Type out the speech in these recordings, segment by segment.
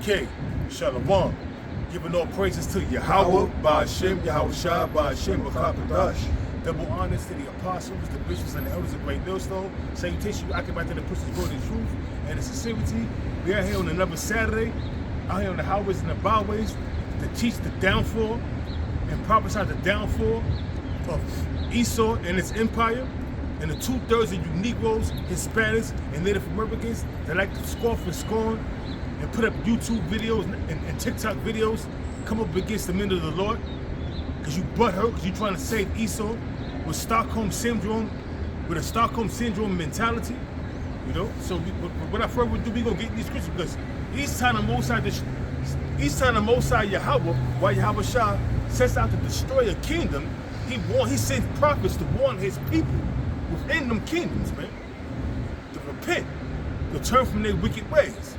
Okay, Shalom. Giving all praises to Yahweh, Ba'Hashem, Yahweh Shai, Ba'Hashem, B'Chakadash. Double honors to the apostles, the bishops, and the elders of Great Millstone. Salutation, you occupy to the push the word in truth and the sincerity. We are here on another Saturday, out here on the highways and the byways, to teach the downfall and prophesy the downfall of Esau and its empire, and the 2/3 of you Negroes, Hispanics, and Native Americans that like to scoff and scorn and put up YouTube videos and TikTok videos, come up against the men of the Lord, because you butthurt, because you're trying to save Esau with Stockholm Syndrome, with a Stockholm Syndrome mentality, you know? So what I further do, we gonna get these scriptures, because each time the Most High Yahweh, while Yahweh Shah sets out to destroy a kingdom, he sends prophets to warn his people within them kingdoms, man, to repent, to turn from their wicked ways.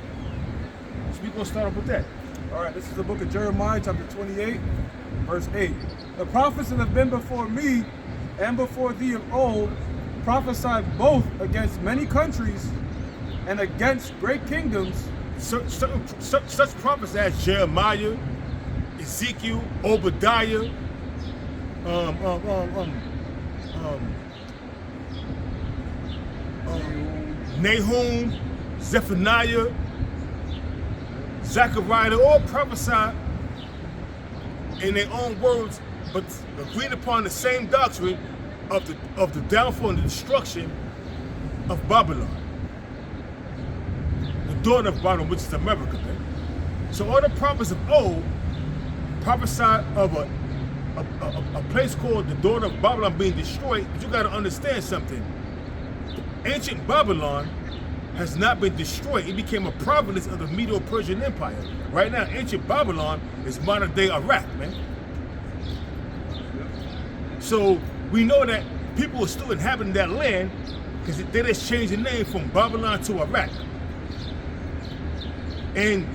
So we're going to start off with that. All right, this is the book of Jeremiah, chapter 28, verse 8. The prophets that have been before me and before thee of old prophesied both against many countries and against great kingdoms. Such prophets as Jeremiah, Ezekiel, Obadiah, Nahum, Zephaniah, Zechariah, they all prophesied in their own words, but agreed upon the same doctrine of the downfall and the destruction of Babylon, the daughter of Babylon, which is America, man. So all the prophets of old prophesied of a place called the daughter of Babylon being destroyed. But you got to understand something. Ancient Babylon has not been destroyed. It became a province of the Medo-Persian Empire. Right now, ancient Babylon is modern-day Iraq, man. So we know that people are still inhabiting that land because they just changed the name from Babylon to Iraq. And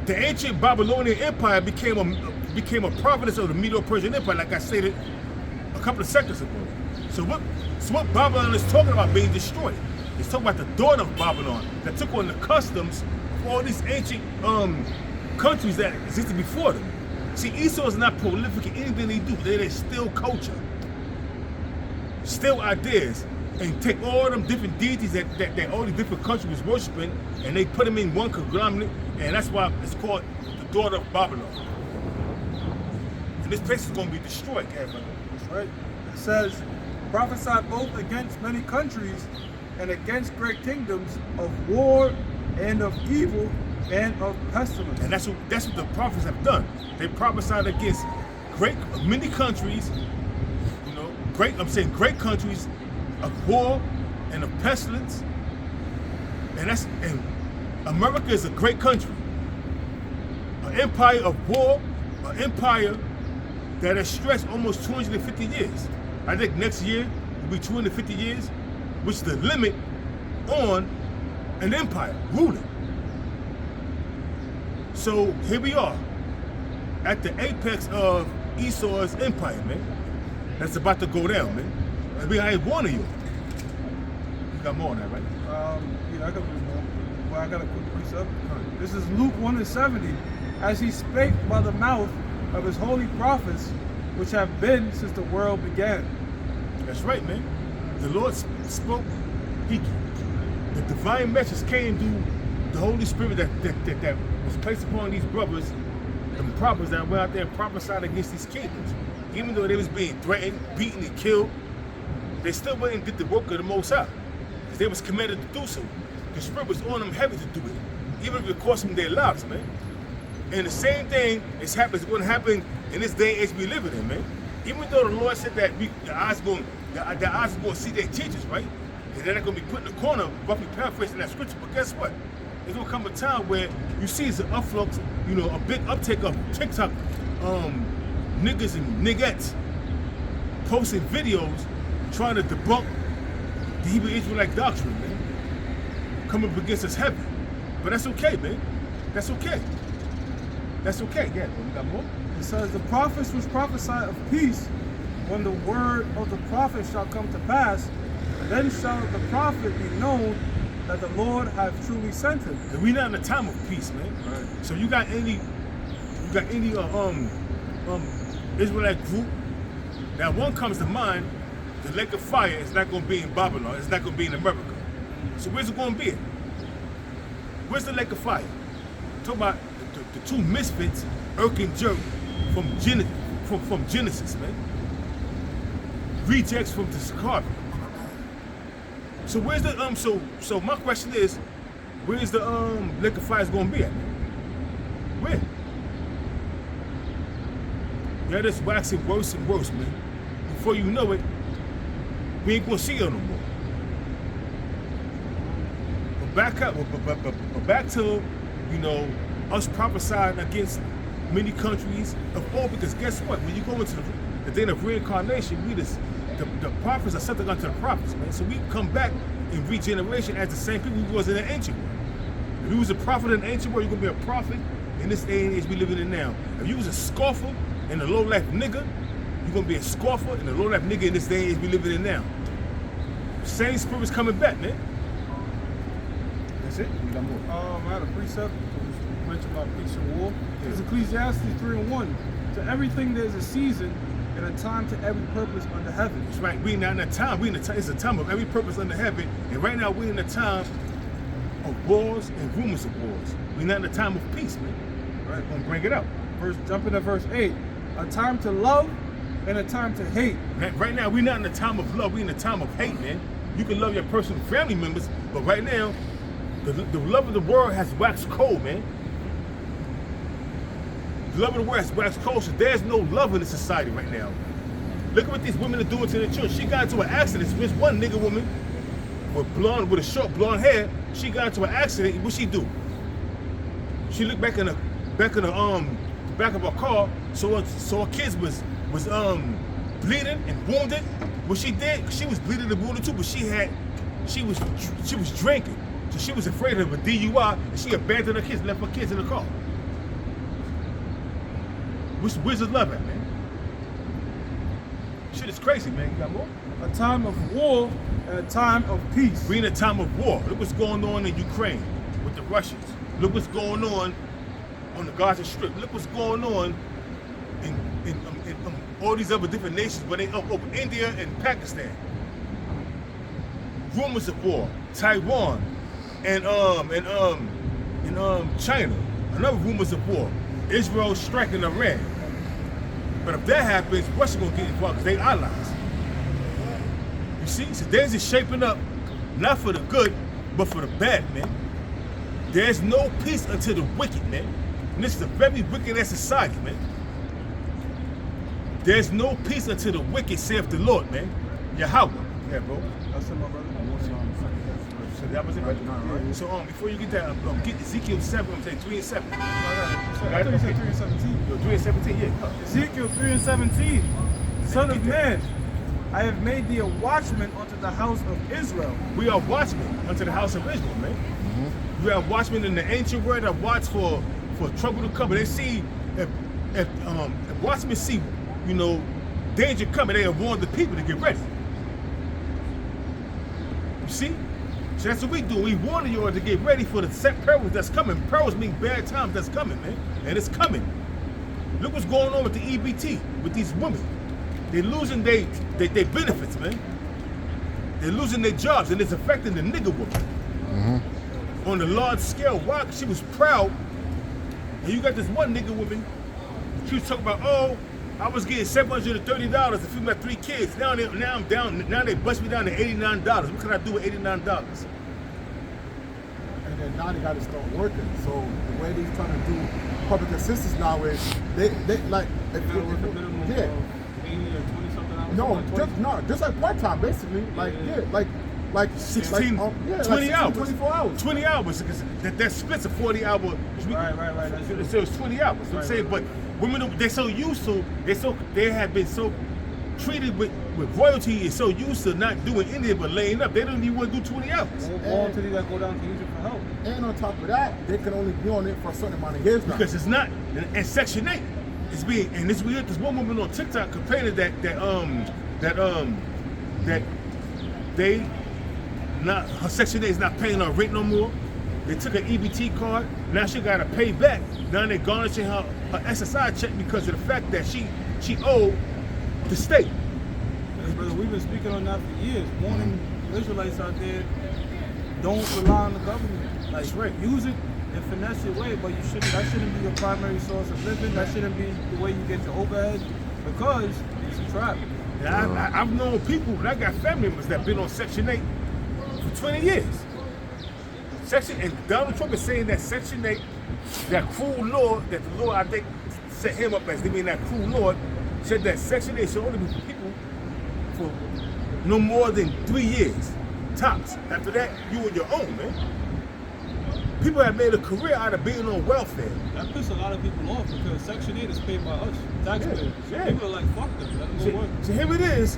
the ancient Babylonian Empire became a province of the Medo-Persian Empire, like I stated a couple of seconds ago. So what Babylon is talking about being destroyed? It's talking about the daughter of Babylon that took on the customs of all these ancient countries that existed before them. See, Esau is not prolific in anything they do. They steal culture, steal ideas, and take all them different deities that all these different countries was worshiping, and they put them in one conglomerate, and that's why it's called the daughter of Babylon. And this place is going to be destroyed, everybody. That's right. It says, prophesied both against many countries and against great kingdoms of war and of evil and of pestilence. And that's what the prophets have done. They prophesied against many countries, you know, great countries of war and of pestilence. And America is a great country. An empire of war, an empire that has stretched almost 250 years. I think next year will be 250 years, which is the limit on an empire ruling. So here we are at the apex of Esau's empire, man. That's about to go down, man. And we ain't warning you. You got more on that, right? Yeah, I got more. Well, I got a quick precept. This is Luke 1:70. As he spake by the mouth of his holy prophets, which have been since the world began. That's right, man. The Lord spoke. The divine message came through the Holy Spirit that was placed upon these brothers, the prophets that went out there and prophesied against these kingdoms. Even though they was being threatened, beaten, and killed, they still went and did the work of the Most High, because they was commanded to do so. The Spirit was on them heavy to do it, even if it cost them their lives, man. And the same thing is going to happen in this day and age we live in, man. Even though the Lord said that the eyes are going to see their teachers, right? And they're not going to be put in the corner, roughly paraphrasing that scripture. But guess what? There's going to come a time where you see it's an upflux, you know, a big uptake of TikTok niggas and niggettes posting videos trying to debunk the Hebrew Israelite doctrine, man. Coming up against us heavy. But that's okay, man. That's okay. That's okay. Yeah, we got more. It says, the prophets which prophesy of peace, when the word of the prophet shall come to pass, then shall the prophet be known that the Lord hath truly sent him. And we not in a time of peace, man. Right. So you got any Israelite group? Now one comes to mind, the lake of fire is not gonna be in Babylon, it's not gonna be in America. So where's it gonna be? Where's the lake of fire? Talk about the two misfits, Urk and Jerk, from Genesis, man. Rejects from the Chicago. So where's the so my question is, where's the lake of fire gonna be at? Where? Yeah, this waxing worse and worse, man. Before you know it, we ain't gonna see it no more. But back to, you know, us prophesying against many countries of all, because guess what? When you go into the day of reincarnation, the prophets are something unto the prophets, man. So we come back in regeneration as the same people we was in the ancient world. If you was a prophet in the ancient world, you're gonna be a prophet in this day and age we living in now. If you was a scoffer and a low-life nigga, you're gonna be a scoffer and a low-life nigga in this day and age we living in now. Same spirit's coming back, man. That's it. You got more. I had a precept mentioned about peace and war. It's Ecclesiastes 3:1. To everything there's a season and a time to every purpose under heaven. That's right. We not in a time. It's a time of every purpose under heaven. And right now we're in a time of wars and rumors of wars. We're not in a time of peace, man. Right. I'm gonna bring it up. Jumping to verse 8. A time to love and a time to hate. Right now we're not in a time of love. We're in a time of hate, man. You can love your personal family members, but right now the love of the world has waxed cold, man. The love of the world has waxed cold, so there's no love in the society right now. Look at what these women are doing to the church. She got into an accident. There's one nigga woman with a short blonde hair. She got into an accident. What she do? She looked back in the back of her car, so her kids was bleeding and wounded. What she did, she was bleeding and wounded too, but she was drinking. So she was afraid of a DUI, and she abandoned her kids, left her kids in the car. Where's the love at, man? Shit is crazy, man. You got more? A time of war and a time of peace. We're in a time of war. Look what's going on in Ukraine with the Russians. Look what's going on the Gaza Strip. Look what's going on in all these other different nations, but over India and Pakistan. Rumors of war. Taiwan and China. Another rumors of war. Israel striking Iran. But if that happens, Russia gonna get involved because they allies. You see? So things is shaping up not for the good, but for the bad, man. There's no peace until the wicked, man. And this is a very wicked ass society, man. There's no peace until the wicked, saith the Lord, man. Yahweh. Yeah, bro. That's it, my brother. So that was it, right? So before you get that, get Ezekiel 7, I'm saying 3 and 7. I thought you said 3 and 17. 3 and 17, yeah. Ezekiel 3 and 17. Son of man, I have made thee a watchman unto the house of Israel. We are watchmen unto the house of Israel, man. We are watchmen in the ancient world that watch for trouble to come. They see if watchmen see, you know, danger coming, they have warned the people to get ready. You see? So that's what we do. We warn you all to get ready for the set perils that's coming. Perils mean bad times that's coming, man. And it's coming. Look what's going on with the EBT, with these women. They're losing their benefits, man. They're losing their jobs, and it's affecting the nigga woman. On a large scale. Why? Because she was proud. And you got this one nigga woman, she was talking about, oh, I was getting $730 to feed my 3 kids. Now I'm down. Now they bust me down to $89. What can I do with $89? And then now they got to start working. So the way they're trying to do public assistance now is they like You gotta work a minimum of 80 or 20-something hours. just like part time basically. Like 16, 20 hours. 24 hours. 20 hours, because that splits a 40-hour. Right. So it's 20 hours. You know what I'm saying? But women, they're so used to, they have been so treated with royalty, is so used to not doing anything but laying up. They don't even want to do 20 hours. All until they got to go down to Egypt for help. And on top of that, they can only be on it for a certain amount of years now. Because it's not, and Section 8 is being, and it's weird, there's one woman on TikTok complaining that they Now her Section 8 is not paying her rent no more. They took her EBT card. Now she got to pay back. Now they're garnishing her SSI check because of the fact that she owed the state. Yes, brother, we've been speaking on that for years. Warning Israelites out there, don't rely on the government. Like, That's right. Use it and finesse your way, but that shouldn't be your primary source of living. That shouldn't be the way you get your overhead, because it's a trap. Yeah, I've known people, and I got family members that been on Section 8 for 20 years. And Donald Trump is saying that Section 8, that cruel law, that the Lord, I think, set him up as, they mean that cruel Lord, said that Section 8 should only be for people for no more than 3 years, tops. After that, you on your own, man. People have made a career out of being on welfare. That pisses a lot of people off because Section 8 is paid by us, taxpayers. Yeah. People are like, fuck them, let them go work. So here it is.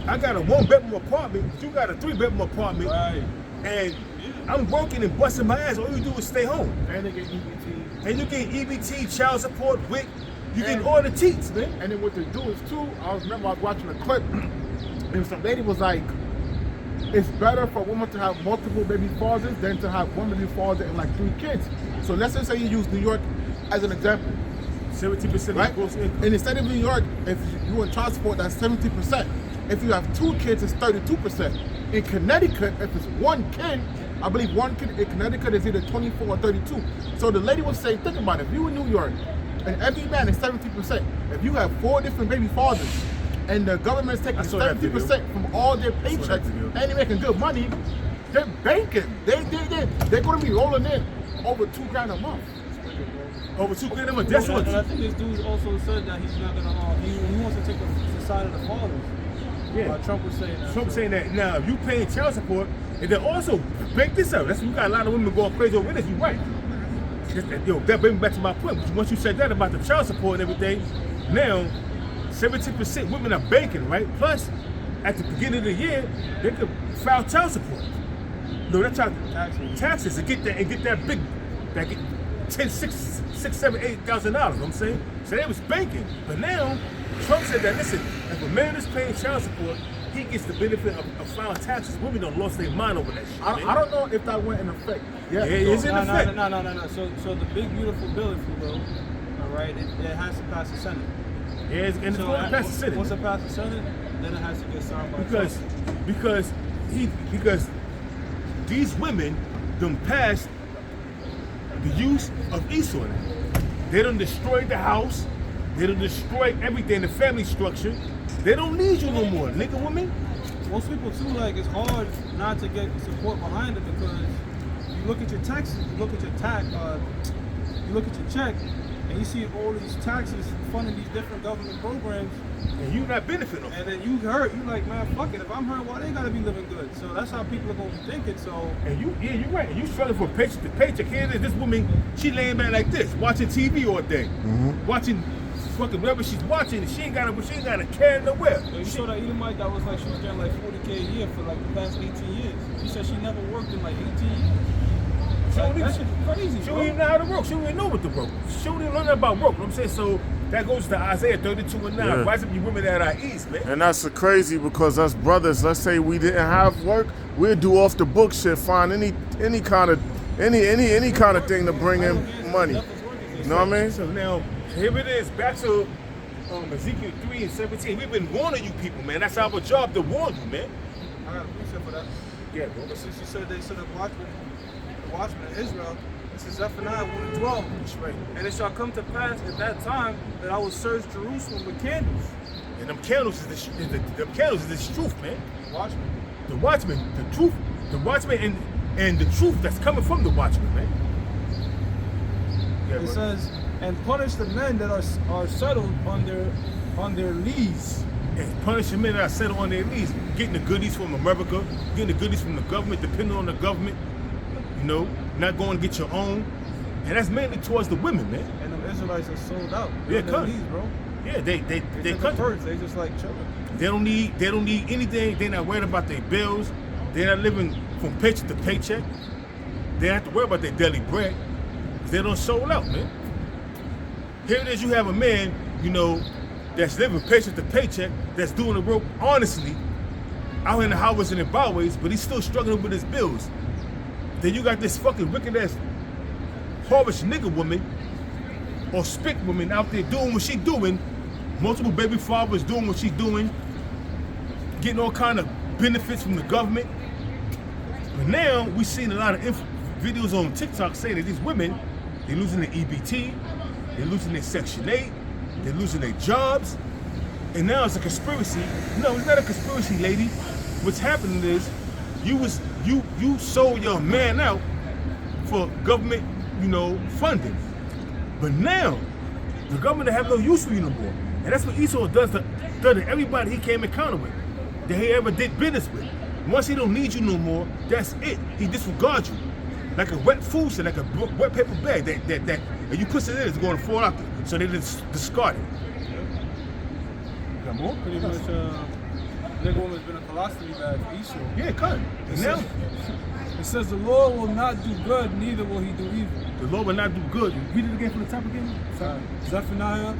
I got a 1-bedroom apartment, but you got a 3-bedroom apartment. Right. And I'm working and busting my ass. All you do is stay home. And they get EBT. And you get EBT, child support, WIC. You get all the teats, man. And then what they do is too, I remember I was watching a clip and some lady was like, it's better for a woman to have multiple baby fathers than to have one baby father and like 3 kids. So let's just say you use New York as an example. 70% Right? of gross income. And instead of New York, if you in child support, that's 70%. If you have 2 kids, it's 32%. In Connecticut, if it's 1 kid, I believe 1 kid in Connecticut is either 24 or 32. So the lady was saying, think about it, if you in New York, and every man is 70%, if you have 4 different baby fathers, and the government's taking 70% from all their paychecks, and they're making good money, they're banking. They're going to be rolling in over $2,000 a month. Over $2,000 a month. That's what. And I think this dude also said that he's not gonna. He wants to take the side of the fathers. Yeah. Trump was saying that. Trump saying that now if you paying child support, and then also break this up. That's you got a lot of women going crazy over this. You're right. Yo, that brings me back to my point. Once you said that about the child support and everything, now 70% women are banking, right? Plus, at the beginning of the year, they could file child support. No, that's taxes to get that big, that get 10, 6, 7, $8,000. You know what I'm saying? So they was banking. But now, Trump said that, listen, if a man is paying child support, he gets the benefit of filing taxes. Women don't lost their mind over that shit. I don't know if that went in effect. Yeah, it is in effect. No. So the big beautiful bill, if you will, all right, it has to pass the Senate. Yeah, and it's going to pass the Senate. Once it passes the Senate, then it has to get signed by because these women done passed the use of Esau. They done destroyed the house. They done destroyed everything, the family structure. They don't need you no more, nigga, women. Most people too, like, it's hard not to get support behind it because you look at your taxes, you look at your you look at your check, and you see all these taxes funding these different government programs. And you not benefiting them. And then you like, man, fuck it. If I'm hurt, why they gotta be living good? So that's how people are gonna be thinking. So and you're right. And you struggling from paycheck to paycheck. Here it is. This woman, she laying back like this, watching TV all day, watching fucking whatever she's watching. And she ain't got a care nowhere. you saw that Edomite that was like she was getting like $40K a year for like the past 18 years. She said she never worked in like 18 years. That shit's crazy. She don't even know how to work. She don't even know what to work. She don't even learn about work. You know what I'm saying? So that goes to Isaiah 32:9. Yeah. Rise up, you women that are east, man. And that's crazy because us brothers, let's say we didn't have work, we'd do off the book shit, find any kind of thing to bring in money. You know what I mean? So now here it is, back to Ezekiel 3:17. We've been warning you people, man. That's our job to warn you, man. I got a precept for that. Yeah, bro. But since you said they said the watchmen in Israel, this is Zephaniah 1:12. That's right. And it shall come to pass at that time that I will search Jerusalem with candles. And them candles is the truth, man. Watchmen. The watchman, the truth, the watchman and the truth that's coming from the watchman, man. Yeah, It bro. says, and punish the men that are settled on their lees. And punish the men that are settled on their knees, getting the goodies from America, getting the goodies from the government, depending on the government, you know, not going to get your own. And that's mainly towards the women, man. And them Israelites are sold out. Yeah, They're on their cut. lees, bro. Yeah, they They cut. first. They just like chilling. They don't need anything. They're not worried about their bills. They're not living from paycheck to paycheck. They don't have to worry about their daily bread. They don't sold out, man. Here it is, you have a man, you know, that's living paycheck to paycheck, that's doing the work honestly. out here in the highways and the byways, but he's still struggling with his bills. Then you got this fucking wicked ass harvest nigga woman or spick woman out there doing what she doing, multiple baby fathers doing what she doing, getting all kind of benefits from the government. But now we seen a lot of videos on TikTok saying that these women, they're losing their EBT, they're losing their Section 8, they're losing their jobs, and now it's a conspiracy. No, it's not a conspiracy, lady. What's happening is you sold your man out for government, funding. But now the government have no use for you no more. And that's what Esau does to everybody he came in encounter with, that he ever did business with. Once he don't need you no more, that's it. He disregards you. Like a wet food stain, like a wet paper bag that and you push it in, it's going to fall out. So they just discard it. Got more? Pretty much, nigga woman's been a colostomy bag for Esau. Yeah, cut. It says the Lord will not do good, neither will he do evil. The Lord will not do good. Read it again from the top again. Zephaniah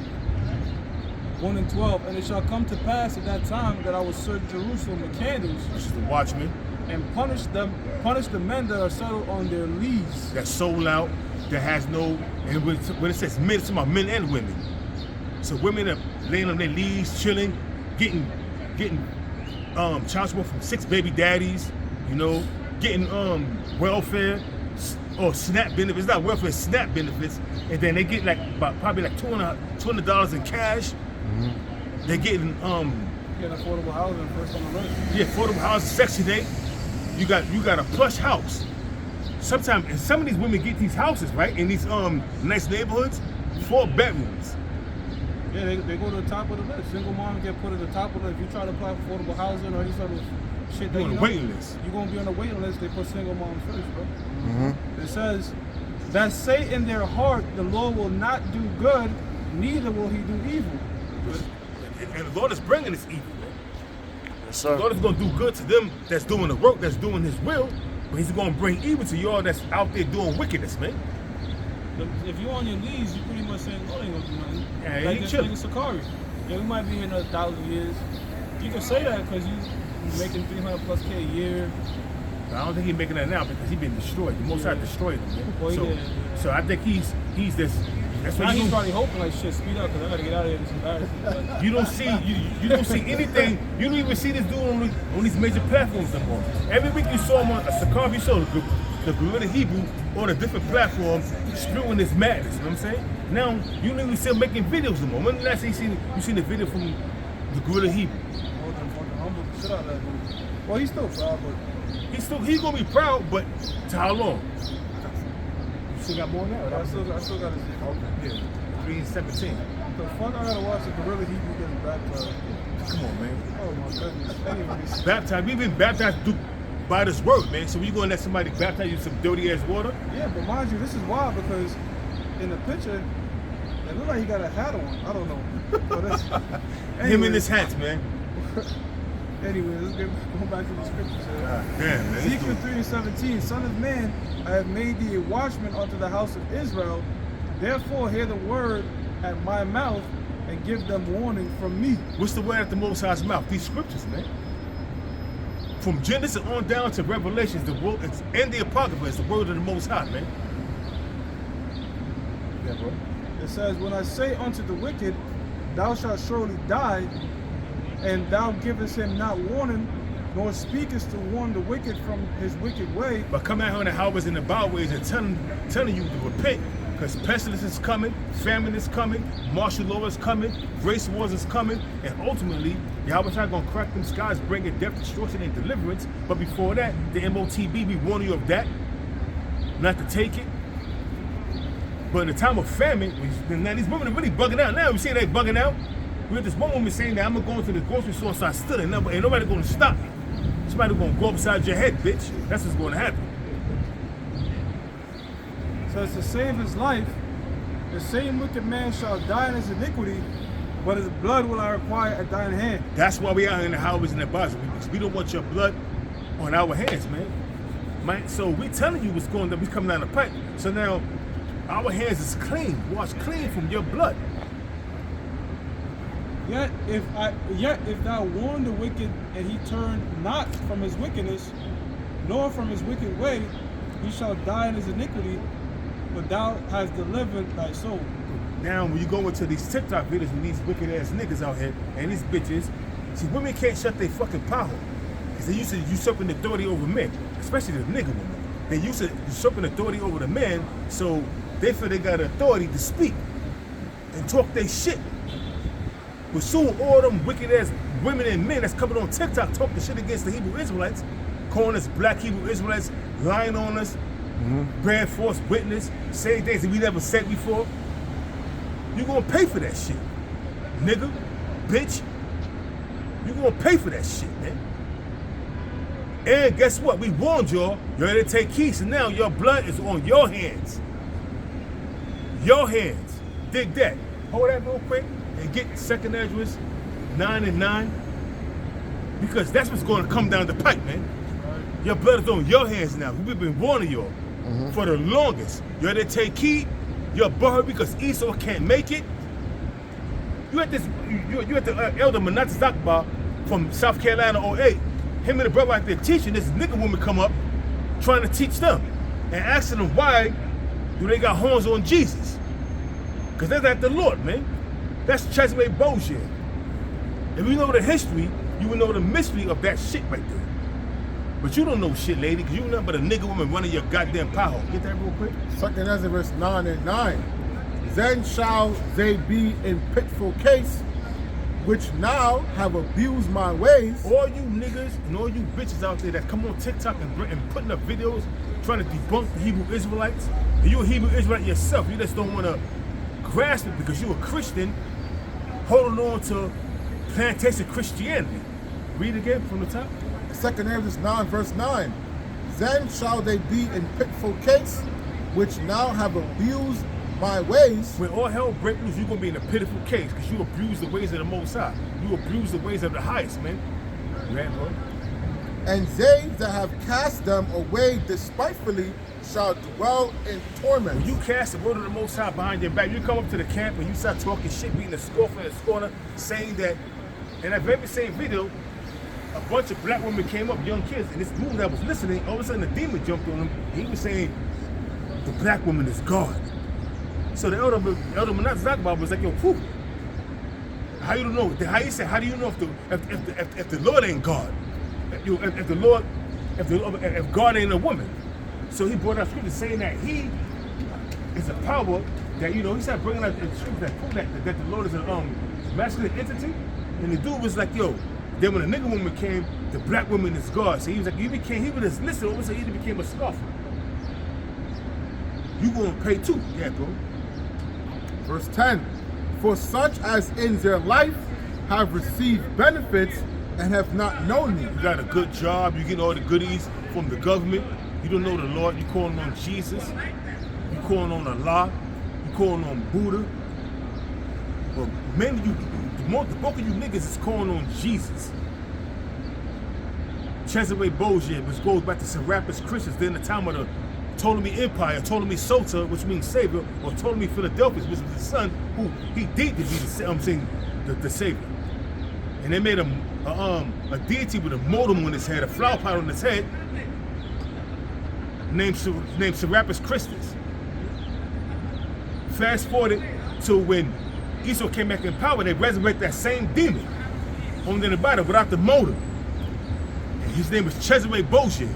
1:12. And it shall come to pass at that time that I will search Jerusalem with candles. Which is the watchman. And punish the men that are settled on their lees. That's sold out, that has no, and when it says men, it's about men and women. So women are laying on their leaves, chilling, getting child support from 6 baby daddies, getting welfare or SNAP benefits, not welfare, SNAP benefits, and then they get probably $200 in cash. Mm-hmm. They're getting affordable housing first on the list. Yeah, affordable housing, Section 8. You got a plush house. Sometimes, and some of these women get these houses, right, in these nice neighborhoods, 4 bedrooms. Yeah, they go to the top of the list. Single moms get put at the top of the list. If you try to apply for affordable housing or any sort of shit, you're on the waiting list. You're gonna be on the waiting list. They put single moms first, bro. Mm-hmm. It says that say in their heart, the Lord will not do good, neither will he do evil. And the Lord is bringing this evil. Yes, sir. The Lord is going to do good to them that's doing the work, that's doing his will, but he's going to bring evil to y'all that's out there doing wickedness, man. If you're on your knees, you pretty much saying, Lord ain't going to do nothing. Yeah, like he this chilling. nigga Sakari. Yeah, we might be here another 1,000 years. You can say that because you're making 300+ K a year. I don't think he's making that now because he's been destroyed. The Most High destroyed him, man. Well, So I think he's this. That's why he's probably hoping like shit speed up because I gotta get out of here. It's embarrassing. But you don't see anything. You don't even see this dude on these major platforms anymore. Every week you saw him on a Sakari, you saw the Gorilla Hebrew on a different platform spewing this madness. You know what I'm saying? Now you don't even see him making videos anymore. When did I say you seen the video from the Gorilla Hebrew? humble the shit out of that dude. Well, he's still proud, but He's gonna be proud, but to how long? You still got more now? I still got his zero. Yeah, 3:17. The fuck I gotta watch the Gorilla Hebrew getting baptized. Come on, man. Oh my goodness. Anyways. Baptized. We've been baptized by this word, man. So you gonna let somebody baptize you in some dirty ass water? Yeah, but mind you, this is wild because in the picture, it looked like he got a hat on. I don't know. But it's, Him in his hats, man. Anyway, let's go back to the scriptures here. Damn, man. Ezekiel 3:17, Son of man, I have made thee a watchman unto the house of Israel. Therefore hear the word at my mouth and give them warning from me. What's the word at the Most High's mouth? These scriptures, man. From Genesis on down to Revelations, the word and the Apocrypha is the word of the Most High, man. Yeah, bro. It says, when I say unto the wicked, thou shalt surely die, and thou givest him not warning, nor speakest to warn the wicked from his wicked way. But come out here in the highways and the byways and telling you to repent, because pestilence is coming, famine is coming, martial law is coming, race wars is coming, and ultimately, Yahweh Shai gonna crack them skies, bringing death, destruction, and deliverance. But before that, the MOTB be warning you of that, not to take it. But in the time of famine, now these women are really bugging out. Now you see they bugging out. We had this one woman saying that I'm gonna go into the grocery store and start stealing. Ain't nobody gonna stop me. Somebody gonna go upside your head, bitch. That's what's gonna happen. So to save his life, the same wicked man shall die in his iniquity, but his blood will I require at thine hand. That's why we out here in the highways and the byways, because we don't want your blood on our hands, man. So we telling you what's going on, we coming down the pipe. So now our hands is clean, washed clean from your blood. Yet if thou warn the wicked, and he turn not from his wickedness, nor from his wicked way, he shall die in his iniquity, but thou hast delivered thy soul. Now, when you go into these TikTok videos with these wicked ass niggas out here and these bitches, see, women can't shut their fucking power. Because they used to usurping authority over men, especially the nigga women. They used to usurping authority over the men, so they feel they got authority to speak and talk their shit. But soon all them wicked ass women and men that's coming on TikTok talking shit against the Hebrew Israelites, calling us black Hebrew Israelites, lying on us, bearing false witness, saying things that we never said before. You gonna pay for that shit, nigga, bitch. You gonna pay for that shit, man. And guess what? We warned y'all. Y'all had to take heed. So now your blood is on your hands. Your hands. Dig that. Hold that real quick and get 2nd Ezra 9:9. Because that's what's going to come down the pipe, man. Your blood is on your hands now. We've been warning y'all for the longest. You had to take heed. You're butthurt because Esau can't make it. You had the elder Manasseh Zakbar from South Carolina 08. Him and the brother out there teaching, this nigga woman come up trying to teach them and asking them why do they got horns on Jesus? Because that's not the Lord, man. That's Chesway bullshit. If you know the history, you will know the mystery of that shit right there. But you don't know shit, lady, because you nothing but a nigga woman running your goddamn power. Get that real quick? 2nd Ezra 9:9. Then shall they be in pitiful case, which now have abused my ways. All you niggas and all you bitches out there that come on TikTok and putting up videos trying to debunk the Hebrew Israelites, and you're a Hebrew Israelite yourself, you just don't want to grasp it because you're a Christian holding on to plantation Christianity. Read again from the top. 2nd Ezra 9:9. Then shall they be in pitiful case, which now have abused my ways. When all hell breaks loose, you're going to be in a pitiful case because you abuse the ways of the Most High. You abuse the ways of the highest, man. Right, bro? And they that have cast them away despitefully shall dwell in torment. When you cast the word of the Most High behind your back, you come up to the camp and you start talking shit, beating the scoffer and the scorner, saying that, in that very same video, a bunch of black women came up, young kids, and this dude that was listening, all of a sudden the demon jumped on him, and he was saying, the black woman is God. So the elder Manasseh Zakbar was like, yo, whew. How you don't know? How you say? How do you know if the Lord ain't God? If God ain't a woman? So he brought out scripture saying that he is a power that he started bringing out scripture that prove that the Lord is a masculine entity. And the dude was like, yo. Then when the nigga woman came, the black woman is God. So he was like, he would just listen. All of a sudden, he became a scoffer. You gonna pay too, yeah, bro. Verse 10. For such as in their life have received benefits and have not known me. You got a good job, you getting all the goodies from the government. You don't know the Lord, you calling on Jesus. You calling on Allah. You calling on Buddha. But mainly the bulk of you niggas is calling on Jesus. Chesway Bozier, which goes back to Serapis Christians during the time of the Ptolemy Empire, Ptolemy Sota, which means Savior, or Ptolemy Philadelphus, which was the son who he did to be the Savior. And they made a deity with a modem on his head, a flower pot on his head, named Serapis Christus. Fast forward to when Esau came back in power, they resurrected that same demon on the Bible without the motive. And his name was Chesway Bozier.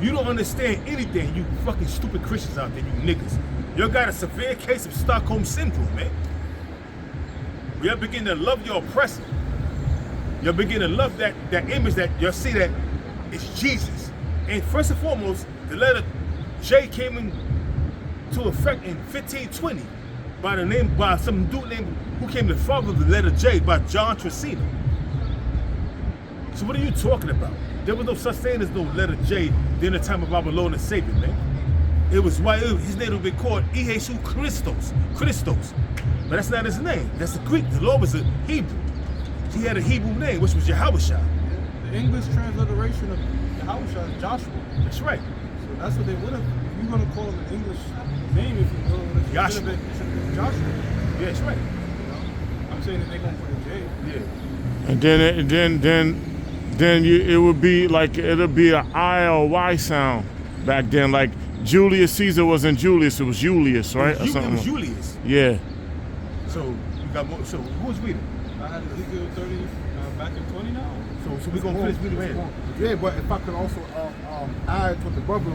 You don't understand anything, you fucking stupid Christians out there, you niggas. You got a severe case of Stockholm Syndrome, man. You're beginning to love your oppressor. You're beginning to love that image that you'll see that it's Jesus. And first and foremost, the letter J came into effect in 1520 by some dude named who came the father of the letter J by John Tresina. So what are you talking about? There was no such thing as no letter J during the time of our Lord and Savior, man. It was why his name would be called Jesus Christos. But that's not his name. That's the Greek. The Lord was a Hebrew. He had a Hebrew name, which was Yahushua. The English transliteration of Yahushua is Joshua. That's right. So that's what they would have. If you're going to call him an English name, if you know, it should have been Joshua. Yeah, that's right. You know? I'm saying that they're gonna put in jail. Yeah. And then it would be like it'll be an I or Y sound back then. Like Julius Caesar wasn't Julius, it was Julius, right? It was Julius. Yeah. So we got more. So who's reading? I had Ezekiel 30 back in 20 now. So we're gonna finish reading right here. Yeah, but if I could also add to what the brother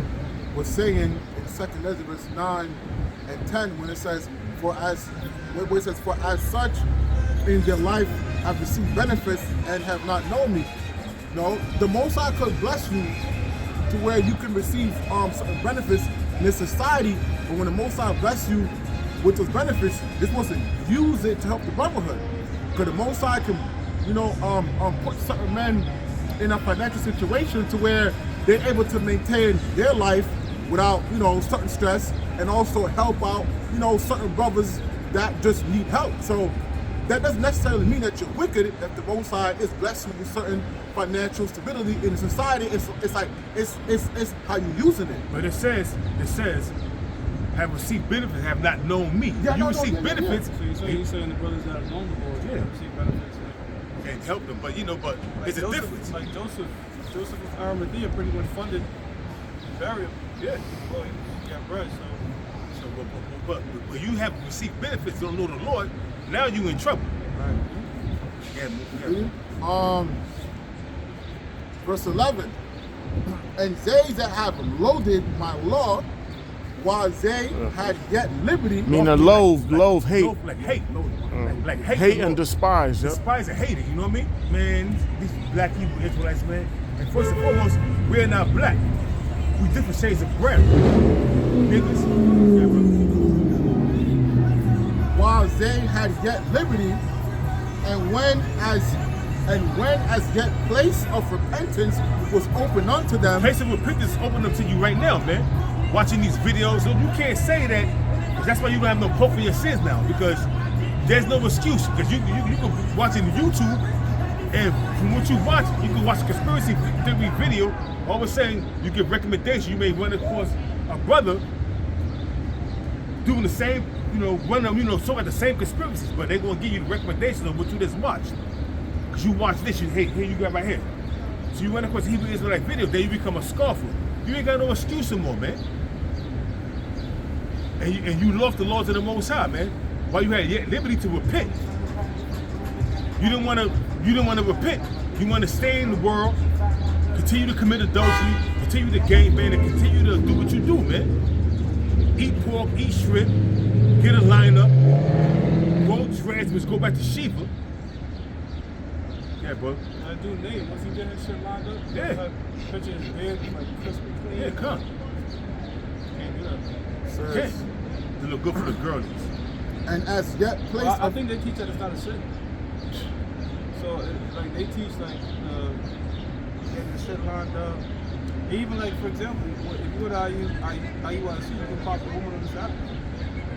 was saying in 2 Ezra 9 and 10 when it says, for as such in their life have received benefits and have not known me. No, the Most High could bless you to where you can receive certain benefits in this society, but when the Most High bless you with those benefits, this wasn't use it to help the brotherhood. Because the Most High can, put certain men in a financial situation to where they're able to maintain their life without, certain stress, and also help out, certain brothers that just need help. So that doesn't necessarily mean that you're wicked if the Most High is blessing you with certain financial stability in the society. It's how you're using it. But it says, have received benefits, have not known me. Yeah, you receive benefits. So you're saying the brothers that have known the Lord receive benefits. And help them, but like it's Joseph, a difference. Like Joseph of Arimathea pretty much funded burial. Yeah. Well, he got bread, so. But you have received benefits, don't know the Lord. Now you in trouble. Right. Yeah. Verse 11. And they that have loaded my law, while they had yet liberty. Mean a loathe, hate. Loathe, like hate. Like hate. Hate and despise. Yep. Despise and hate it, you know what I mean? Man, these black Hebrew Israelites, man. And first and foremost, we're not black. We different shades of brown. Niggas. Yeah, while they had yet liberty, and when as yet place of repentance was opened unto them. place of repentance is open up to you right now, man. Watching these videos, so you can't say that. That's why you don't have no hope for your sins now, because there's no excuse. Because you can watch in YouTube, and from what you watch, you can watch a conspiracy theory video. All of a sudden, you get recommendations. You may run across a brother doing the same, so at the same conspiracies, but they're gonna give you the recommendations of what you just watched. Cause you watch this, here you got right here. So you run across a Hebrew Israelite video, then you become a scoffer. You ain't got no excuse anymore, man. And you lost the laws of the Most High, man. While you had yet liberty to repent. You didn't want to repent. You want to stay in the world, continue to commit adultery, continue to gangbang, and continue to do what you do, man. Eat pork, eat shrimp, get a lineup, grow dreads, which go back to Shiva. Yeah, bro. That dude Nate, once he get his shit lined up, Yeah. Picture his beard, like crispy clean. Yeah, come. Can't do that. Okay. To look good for the girlies. And as yet place I think they teach that it's not a sin. So, like, they teach, like, getting the shit lined up. Even, like, for example, if you go to IUIC, you can pop the woman on the side.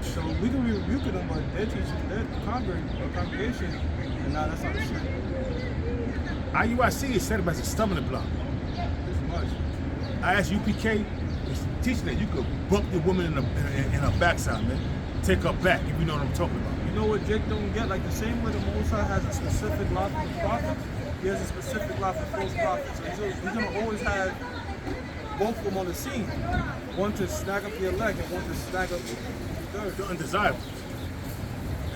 So we can be rebuking them, but they're teaching their congregation, and now that's not a sin. IUIC is set up as a stumbling block. This much. I asked UPK, it's teaching that you could bump the woman in her backside, man. Take her back, if you know what I'm talking about. You know what Jake don't get? Like the same way the Most High has a specific law for the prophets, he has a specific law for false prophets. So he's gonna always have both of them on the scene. One to snag up the elect and one to snag up the third. The undesirables.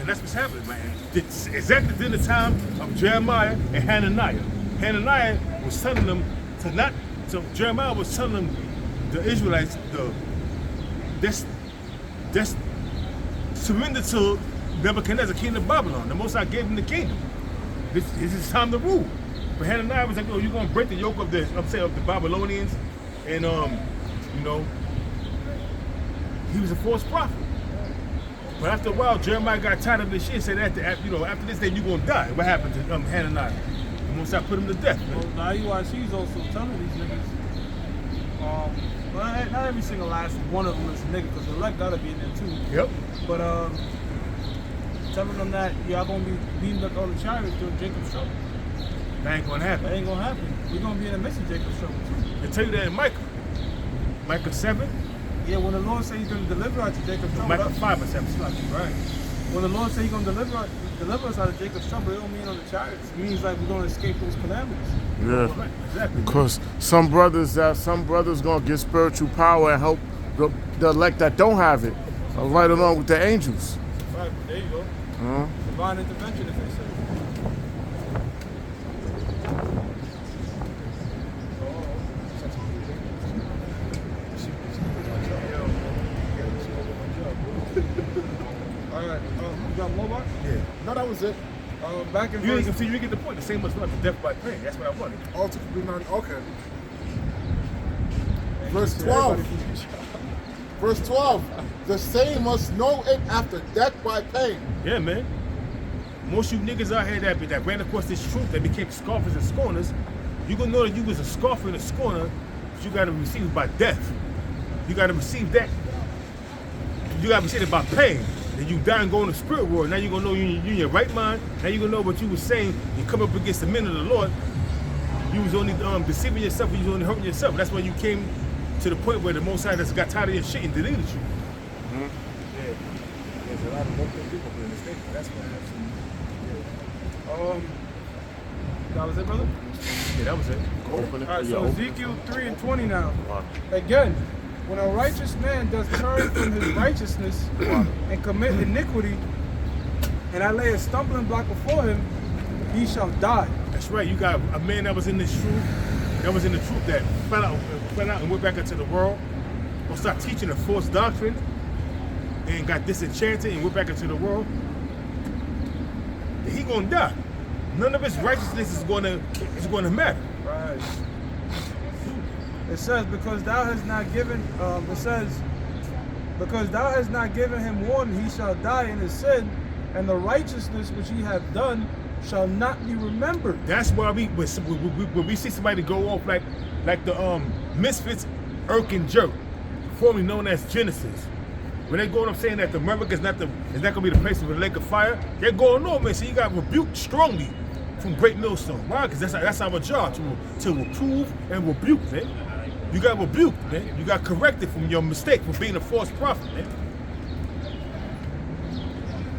And that's what's happening, man. It's exactly during the time of Jeremiah and Hananiah. Hananiah was telling them to not, so Jeremiah was telling them, the Israelites, just surrender to Nebuchadnezzar, king of Babylon. The Most High gave him the kingdom. This is time to rule. But Hananiah was like, you're going to break the yoke of the Babylonians. And, he was a false prophet. But after a while, Jeremiah got tired of this shit and said, after this day, you're going to die. What happened to Hananiah? The Most High put him to death. Well, the IUIC is also telling these niggas, well, not every single last one of them is a nigga, because the elect gotta be in there too. Yep. But telling them that y'all gonna be beating up all the chariots during Jacob's trouble. That ain't gonna happen. That ain't gonna happen. We're gonna be in the midst of Jacob's trouble too. They tell you that in Micah. Micah 7. Yeah, when the Lord said he's gonna deliver out to Jacob's trouble. Micah 5 or 7. Right. when the Lord said He's gonna deliver us out of Jacob's trouble, it don't mean on the chariots. It means like we're gonna escape those calamities. Yeah. Exactly. Because some brothers gonna get spiritual power and help the elect that don't have it, right along with the angels. Right, there you go. Divine intervention, if they say. All right, you got more back? Yeah. No, that was it. Back in You verse. didn't see, you get the point. The same as not the death by pain. That's what I wanted. All to be known. Okay. Verse 12. Verse 12. The same must know it after death by pain. Yeah, man. Most you niggas out here that ran across this truth that became scoffers and scorners, you gonna know that you was a scoffer and a scorner, but you gotta receive it by death. You gotta receive that. You gotta receive it by pain. Then you die and go in the spirit world. Now you gonna know you in your right mind. Now you gonna know what you was saying. You come up against the men of the Lord. You was only deceiving yourself. You was only hurting yourself. That's why you came to the point where the Most High just got tired of your shit and deleted you. Yeah. There's a lot of broken people in this thing. That's what happened. That was it, brother? Yeah, that was it. Open it. All right, Yeah, so open it. Ezekiel 3:20 now. Again, when a righteous man does turn from his righteousness and commit iniquity, and I lay a stumbling block before him, he shall die. That's right. You got a man that was in this truth, that fell out and went back into the world, or start teaching a false doctrine, and got disenchanted and went back into the world. He gonna die. None of his righteousness is gonna matter. Right. It says, because thou hast not given him warning, he shall die in his sin, and the righteousness which he hath done shall not be remembered. That's why when we see somebody go off like the Misfits, Irk and Jerk, formerly known as Genesis. When they going up saying that the America is not gonna be the place of the lake of fire, they're going on, man. So you got rebuked strongly from Great Millstone. Why? Because that's our job, to reprove and rebuke, man. You got rebuked, man. You got corrected from your mistake for being a false prophet, man.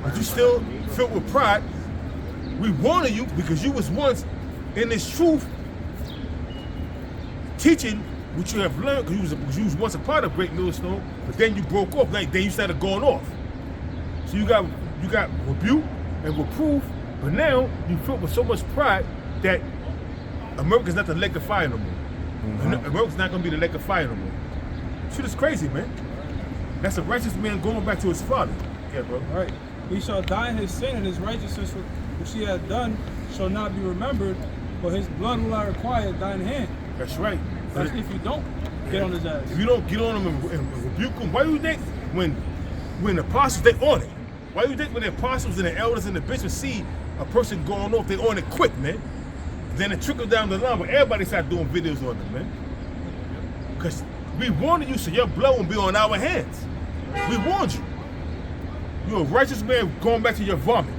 But you still filled with pride. We warning you because you was once in this truth, teaching what you have learned, because you was once a part of Great Millstone, but then you broke off. Like then you started going off. So you got rebuke and reproof, but now you filled with so much pride that America's not the lake of fire no more. America's not gonna be the lake of fire no more. Shit is crazy, man. That's a righteous man going back to his father. Yeah, bro. All right. He shall die in his sin, and his righteousness which he hath done shall not be remembered, but his blood will I require at thine hand. That's right. That's if you don't get on his ass. If you don't get on him and rebuke him, why do you think when the apostles, they on it? Why do you think when the apostles and the elders and the bishops see a person going off, they on it quick, man? Then it trickles down the line, but everybody start doing videos on them, man. Because we warned you so your blood won't be on our hands. We warned you. You're a righteous man going back to your vomit.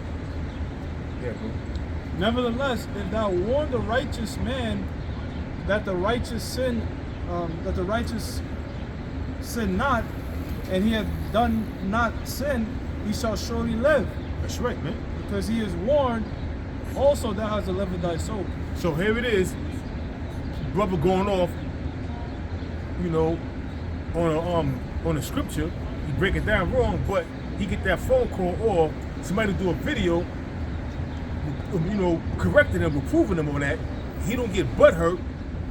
Yeah, bro. Nevertheless, if thou warn the righteous man that the righteous sin not, and he hath done not sin, he shall surely live. That's right, man. Because he is warned, also thou hast delivered thy soul. So here it is, brother going off, you know, on a scripture. He break it down wrong, but he get that phone call or somebody do a video, you know, correcting him, reproving him on that. He don't get butthurt,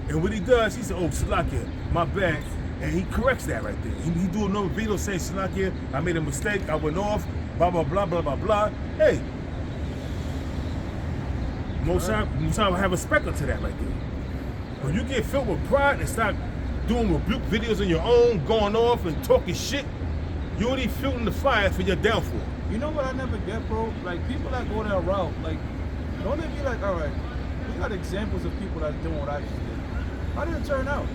and what he does, he said, "Oh, Salakia, my bad," and he corrects that right there. He do another video saying, "Salakia, I made a mistake, I went off, blah blah blah blah blah blah." Hey. Most times have respect to that right there. When you get filled with pride and start doing rebuke videos on your own, going off and talking shit, you already fueling the fire for your downfall. You know what I never get, bro? Like people that go that route, like don't they be like, all right, we got examples of people that's doing what I just did. How did it turn out?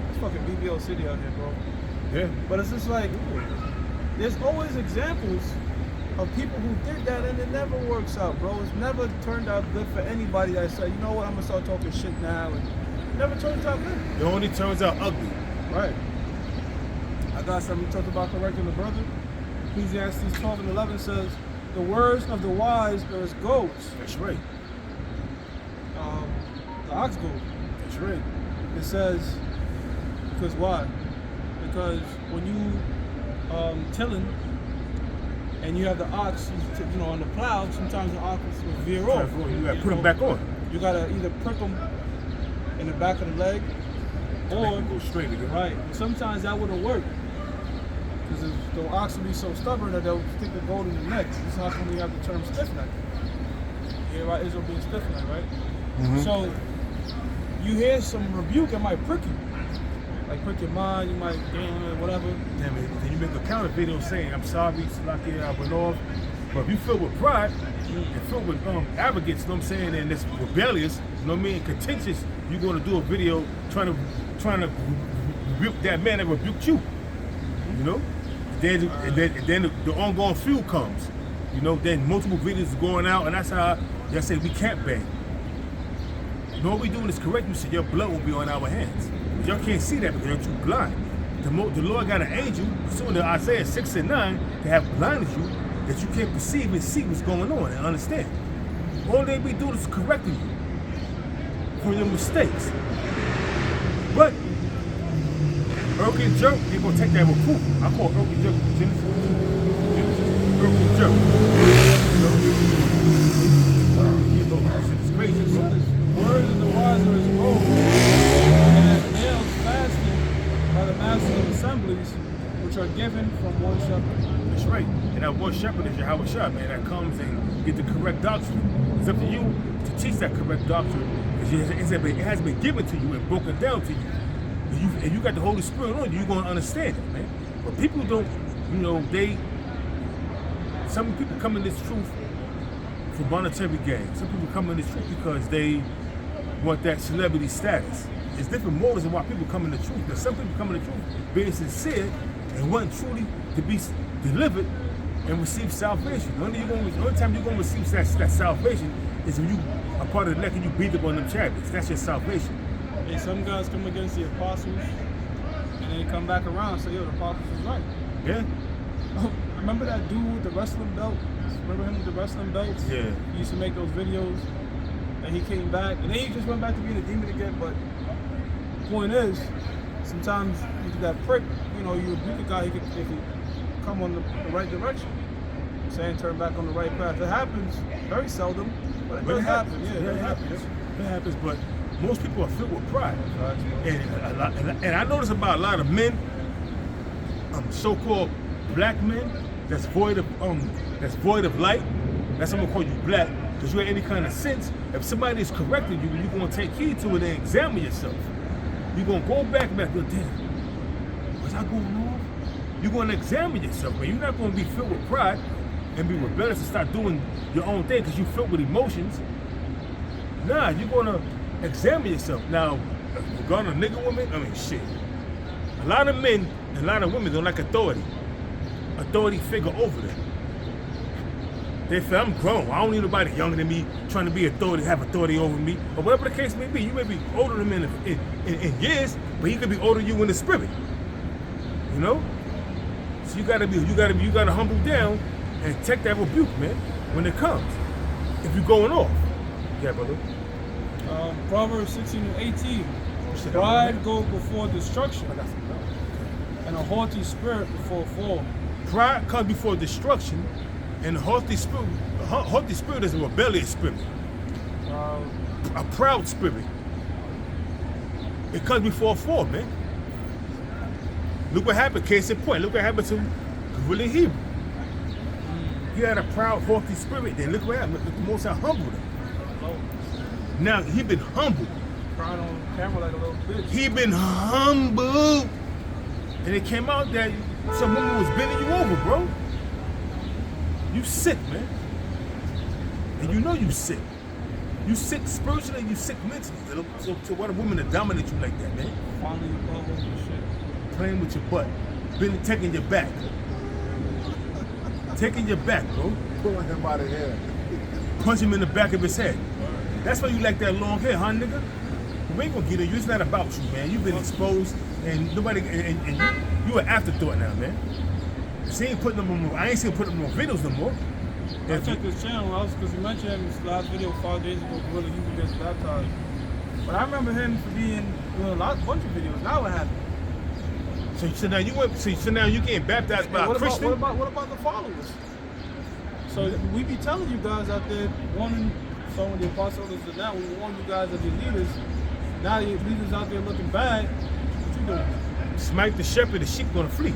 It's fucking BBL City out here, bro. Yeah. But it's just like there's always examples of people who did that and it never works out, bro. It's never turned out good for anybody that said, you know what, I'm gonna start talking shit now, and it never turns out good. It only turns out ugly. Right. I got something we talked about correcting the brother. Ecclesiastes 12:11 says, the words of the wise are as goads. That's right. The ox goad. That's right. It says, because why? Because when you tilling and you have the ox, on the plow, sometimes the ox will veer off. You gotta put them back on. You gotta either prick them in the back of the leg, or go straight again. Right. Sometimes that wouldn't work. Because the ox will be so stubborn that they'll stick the gold in the neck. This is how come we have the term stiff neck. Yeah, right, Israel being stiff neck, right? Mm-hmm. So you hear some rebuke, it might prick you. Like prick your mind, you might whatever. Damn it. Then you make a counter video saying, I'm sorry, Salakia, I went off. But if you filled with pride and filled with arrogance, you know what I'm saying, and it's rebellious, you know what I mean, contentious, you're gonna do a video trying to rebuke that man that rebuked you. You know? Then the ongoing feud comes. You know, then multiple videos are going out, and that's how y'all say we can't bang. You know what we doing is correct. You said your blood will be on our hands. But y'all can't see that because you're too blind. The Lord got an angel, pursuant to Isaiah 6 and 9, to have blinded you that you can't perceive and see what's going on and understand. All they be doing is correcting you for your mistakes. But Irk and Jerk, they're gonna take that with proof. I call Irk and Jerk Genesis. Irk and Jerk. It's crazy. Words of the wise are as gold, and as nails fastened by the masters of assemblies, which are given from one shepherd. That's right. And that one shepherd is Yahweh Shah, man, that comes and get the correct doctrine. It's up to you to teach that correct doctrine, because it has been given to you and broken down to you. And you got the Holy Spirit on you, you're going to understand it, man. But people don't, some people come in this truth for monetary gain. Some people come in this truth because they want that celebrity status. There's different motives of why people come in the truth. But some people come in the truth being sincere and want truly to be delivered and receive salvation. The only time you're going to receive that salvation is when you are part of the neck and you beat up on them chariots. That's your salvation. Hey, some guys come against the apostles and they come back around and say, yo, the apostles was right. Yeah. Remember that dude with the wrestling belt? Remember him with the wrestling belts? Yeah. He used to make those videos and he came back and then he just went back to being a demon again. But the point is, sometimes you do that prick, you rebuke a guy, if he come on the right direction. Saying turn back on the right path. It happens very seldom, but it does happen. Yeah, it happens. It happens, but most people are filled with pride. And I notice about a lot of men, so-called black men, that's void of light. That's why I'm gonna call you black, because you have any kind of sense. If somebody is correcting you, you're gonna take heed to it and examine yourself. You're gonna go back and go, damn, was I going wrong? You're gonna examine yourself, man. You're not gonna be filled with pride and be rebellious and start doing your own thing because you're filled with emotions. Nah, you're gonna examine yourself. Now, regarding a nigga woman, shit. A lot of men and a lot of women don't like authority figure over them. They feel, I'm grown. I don't need nobody younger than me trying to have authority over me. Or whatever the case may be. You may be older than him in years, but he could be older than you in the spirit. You know? So you gotta humble down and take that rebuke, man, when it comes. If you're going off. Yeah, brother. Proverbs 16 and 18. Pride goes before destruction, and a haughty spirit before a fall. Pride comes before destruction, and a haughty spirit is a rebellious spirit. A proud spirit. It comes before a fall, man. Look what happened, case in point. Look what happened to Willie Hebrew. He had a proud, haughty spirit. Then look what happened. Look, the Most High humbled him. Now he been humbled. Crying on camera like a little bitch. He been humbled. And it came out that some woman was bending you over, bro. You sick, man. And you know you sick. You sick spiritually and you sick mentally. So what a woman to dominate you like that, man. Finally, you all over the shit. Playing with your butt. Taking your back. Taking your back, bro. Pulling him out of here. Punch him in the back of his head. That's why you like that long hair, huh, nigga? We ain't gonna get it. It's not about you, man. You've been exposed, and nobody, and you an afterthought now, man. I ain't seen him putting them on videos no more. I checked his channel out because he mentioned in his last video 5 days ago, Gorilla, he gets baptized. But I remember him for being doing a bunch of videos. Now what happened? So now you went. So now you getting baptized by a Christian. What about the followers? So we be telling you guys out there, warning some of the apostles and now we warn you guys as your leaders. Now your leaders out there looking bad. What you doing? Smite the shepherd, the sheep gonna flee.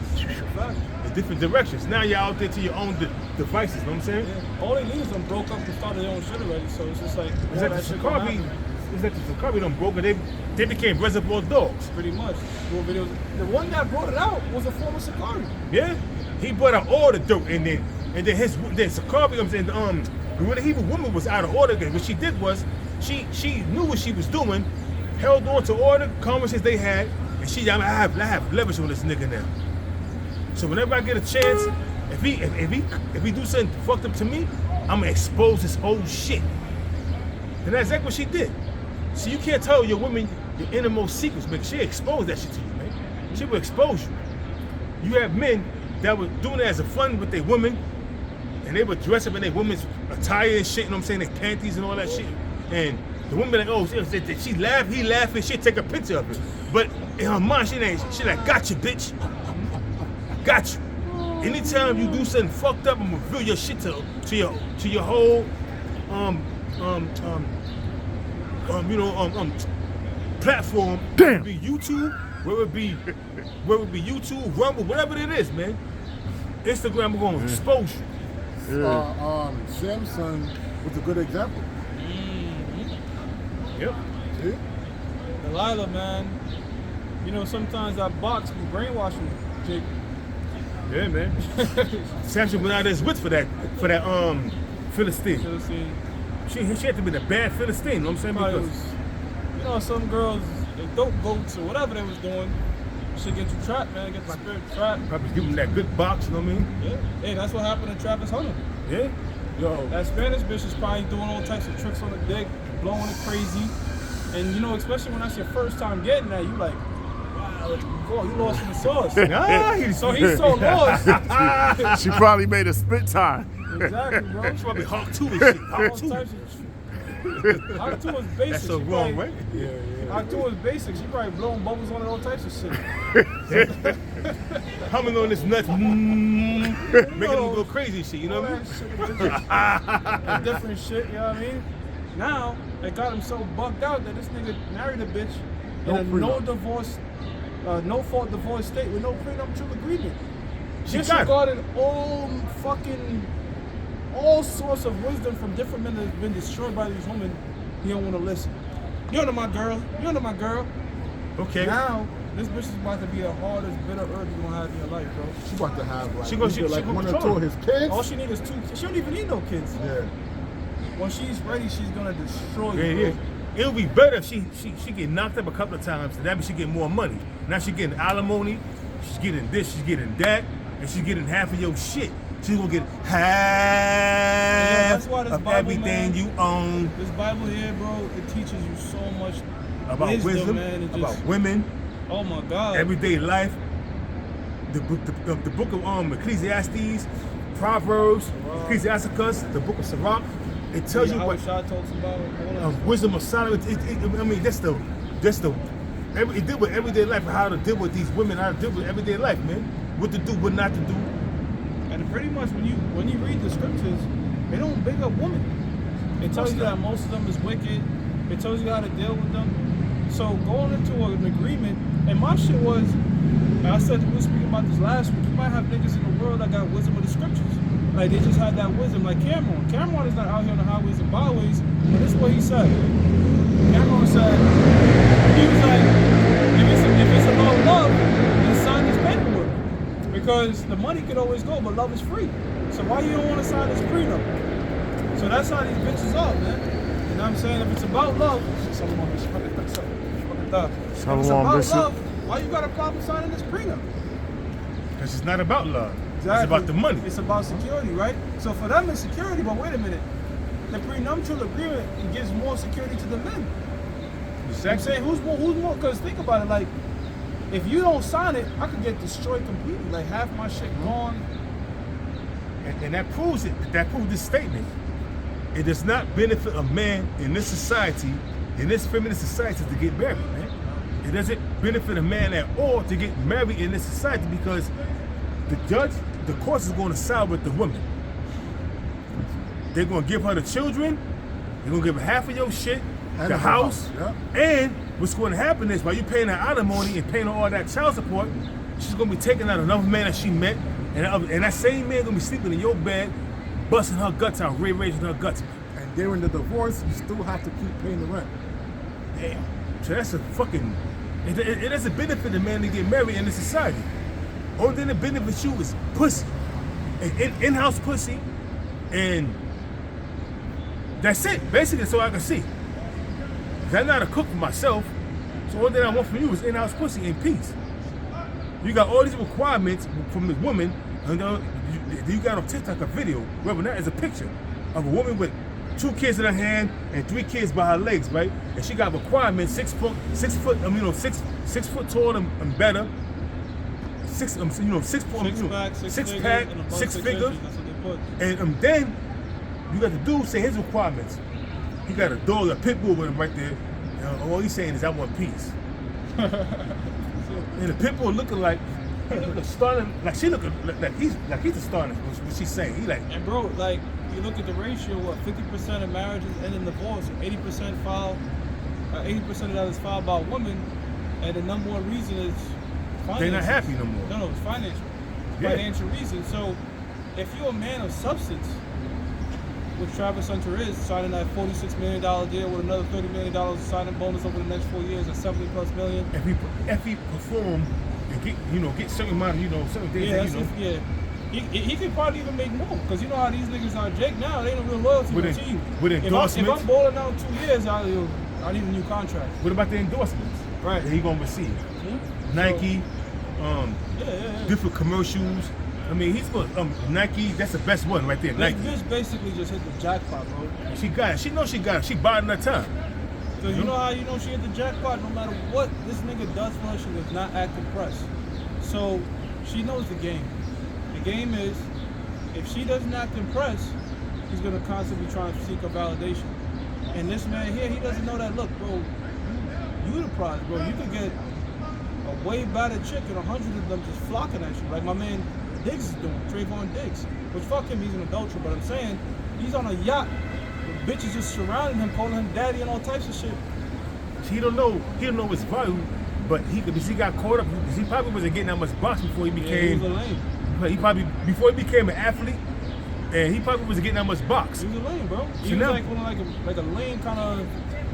In different directions. Now you're out there to your own devices. Know what I'm saying? Yeah. All they leaders done broke up and started their own shit already. So it's just like Is that the Shikabi done broke it? They became reservoir dogs. pretty much. More videos. The one that brought it out was a former Sakari. Yeah, he brought out all the dirt, and then Sakariums and the Hebrew woman was out of order. What she did was she knew what she was doing, held on to all the conversations they had, and I have leverage on this nigga now. So whenever I get a chance, if he do something fucked up to me, I'm gonna expose his old shit. And that's exactly what she did. So you can't tell your women your innermost secrets, man. She exposed that shit to you, man. She will expose you. You have men that were doing it as a fun with their women, and they would dress up in their women's attire and shit, you know what I'm saying, their panties and all that shit. And the woman be like, oh, he laughing, she'd take a picture of it. But in her mind, she like, got you, bitch. Got you. Anytime you do something fucked up and reveal your shit to your whole platform, whether it be YouTube, whether it be YouTube, Rumble, whatever it is, man. Instagram are gonna expose you. Samson was a good example. Yep. See? Delilah, man. You know, sometimes that box be brainwashing, Jake. Yeah, man. Samson went out of his wits for that Philistine. Philistine. She had to be the bad Philistine, you know what I'm saying? Probably Because was, you know, some girls, they dope goats or whatever they was doing, should get you trapped, man. Get the spirit trapped. probably give him that good box, you know what I mean? Yeah. Hey, that's what happened to Travis Hunter. Yeah. Yo, That Spanish bitch is probably doing all types of tricks on the dick, blowing it crazy. And you know, especially when that's your first time getting that, you like, wow, boy, you lost in the sauce. So he's so lost. She probably made a spit time. Exactly, bro. She probably Hawk 2 and shit. Hawk All 2. types of Hawk 2 is basic. That's so She wrong, probably- right? Hawk 2 is basic. She probably blowing bubbles on it, all types of shit. Humming on this nuts, making them go crazy and shit, you know All what I that mean? shit, that's different shit, you know what I mean? Now, it got him so bugged out that this nigga married a bitch in a no divorce, no fault divorce state with no prenuptial agreement. She got it. Disregarded all sorts of wisdom from different men that have been destroyed by these women. He don't want to listen. You're not my girl. You're not my girl. Okay. Now, this bitch is about to be the hardest bitter herb you're gonna have in your life, bro. she about to have like, She gonna like one or control two of his kids. All she needs is 2 kids. She don't even need no kids. Yeah. When she's ready, she's gonna destroy you. Yeah, bro. yeah. It would be better if she get knocked up a couple of times, and that means she get more money. Now she getting alimony, she's getting this, she's getting that, and she's getting half of your shit. She's gonna get half why this of Bible, everything man, you own. This Bible here, bro, it teaches you so much About wisdom, man. It about just, women, oh my God. everyday life. The book of Ecclesiastes, Proverbs, Ecclesiasticus, the book of Sirach. It tells you how what Shah talks about all that. wisdom of Solomon. I mean, that's the it deal with everyday life and how to deal with these women, how to deal with everyday life, man. What to do, what not to do. And pretty much when you read the scriptures, they don't big up women. It tells you that most of them is wicked. It tells you how to deal with them. So going into an agreement, and my shit was, I said we were speaking about this last week, you might have niggas in the world that got wisdom of the scriptures. Like they just had that wisdom, like Cameron. Cameron is not out here on the highways and byways, but this is what he said. Cameron said, he was like, if it's about love, then sign this paperwork. Because the money could always go, but love is free. So why you don't want to sign this prenup? So that's how these bitches are, man. You know what I'm saying? If it's about love, if it's about love, why you got a problem signing this prenup? Because it's not about love. Exactly. It's about the money. It's about security, right? So for them it's security, but wait a minute. The prenuptial agreement, it gives more security to the men. Exactly. I'm saying who's more, because think about it, like, if you don't sign it, I could get destroyed completely. Like half my shit gone. And that proves it. That proves this statement. It does not benefit a man in this society, in this feminist society, to get married, man. It doesn't benefit a man at all to get married in this society because the courts is going to side with the woman. They're going to give her the children. They're going to give her half of your shit, and the house. Yeah. And what's going to happen is while you paying that alimony and paying all that child support, she's going to be taking out another man that she met, and that same man going to be sleeping in your bed, busting her guts out, rearranging her guts. And during the divorce, you still have to keep paying the rent. Damn. So that's a fucking... It doesn't benefit a man to get married in this society. Only thing that benefits you is pussy. In-house pussy, and that's it. Basically, that's all I can see. I'm not a cook for myself, so all that I want from you is in-house pussy and peace. You got all these requirements from this woman, and you got on TikTok a video, whether that is a picture of a woman with 2 kids in her hand and 3 kids by her legs, right? And she got requirements 6 foot tall and better. Six pack, 6 figures. And then you got the dude say his requirements. He got a dog, a pit bull with him right there. All he's saying is I want peace. And the pit bull looking like starting, like she looking like he's the starter. What she's saying, he like. And bro, like you look at the ratio, what 50% of marriages end in divorce, 80% file, 80% of that is filed by women, and the number one reason is financial. They're not happy no more. No, it's financial. Yeah. Financial reason. So if you're a man of substance, which Travis Hunter is, signing that $46 million deal with another $30 million signing bonus over the next 4 years at $70+ million. If he perform and get certain amount of certain things. He could probably even make more because you know how these niggas are. Jake now, they ain't no real loyalty to the team. With endorsements, if I'm balling out 2 years, I need a new contract. What about the endorsements? Right. That he gonna receive? Hmm? Nike, different commercials. I mean, he's going Nike. That's the best one right there. This Nike. bitch basically just hit the jackpot, bro. She got it. She knows she got it. She bought in her time. So you know how you know she hit the jackpot? No matter what this nigga does for her, she does not act impressed. So she knows the game. The game is, if she doesn't act impressed, he's gonna constantly try and seek a validation. And this man here, he doesn't know that. Look, bro, you the prize, bro. You could get a way better chick and 100 of them just flocking at you, like my man Diggs is doing, Trayvon Diggs. Which fuck him, he's an adulterer, but I'm saying he's on a yacht with bitches just surrounding him, calling him daddy and all types of shit. He don't know his value, but he got caught up because he probably wasn't getting that much box before he became. He was a lame. Before he became an athlete, and he probably wasn't getting that much box. He was a lame, bro. He was like a lame kind of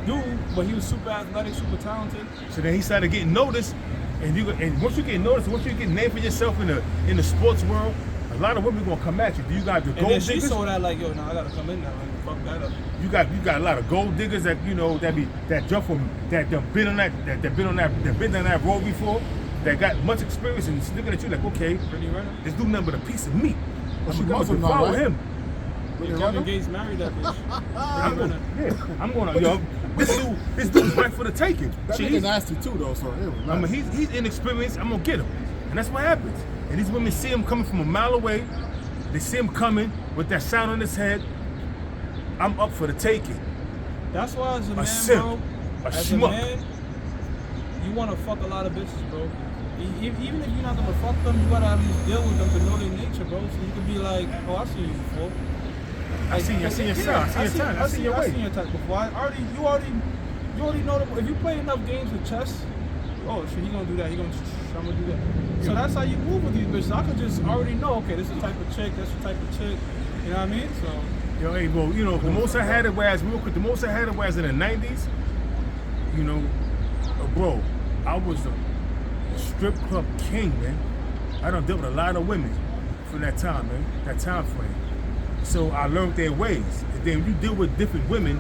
dude, but he was super athletic, super talented. So then he started getting noticed, and once you get noticed, once you get named for yourself in the sports world, a lot of women gonna come at you. You got the gold diggers. And she saw that like, yo, I gotta come in now. Like, fuck that up. You got a lot of gold diggers that that jump from that been on that road before, that got much experience and looking at you like, okay, Pretty runner. this dude nothing but a piece of meat. Well, she I'm Muslim gonna now, follow right? him. Kevin Gates married that bitch. I'm gonna this dude's right for the taking. That Shit, nigga nasty too, though. So I mean, he's inexperienced. I'm gonna get him, and that's what happens. And these women see him coming from a mile away. They see him coming with that sound on his head. I'm up for the taking. That's why as a man, simp, bro, as schmuck. a man, you want to fuck a lot of bitches, bro. Even if you're not gonna fuck them, you gotta at least deal with them to know their nature, bro. So you can be like, oh, I've seen you before. I seen your style. I seen your type. I seen your way. I seen your type before. You already know that if you play enough games with chess, oh shit, he gonna do that. I'm gonna do that. So that's how you move with these bitches. I could just already know, okay, this is the type of chick, that's the type of chick. You know what I mean? So. Yo, hey, bro, the most I had it was real quick. The most I had it was in the '90s. Bro, I was the strip club king, man. I done dealt with a lot of women from that time, man. That time frame. So I learned their ways. And then when you deal with different women,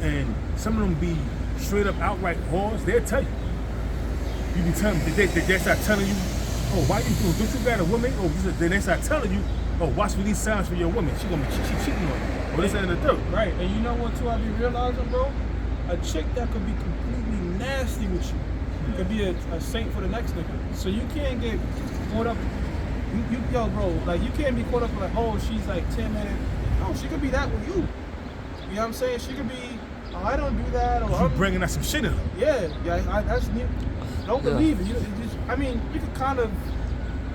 and some of them be straight up outright whores, they'll tell you. You be telling them, they start telling you, oh, why you doing? Don't you got a woman? Oh, then they start telling you, oh, watch for these signs for your woman. She cheating on you. Or this and the third. Right, and you know what too I be realizing, bro? A chick that could be completely nasty with you could be a saint for the next nigga. So you can't get caught up Yo, bro, like you can't be caught up like, oh, she's like timid. No, she could be that with you. You know what I'm saying? She could be, oh, I don't do that, or You bringing out some shit in her. yeah. I just don't believe it. You just, I mean, you could kind of,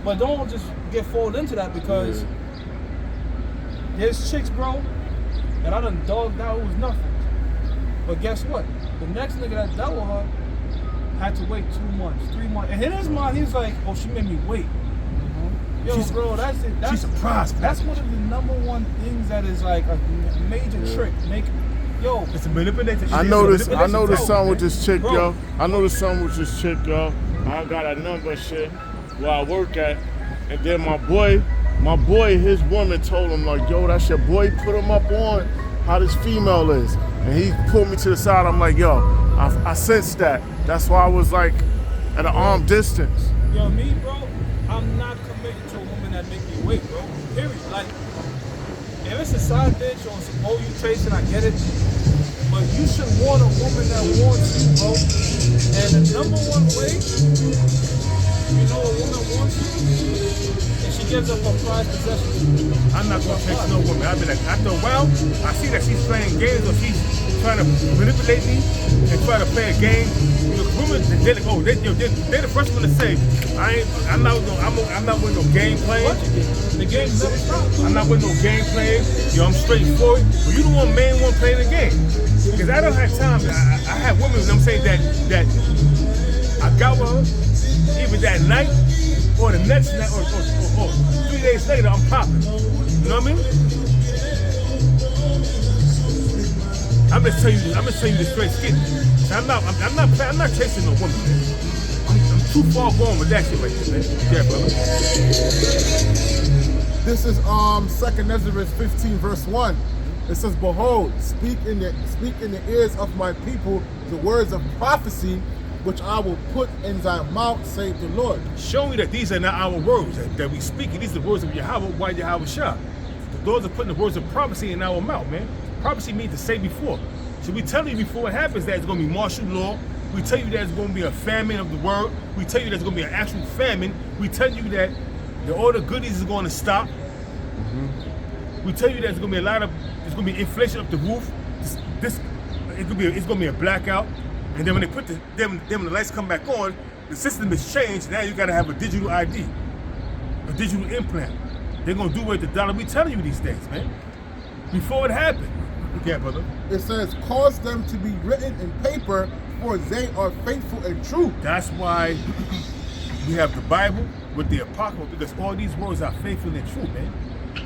but don't just get fooled into that because there's chicks, bro, that I done dogged out. It was nothing. But guess what? The next nigga that dealt with her had to wait 2 months, 3 months. And in his mind, he's like, oh, she made me wait. Yo, bro, that's it. She's surprised. That's one of the #1 things that is like a major trick. It's a manipulation. I noticed something with this chick, Bro. yo. I noticed something with this chick, yo. I got a number and shit where I work at, and then my boy, his woman told him like, yo, that's your boy. Put him up on how this female is, and he pulled me to the side. I'm like, yo, I sensed that. That's why I was like at an arm distance. Yo, me, bro, I'm not committed to a woman that make me wait, bro. Period. Like, if it's a side bitch or some you chasing, I get it. But you should want a woman that wants you, bro. And the #1 way, you know a woman wants you, and she gives up her prized possessions. I'm not gonna chase no woman. I'll be like, after a while, I see that she's playing games or she's trying to manipulate me and try to play a game. You know, women, they're the first one to say, I'm not with no game playing. The game's never stopped. I'm not with no game playing. Yo, I'm straightforward. But you the main one playing the game. Because I don't have time. I have women, you know what I'm saying, that I got with her, either that night or the next night or 3 days later, I'm popping. You know what I mean? I'm just telling you the straight skin. I'm not chasing no woman, man. I'm too far gone with that shit right there, man. Yeah, brother. This is 2 Ezra 15 verse 1. It says, behold, speak in the ears of my people the words of prophecy, which I will put in thy mouth, save the Lord. Show me that these are not our words that we speak. These are the words of Yahweh, why Yahweh Shah. The Lord are putting the words of prophecy in our mouth, man. Prophecy means to say before. So we tell you before it happens that it's going to be martial law. We tell you that it's going to be a famine of the word. We tell you that it's going to be an actual famine. We tell you that all the goodies is going to stop. We tell you that there's going to be there's going to be inflation up the roof. It's going to be a blackout. And then when they put when the lights come back on, the system is changed. Now you got to have a digital ID, a digital implant. They're going to do it with the dollar. We telling you these things, man. Before it happened. Yeah, brother. It says, cause them to be written in paper, for they are faithful and true. That's why we have the Bible with the Apocrypha, because all these words are faithful and true, man.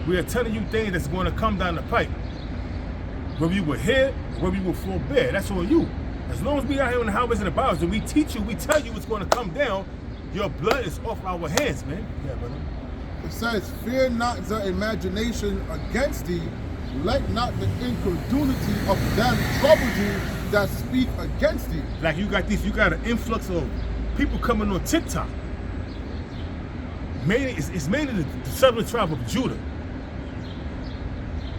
We are telling you things that's going to come down the pipe. Whether you will hear, whether you will forbear, that's on you. As long as we out here in the highways and the byways and we teach you, we tell you what's going to come down, your blood is off our hands, man. Yeah, brother. It says, fear not the imagination against thee, let not the incredulity of them trouble thee that speak against thee. Like you got an influx of people coming on TikTok. It's mainly the southern tribe of Judah,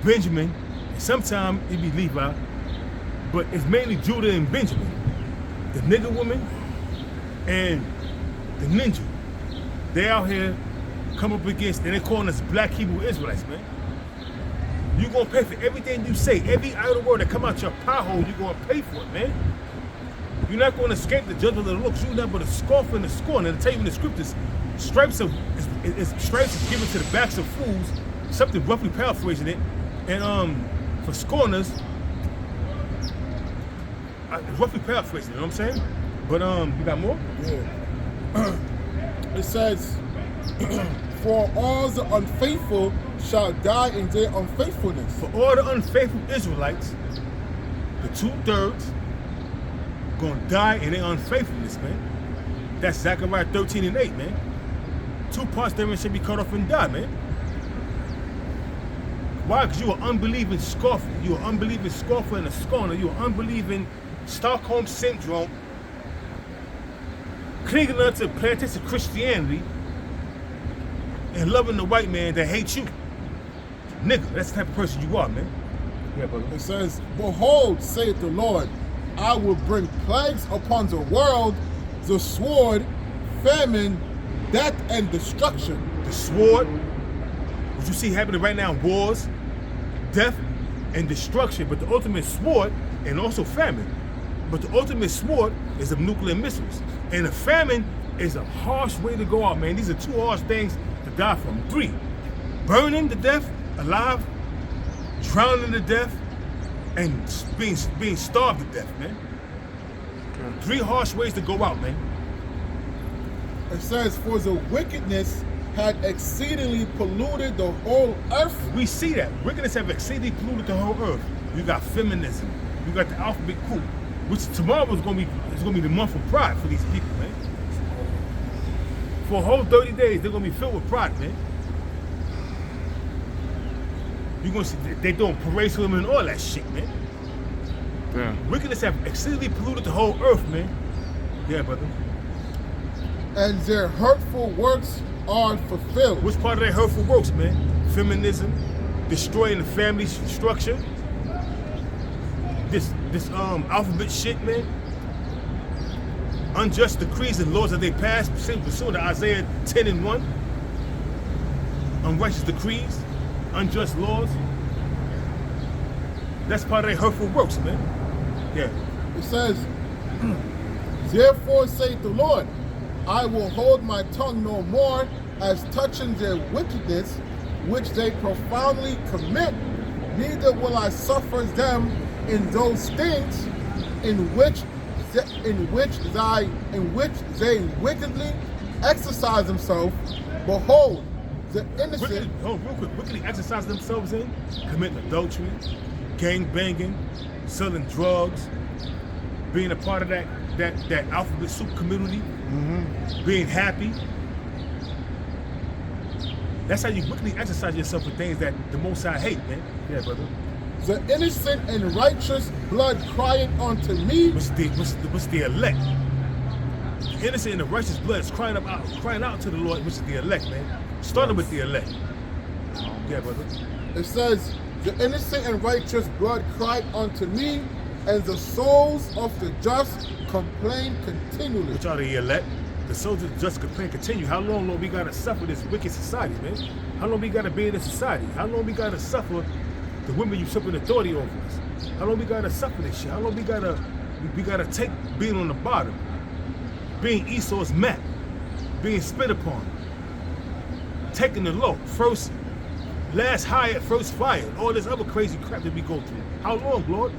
Benjamin, and sometimes it be Levi, but it's mainly Judah and Benjamin. The nigger woman and the ninja. They out here come up against, and they calling us black Hebrew Israelites, man. You're going to pay for everything you say. Every idle word that come out your pie hole, you're going to pay for it, man. You're not going to escape the judgment of the looks. You're not but a scoff and a scorn. And I tell you in the scriptures, stripes is given to the backs of fools, something roughly paraphrasing it. And for scorners, roughly paraphrasing it, you know what I'm saying? But you got more? Yeah. It says, for all the unfaithful shall die in their unfaithfulness. For all the unfaithful Israelites, the 2/3 gonna die in their unfaithfulness, man. That's Zechariah 13:8, man. 2 parts therein should be cut off and die, man. Why? Because you are unbelieving scoffer. You are unbelieving scoffer and a scorner. You are unbelieving Stockholm Syndrome, clinging on to the plantation of Christianity and loving the white man that hates you. Nigga, that's the type of person you are, man. Yeah, brother. It says, behold, saith the Lord, I will bring plagues upon the world, the sword, famine, death, and destruction. the sword, what you see happening right now, wars, death, and destruction. But the ultimate sword, and also famine. But the ultimate sword is the nuclear missiles. And a famine is a harsh way to go out, man. These are two harsh things to die from. 3, burning to death, alive, drowning to death, and being starved to death, man. 3 harsh ways to go out, man. It says, for the wickedness had exceedingly polluted the whole earth. We see that. Wickedness have exceedingly polluted the whole earth. You got feminism. You got the alphabet coup, which tomorrow is gonna be the month of pride for these people, man. For a whole 30 days, they're gonna be filled with pride, man. You're gonna see they doing parades for them and all that shit, man. Yeah. Wickedness have exceedingly polluted the whole earth, man. Yeah, brother. And their hurtful works are fulfilled. What's part of their hurtful works, man? Feminism, destroying the family structure. This alphabet shit, man. Unjust decrees and laws that they passed pursuant to Isaiah 10:1. Unrighteous decrees, unjust laws. That's part of their hurtful works, man. Yeah. It says, therefore saith the Lord, I will hold my tongue no more as touching their wickedness, which they profoundly commit, neither will I suffer them in those things in which they wickedly exercise themselves. Behold, the innocent. Real quick, wickedly exercise themselves in committing adultery, gang banging, selling drugs, being a part of that alphabet soup community, being happy. That's how you wickedly exercise yourself for things that the Most High hate, man. Yeah, brother. The innocent and righteous blood crying unto me. What's the elect? The innocent and the righteous blood is crying out to the Lord, which is the elect, man. Starting with the elect. Yeah, brother. It says, the innocent and righteous blood cried unto me, and the souls of the just complain continually. Which are the elect? The souls of the just complain continue. How long, Lord, we gotta suffer this wicked society, man? How long we gotta be in this society? How long we gotta suffer the women usurping authority over us? How long we gotta suffer this shit? How long we gotta take being on the bottom, being Esau's map, being spit upon, taking the low, first, last hired, first fired, all this other crazy crap that we go through. How long, Lord?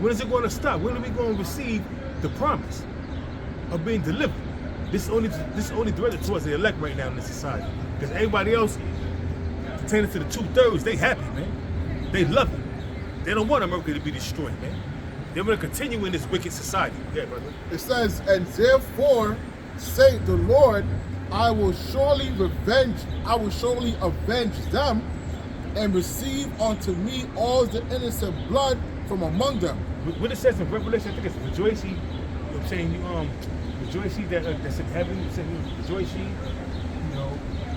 When is it going to stop? When are we going to receive the promise of being delivered? This is only directed towards the elect right now in this society. Because everybody else, pertaining to the 2/3, they happy, man. They love it. They don't want America to be destroyed, man. They want to continue in this wicked society. Yeah, brother. It says, and therefore, say the Lord, I will surely avenge them, and receive unto me all the innocent blood from among them. What it says in Revelation, I think it's rejoice ye. You know what I'm saying? Rejoice ye that's in heaven. You say, rejoice ye. You know,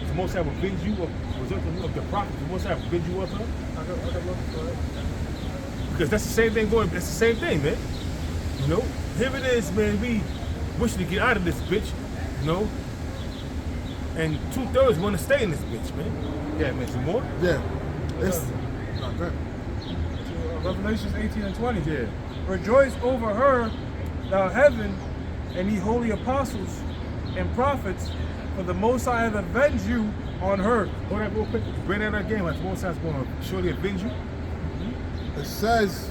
the Most High will avenge you of the prophets. The Most High will avenge you of her. Because that's the same thing going. That's the same thing, man. You know, here it is, man. We wishing to get out of this bitch. You know, and 2/3 want to stay in this bitch, man. Yeah, man. Some more. Yeah. It's not good. Revelations 18:20. Yeah. Rejoice over her, thou heaven, and ye holy apostles and prophets, for the Most High hath avenged you on her. Hold that real quick. Bring that again. Like the Most High's going to surely avenge you. It says,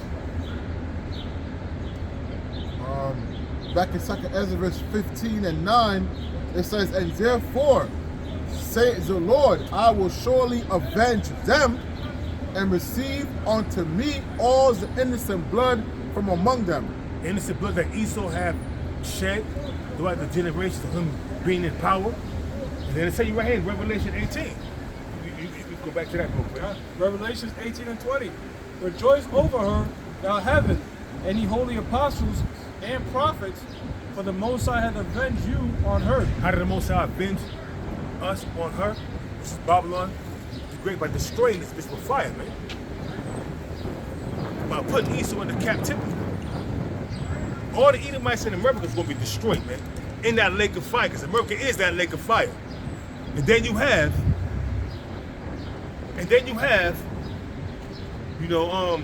back in 2 Ezra 15:9, it says, and therefore, saith the Lord, I will surely avenge them, and receive unto me all the innocent blood from among them. Innocent blood that Esau have shed throughout the generations of him being in power. And then it tell you right here in Revelation 18. You go back to that real quick. Revelations 18:20. Rejoice over her, thou heaven, and ye holy apostles and prophets, for the Most High hath avenged you on her. How did the Most High avenge us on her, which is Babylon the Great, by destroying this bitch with fire, man? By putting Esau into captivity. All the Edomites in America is going to be destroyed, man, in that lake of fire, because America is that lake of fire. And then you have, you know,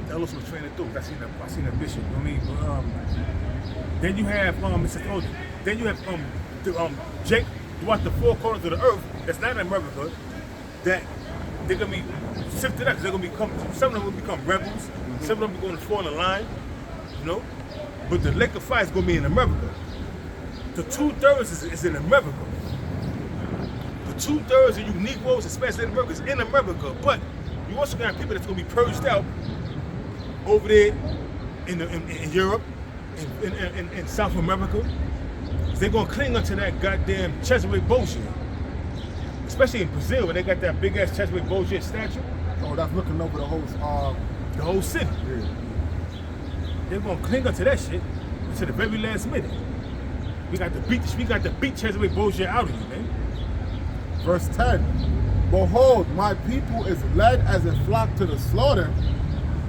that was my train of thought. I seen that bishop. You know what I mean? But, then you have then you have Jake throughout the four corners of the earth. That's not in America. That they're gonna be sifted out because they're gonna become. Some of them will become rebels. Some of them are going to fall in line. You know, but the lake of fire is gonna be in America. The 2/3 is in America. The 2/3 of you Negroes, especially in America, is in America. But you also got people that's gonna be purged out over there in Europe, in South America. They're gonna cling onto that goddamn Chesapeake bullshit. Especially in Brazil, where they got that big ass Chesapeake bullshit statue. Oh, that's looking over the whole city. Yeah. They're gonna cling onto that shit until the very last minute. We got to beat Chesapeake bullshit out of you, man. Verse 10. Behold, my people is led as a flock to the slaughter.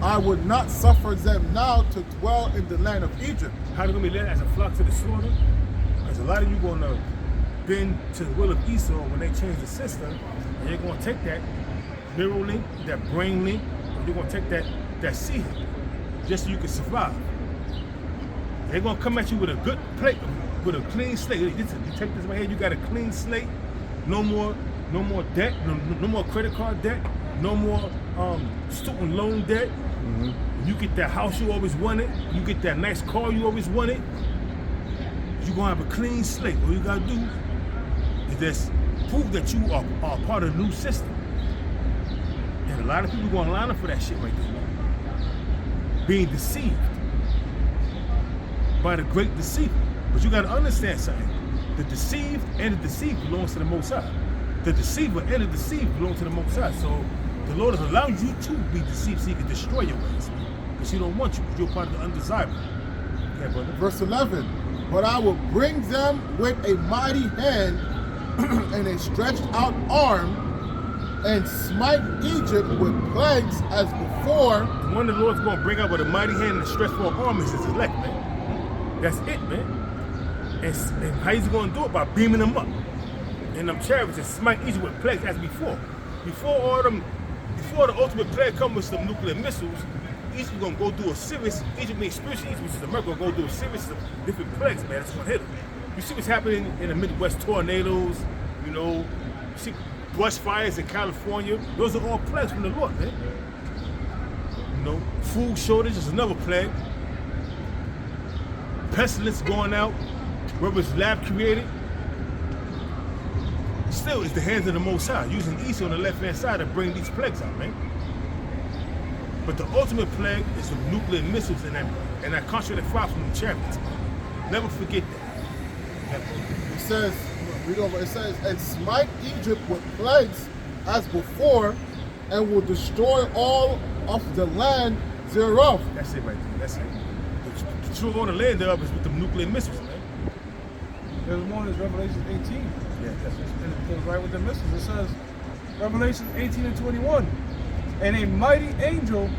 I would not suffer them now to dwell in the land of Egypt. How they gonna be led as a flock to the slaughter? Because a lot of you gonna bend to the will of Esau when they change the system, and you're gonna take that neural link, that brain link, and you're gonna take that seed just so you can survive. They're gonna come at you with a good plate, with a clean slate. You take this right here, you got a clean slate. No more debt, no more credit card debt, no more student loan debt. You get that house you always wanted, you get that nice car you always wanted. You're gonna have a clean slate. All you gotta do is just prove that you are part of the new system. And a lot of people gonna line up for that shit right there. Being deceived by the great deceiver. But you gotta understand something. The deceived and the deceived belongs to the Most High. The deceiver and the deceived belong to the Most High. So the Lord has allowed you to be deceived so he can destroy your ways. Because he don't want you, because you're part of the undesirable. Okay, brother. Verse 11. But I will bring them with a mighty hand and a stretched out arm and smite Egypt with plagues as before. The one the Lord's going to bring out with a mighty hand and a stretched out arm is his elect, man. That's it, man. And how he's going to do it? By beaming them up in them chariots and smite Egypt with plagues as before. Before the ultimate plague comes with some nuclear missiles, Egypt gonna go through a series. Egypt means spiritual Egypt, which is America, gonna go through a series of different plagues, man. That's gonna hit them. You see what's happening in the Midwest, tornadoes, you know, you see brush fires in California. Those are all plagues from the Lord, man. You know, food shortage is another plague. Pestilence going out, whether it's lab created. Still, it's the hands of the Most High, using Esau on the left-hand side to bring these plagues out, man. But the ultimate plague is the nuclear missiles and that concentrated fire from the chariots. Never forget that. It says, read over, it says, and smite Egypt with plagues as before, and will destroy all of the land thereof. That's it right there, that's it. The true on the land thereof is with the nuclear missiles, man. There's one is Revelation 18. Yeah, that's it. And it goes right with the missiles. It says, Revelation 18 and 21. And a mighty angel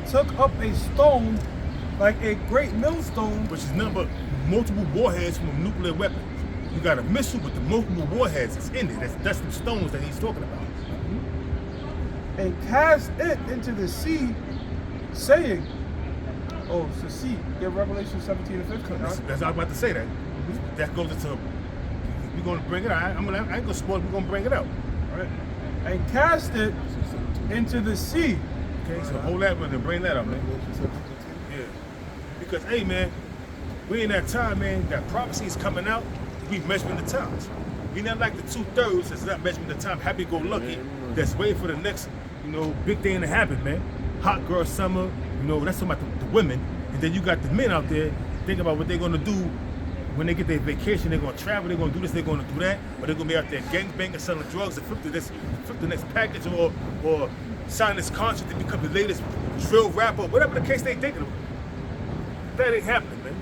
took up a stone like a great millstone. Which is nothing but multiple warheads from a nuclear weapon. You got a missile with the multiple warheads that's in it. That's the stones that he's talking about. And cast it into the sea, saying, oh, it's the sea. Get Revelation 17 and 15. That's what I was about to say that. That goes into, we're going to bring it out. I ain't going to spoil it, we're going to bring it out. All right. And cast it into the sea. Okay, so hold that one and bring that up, man. Yeah. Because, hey, man, we in that time, man, that prophecy is coming out, we measuring the times. We not like the 2/3 that's not measuring the time, happy-go-lucky, that's waiting for the next, you know, big thing to happen, man. Hot girl summer, you know, that's talking about the women. And then you got the men out there thinking about what they're going to do when they get their vacation. They're going to travel, they're going to do this, they're going to do that, but they're going to be out there gangbanging, selling drugs, and flip the next package, or sign this contract to become the latest drill rapper, whatever the case they thinking of. That ain't happening, man.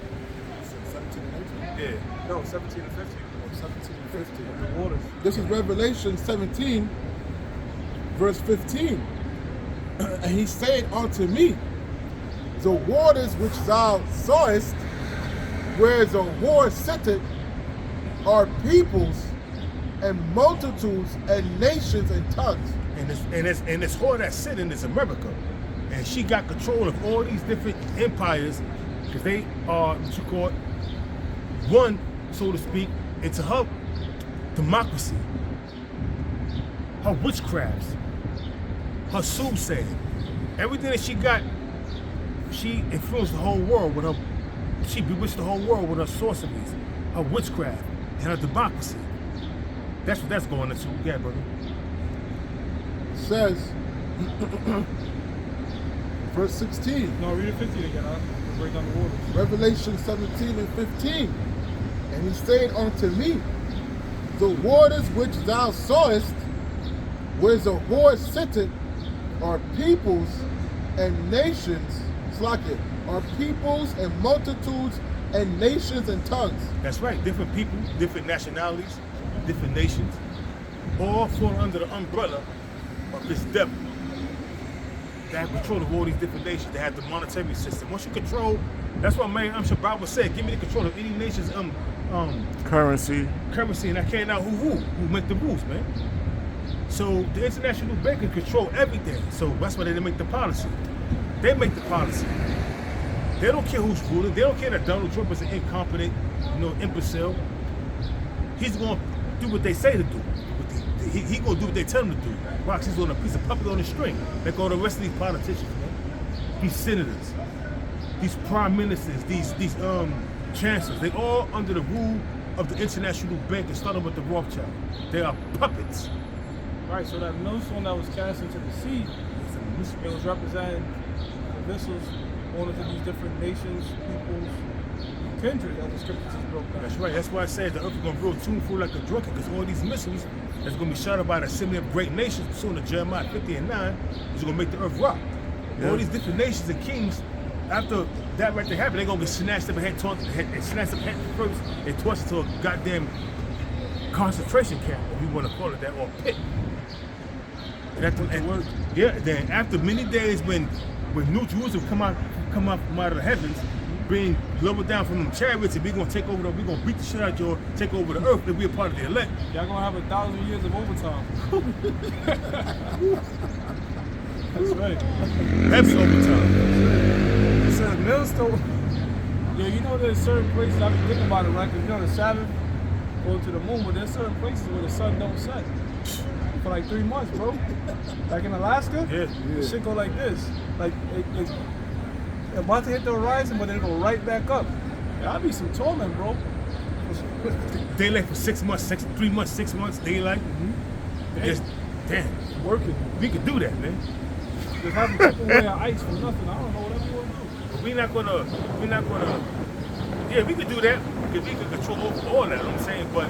17 and 18? Yeah. No, 17 and 15. 17 and 15. The waters. This is Revelation 17, verse 15. And he said unto me, the waters which thou sawest, where the whore sitteth, are peoples and multitudes and nations and tongues. And it's her that's sitting is America, and she got control of all these different empires because they are what you call it, one, so to speak, into her democracy, her witchcrafts, her soothsaying, everything that she got. She influenced the whole world with her. She bewitched the whole world with her sorceries, her witchcraft, and her democracy. That's what that's going into. Yeah, brother. It says, verse 16. No, read it 15 again. Huh? Break down the waters. Revelation 17 and 15. And he said unto me, the waters which thou sawest, where the whore sitteth, are peoples and nations, are peoples and multitudes and nations and tongues. That's right. Different people, different nationalities, different nations, all fall under the umbrella of this devil. They have control of all these different nations. They have the monetary system. Once you control, that's what Mary Bible said. Give me the control of any nation's Currency. and I can't know who make the rules, man. So the international bank can control everything. So that's why they make the policy. They make the policy. They don't care who's ruling. They don't care that Donald Trump is an incompetent, imbecile. He's going to do what they say to do. He's going to do what they tell him to do. Rox, he's on a piece of puppet on the string. Like all the rest of these politicians, man. These senators, these prime ministers, these chancellors, they all under the rule of the international bank and starting with the Rothschild. They are puppets. Right, so that millstone that was cast into the sea, it was representing the missiles going into these different nations, peoples, kindred, as the scriptures is broken down. That's right. That's why I said the earth is going to grow tuneful like a drunken, because all these missiles that's going to be shot about a assembly of great nations, pursuant to Jeremiah 50 and 9, is going to make the earth rock. Yeah. All these different nations and kings, after that right there happen, they're going to get snatched up and snatched up head first and tossed to a goddamn concentration camp, if you want to call it that, or pit. Then after many days, when New Jerusalem come out from out of the heavens, being lowered down from them chariots, and we're gonna take over we're gonna beat the shit out of you, take over the earth, and be a part of the elect. Y'all gonna have 1,000 years of overtime. That's right. That's overtime. It says millstone. Yo, you know there's certain places, I been thinking about it, right? Because the Sabbath go to the moon, but there's certain places where the sun don't set for like 3 months, bro. Like in Alaska, the shit go like this. Like it's about to hit the horizon, but then it go right back up. That'll be some torment, bro. Daylight for 6 months, 3 months, 6 months, daylight. Just damn. Working. We could do that, man. Just having people wear ice for nothing. I don't know whatever you want to do. But we're not gonna. Yeah, we could do that because we could control all that. You know what I'm saying, but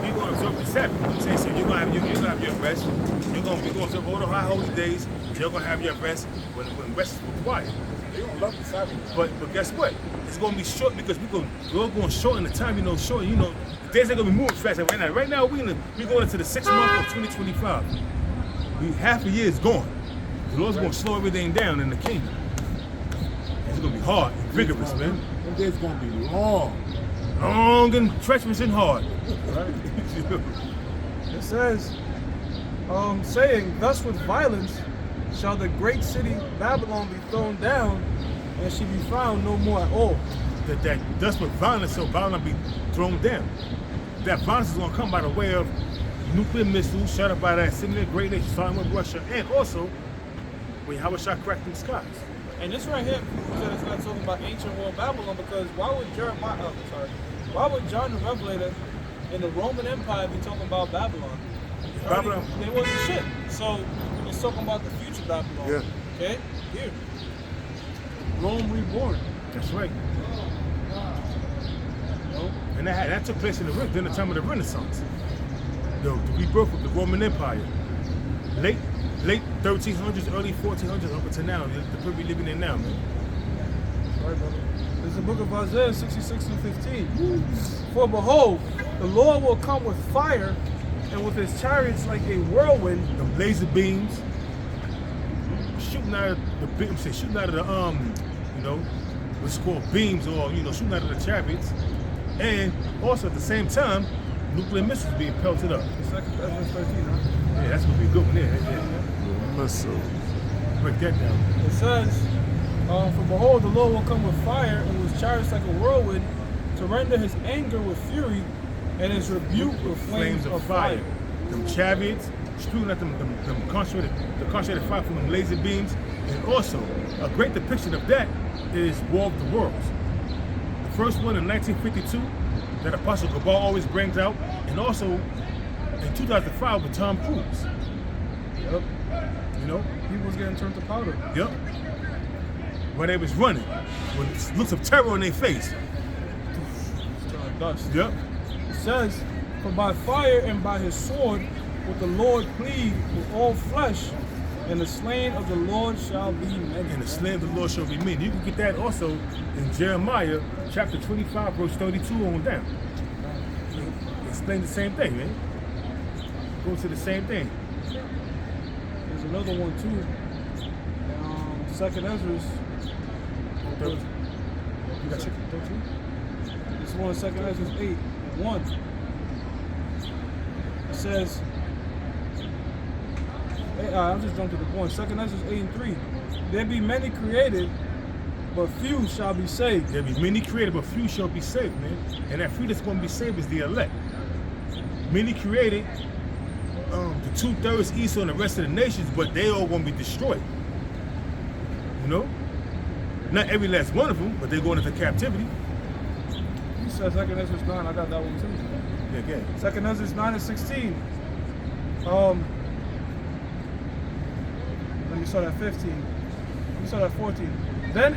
we gonna observe the Sabbath. You know what I'm saying, so you're gonna have your rest. We're gonna observe all the high holy days. You're gonna have your rest when rest is required. They don't love the Sabbath. But guess what? It's gonna be short because we're going to shorten the time. Shorten. The days ain't gonna be moving fast. Like right now we're going into the 6th month of 2025. Half a year is gone. The Lord's gonna slow everything down in the kingdom. It's gonna be hard, and vigorous, man. Them days gonna be long and treacherous and hard. Right. It says, saying, thus with violence shall the great city Babylon be thrown down, and she be found no more at all. That thus with violence shall Babylon be thrown down. That violence is gonna come by the way of nuclear missiles shot up by that similar great nation, starting with Russia, and also when Yahweh shall crack them skies. And this right here proves that it's not talking about ancient world Babylon, because why would why would John the Revelator in the Roman Empire be talking about Babylon? Babylon. They wasn't shit. So it's talking about the future Babylon. Yeah. Okay? Here. Rome reborn. That's right. And that took place during the time of the Renaissance. The rebirth of the Roman Empire. Late 1300s, early 1400s, up until now. The period we're living in now, man. Sorry, brother. This is the book of Isaiah 66 and 15. For behold, the Lord will come with fire, and with his chariots like a whirlwind. The laser beams shooting out of the what's called beams, or shooting out of the chariots. And also at the same time, nuclear missiles being pelted up. Second Ezra 13, huh? Yeah, that's gonna be a good one there. Yeah. Missile. Break that down. It says, for behold, the Lord will come with fire and with chariots like a whirlwind to render his anger with fury and his rebuke with flames of fire. Them chariots spewing at them concentrated fire from them laser beams. And also, a great depiction of that is War of the Worlds. The first one in 1952 that Apostle Cabal always brings out, and also in 2005 with Tom Cruise. Yep. You know? People was getting turned to powder. Yep. Where they was running with looks of terror on their face. It's turned dust. Yep. It says, for by fire and by his sword will the Lord plead with all flesh, and the slain of the Lord shall be many. And the slain of the Lord shall be many. You can get that also in Jeremiah chapter 25, verse 32 on down. Explain the same thing, man. Go to the same thing. There's another one too. Second Ezra's. You got 13? This one, Second Ezra's 8:1. It says, I'm just jumping to the point. Second Ezra's 8:3. There be many created, but few shall be saved. There be many created, but few shall be saved, man. And that few that's going to be saved is the elect. Many created, the 2/3 Esau and the rest of the nations, but they all going to be destroyed. You know? Not every last one of them, but they're going into captivity. You said Second Ezra's 9. I got that one too. Yeah, again. Second Ezra's 9:16. Let me start at 15. Let me start at 14. Then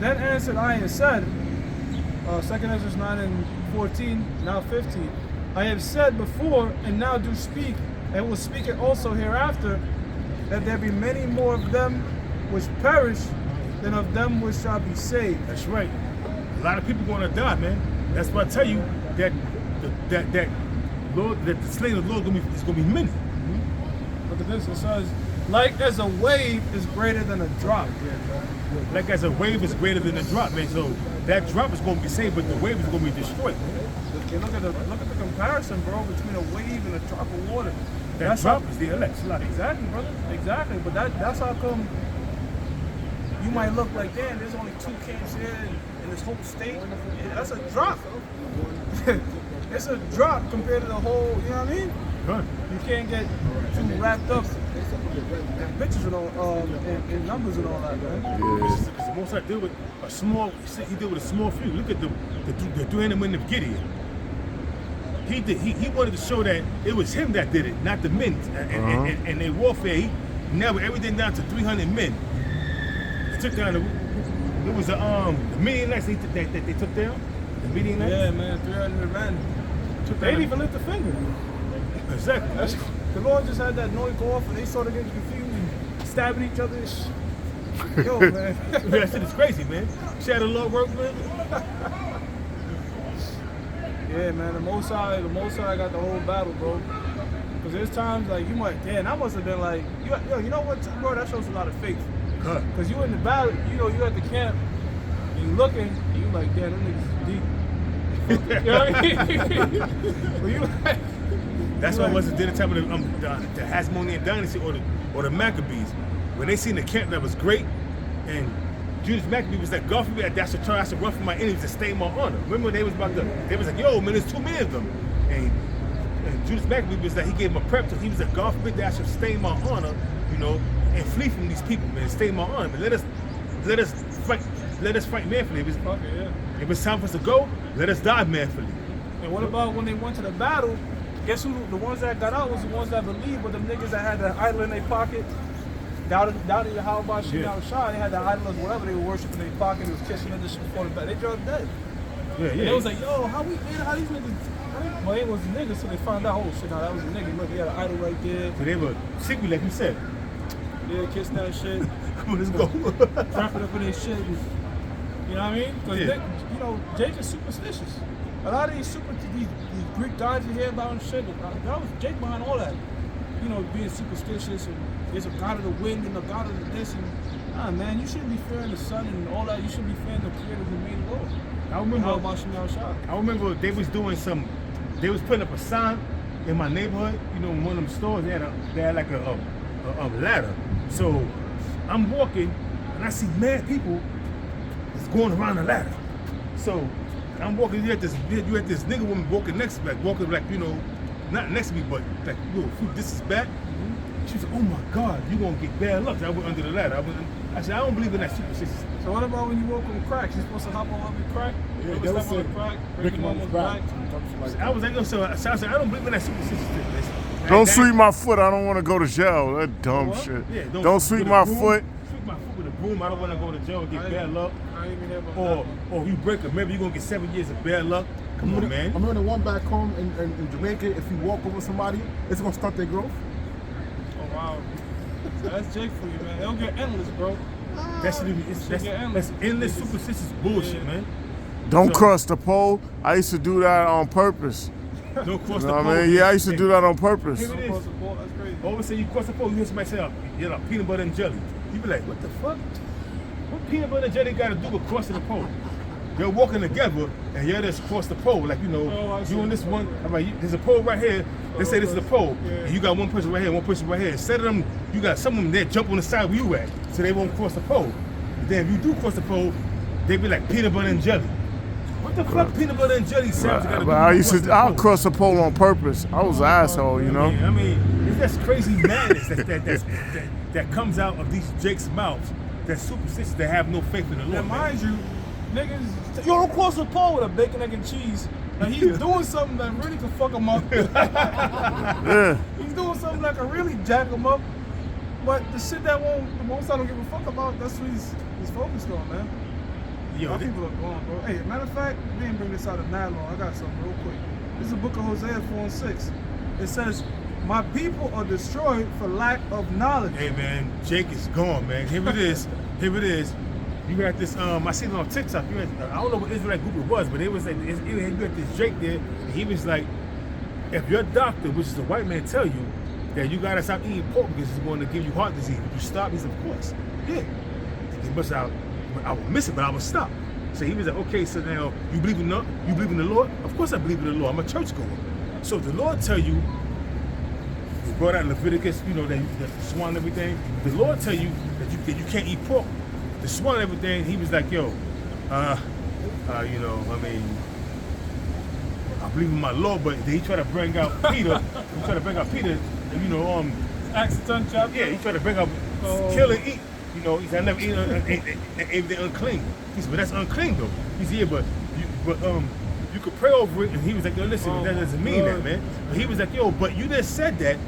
answered I and said, Second Ezra's 9:14, now 15. I have said before, and now do speak, and will speak it also hereafter, that there be many more of them which perish than of them which shall be saved. That's right. A lot of people going to die, man. That's why I tell you that the slain of the Lord is going to be many. Look at this. It says, like as a wave is greater than a drop. Like as a wave is greater than a drop, man. So that drop is going to be saved, but the wave is going to be destroyed. Okay, look at the comparison, bro, between a wave and a drop of water. That drop is the elect. Exactly, brother. Exactly. But that's how come you might look like, damn, there's only 2 camps here in this whole state. Yeah, that's a drop. It's a drop compared to the whole, you know what I mean? Good. You can't get too wrapped up in pictures and all, in numbers and all that, man. Because the most I deal with a small, he deal with a small few. Look at the 300 men of Gideon. He wanted to show that it was him that did it, not the men. And in warfare, he narrowed everything down to 300 men. They took down it was the Midianites that they took down. The Midianites. Yeah, man, 300 men. They didn't even lift a finger. Exactly. The Lord just had that noise go off, and they started getting confused and stabbing each other. Yo, man. That shit is crazy, man. Shadow Lord work, man. Yeah, man. The Most High got the whole battle, bro. Because there's times like you might, damn, I must have been like, you know what, bro? That shows a lot of faith. Because you in the battle, you at the camp, and you looking, and you like, damn, them niggas deep. You know what I mean? But you like. That's why it wasn't during the time of the Hasmonean dynasty or the Maccabees, when they seen the camp that was great, and Judas Maccabee was like, God forbid, I should run from my enemies to stay in my honor. Remember they was like, yo, man, there's too many of them. And Judas Maccabee was like, he gave him a prep, so he was like, God forbid that I should stay in my honor, you know, and flee from these people, man, stay in my honor. Man, let us fight manfully. If it's time for us to go, let us die manfully. And what about when they went to the battle? Guess who? The ones that got out was the ones that believed, but them niggas that had the idol in their pocket, doubted Yahweh Shem Yahushua. They had the idol of whatever they were worshiping in their pocket. They was kissing it just before the battle. They dropped dead. Yeah. And it was like, yo, how these niggas? Well, it was niggas, so they found out, oh shit, now that was a nigga. Look, he had an idol right there. So they were secret, like you said. Yeah, kissing that shit. Come on, let's go. Wrapping up in their shit. And, you know what I mean? Because Jake is superstitious. A lot of these Greek gods you hear about and shit, that was Jake behind all that. You know, being superstitious, and there's a god of the wind and a god of the this, and man, you shouldn't be fearing the sun and all that. You should be fearing the creator who made the world. I remember they they was putting up a sign in my neighborhood. You know, in one of them stores, they had like a ladder. So I'm walking and I see mad people that's going around the ladder. So I'm walking. You had this nigga woman walking next to me, you know, not next to me, but like you know, a few distance back. She said, "Oh my God, you gonna get bad luck." I went under the ladder. I said, "I don't believe in that superstition." So what about when you walk on cracks? You're supposed to hop on every crack? Yeah, You they ever would step on say a crack, break break him on his back. I was like, so I said, I don't believe in that superstition shit. Don't sweep my foot. I don't want to go to jail. That dumb What? shit. Yeah, Don't sweep my foot. Sweep my foot with a broom. I don't want to go to jail and get bad luck. I ain't even ever Or you break a member, you're gonna get 7 years of bad luck. Come on, man. I remember the one back home in Jamaica, if you walk over somebody, it's gonna stunt their growth. Oh wow. So that's Jake for you, man. It'll get endless, bro. That's endless superstitious bullshit, man. Don't So- cross the pole. I used to do that on purpose. Don't cross You the know pole. what I mean? Yeah, I used to do that on purpose. Here it is. Across the board, that's crazy. Always say you cross the pole, you hear somebody say, you know, peanut butter and jelly. You be like, what the fuck? What peanut butter and jelly got to do with crossing the pole? They're walking together and you're just cross the pole. Like, you know, I see. doing this one. I'm like, there's a pole right here. They say this is the pole. Yeah. And you got one person right here, one person right here. Instead of them, you got some of them there jump on the side where you at. So they won't cross the pole. But then if you do cross the pole, they be like peanut butter and jelly. What the fuck peanut butter and jelly sounds got to do But I with used crossing to, the I'll pole? cross the pole on purpose. I was an asshole, you know? I mean, it's just crazy madness that comes out of these Jake's mouths. That superstitious that have no faith in the Lord. And man. mind you, niggas, you don't cross the pole with a bacon, egg, and cheese. And he's doing something that really could fuck him up. Yeah. He's doing something that could really jack him up. But the shit that the most I don't give a fuck about, that's what he's focused on, man. Yo, My they- people are gone, bro. Hey, matter of fact, we didn't bring this out of that long. I got something real quick. This is the book of Hosea 4:6. It says, "My people are destroyed for lack of knowledge." Hey man, Jake is gone, man. Here it is. Here it is. You got this. I seen it on TikTok. You had, I don't know what Israelite group it was, but it was like you got this Jake there. And he was like, if your doctor, which is a white man, tell you that you gotta stop eating pork because it's going to give you heart disease, would you stop? He said, of course. Yeah. He must I would miss it, but I would stop. So he was like, okay, so now you believe in the Lord? Of course I believe in the Lord. I'm a churchgoer. So if the Lord tell you, he brought out Leviticus, you know, that swan and everything. The Lord tell you that you can't eat pork, the swan and everything. He was like, yo, you know, I mean, I believe in my Lord, but then he tried to bring out Peter. And, you know, Acts 10 chapter. yeah, he tried to bring up kill and eat. You know, he said, I never eat anything unclean. He said, but that's unclean though. He said, yeah, but you could pray over it. And he was like, yo, listen, that doesn't mean that, man. But he was like, yo, but you just said that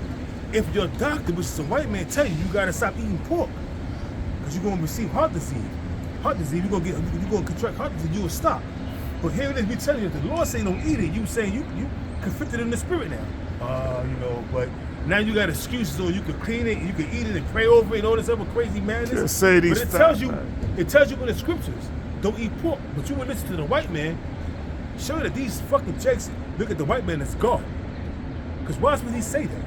if your doctor, which is a white man, tell you gotta stop eating pork because you're gonna receive heart disease. Heart disease, you're gonna contract heart disease, you will stop. But here it is, we telling you, if the Lord saying don't eat it, you saying you conflicted in the spirit now. You know, but now you got excuses, or you could clean it, you could eat it and pray over it and all this other crazy madness. Just say these but facts, it tells you in the scriptures, don't eat pork. But you would listen to the white man, show that these fucking Jakes look at the white man as God. Because why would he say that?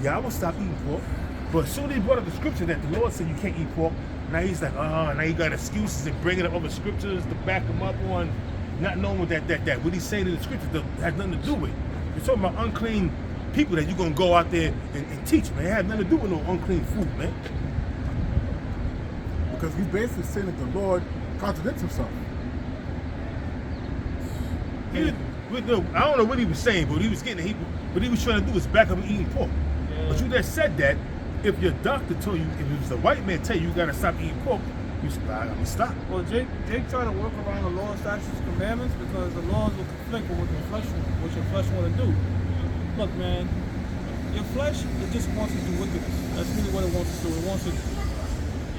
Yeah, I will stop eating pork. But as soon as he brought up the scripture that the Lord said you can't eat pork, now he's like, now you got excuses and bringing up other scriptures to back him up on not knowing what that what he's saying in the scriptures has nothing to do with. You're talking about unclean people that you're gonna go out there and teach, man. It has nothing to do with no unclean food, man. Because he's basically saying that the Lord contradicts himself. I don't know what he was saying, but he was trying to do was back up and eating pork. Yeah. But you just said that if your doctor told you, if it was a white man tell you gotta stop eating pork, you said, I'm gonna stop. Well, Jake tried to work around the law, statutes, and commandments because the laws will conflict with what your flesh want to do. Look, man, your flesh, it just wants to do wickedness. That's really what it wants to do. It wants to,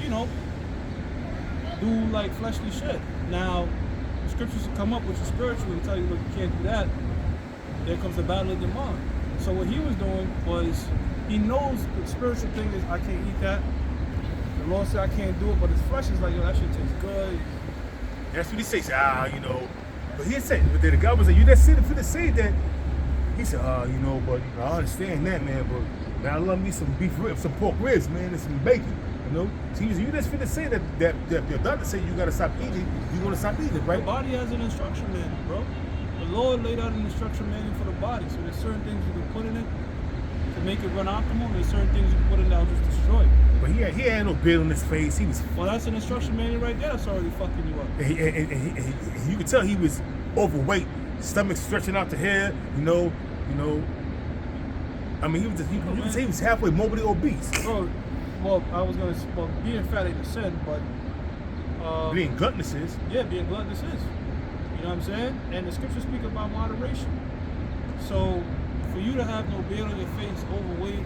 you know, do like fleshly shit. Now, the scriptures will come up with you spiritually and tell you, look, you can't do that. There comes a battle in your mind. So what he was doing was, he knows the spiritual thing is, I can't eat that. The Lord said I can't do it, but his flesh is like, yo, that shit tastes good. That's what he says. You know. But he said, but then the guy was like, you just said it for the say that. He said, you know, but I understand that, man. But man, I love me some beef ribs, some pork ribs, man, and some bacon. You know. So he was, you just finna say that your doctor say you gotta stop eating, you gonna stop eating, right? The body has an instruction manual, bro. The Lord laid out an instruction manual for the body. So there's certain things you can put in it to make it run optimal. There's certain things you can put in that'll just destroy it. But he had no beard on his face. He was. Well, that's an instruction manual right there. That's already fucking you up. And you could tell he was overweight, stomach stretching out to here. You know. I mean, you could say he was halfway morbidly obese. Bro, well, I was gonna. Well, being fat ain't a sin, but being gluttonous is. Yeah, being gluttonous is. You know what I'm saying? And the scriptures speak about moderation. So, for you to have no beard on your face, overweight.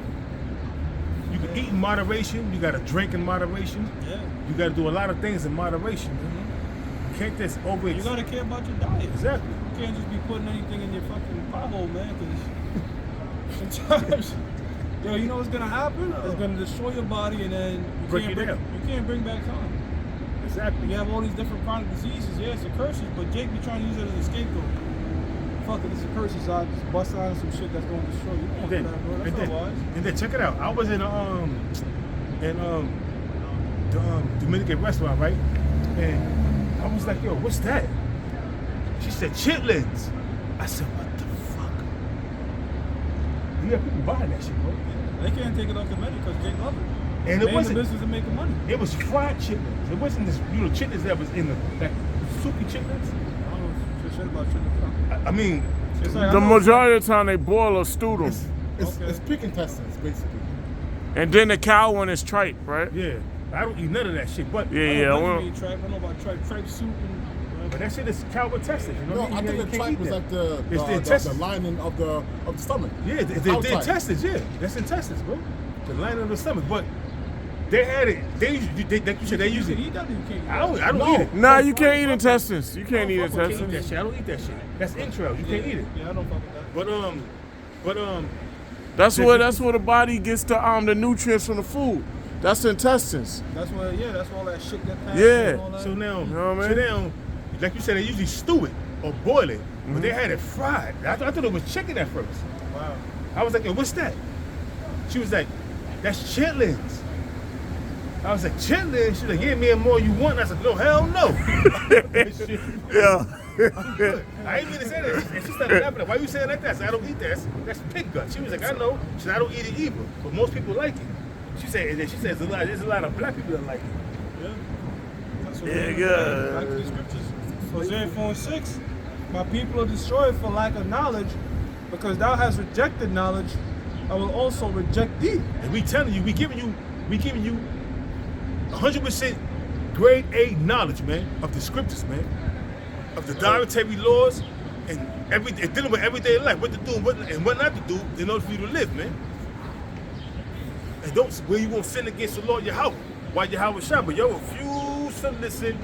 You can eat in moderation. You got to drink in moderation. Yeah. You got to do a lot of things in moderation. Mm-hmm. You can't just over. You got to care about your diet. Exactly. You can't just be putting anything in your fucking pothole, man. Because sometimes, yo, you know what's gonna happen? It's gonna destroy your body, and then you can't bring back time. Exactly. You have all these different chronic diseases. Yeah, it's a curses, but Jake be trying to use it as a scapegoat. Fuck it, it's a curse. So I just bust out some shit that's going to destroy you. Don't do that, bro. That's not wise. And then check it out. I was in the Dominican restaurant, right? And I was like, yo, what's that? She said chitlins. I said, what the fuck? You got people buying that shit, bro. They can't take it off the menu because Jake love it. And it wasn't the business of making money. It was fried chitlins. It wasn't this chitlins that was in the like soupy chitlins. I don't know shit about chitlins. I mean, like, the majority of the time they boil or stew them. It's pig intestines, basically. And then the cow one is tripe, right? Yeah. I don't eat none of that shit, but I know about tripe soup and but that shit is cow intestines, you know? No, I think the tripe was like the lining of the stomach. Yeah, the intestines, yeah. That's intestines, bro. The lining of the stomach. But they had it. Like you said, they use it. You can eat that or you can't eat I don't eat it. Nah, you can't eat intestines. You can't eat I can't eat intestines. that shit. I don't eat that shit. That's entrails. You can't eat it. Yeah, I don't fuck with that. But That's where the body gets the nutrients from the food. That's the intestines. That's where all that shit that passes. Yeah. And all that. So now, you know what I mean? so now, like you said, they usually stew it or boil it, but they had it fried. I thought it was chicken at first. Wow. I was like, yo, what's that? She was like, that's chitlins. I was like, chitlins? She was like, yeah, man, more you want? I said, no, hell no. Yeah. I ain't mean to say that. And she started laughing. Like, why you saying like that? I said, I don't eat that. That's pig gut. She was like, I know. She said, I don't eat it either. But most people like it. She said there's a lot of black people that like it. Yeah. That's what Yeah, good. Back to the scriptures. Hosea 4:6. My people are destroyed for lack of knowledge, because thou hast rejected knowledge, I will also reject thee. And we telling you, we giving you 100% grade A knowledge, man, of the scriptures, man, of the dietary laws and dealing with everyday life, what to do and what not to do in order for you to live, man. And don't where you won't sin against the Lord Yahweh while Yahweh shine, but yo refuse to listen.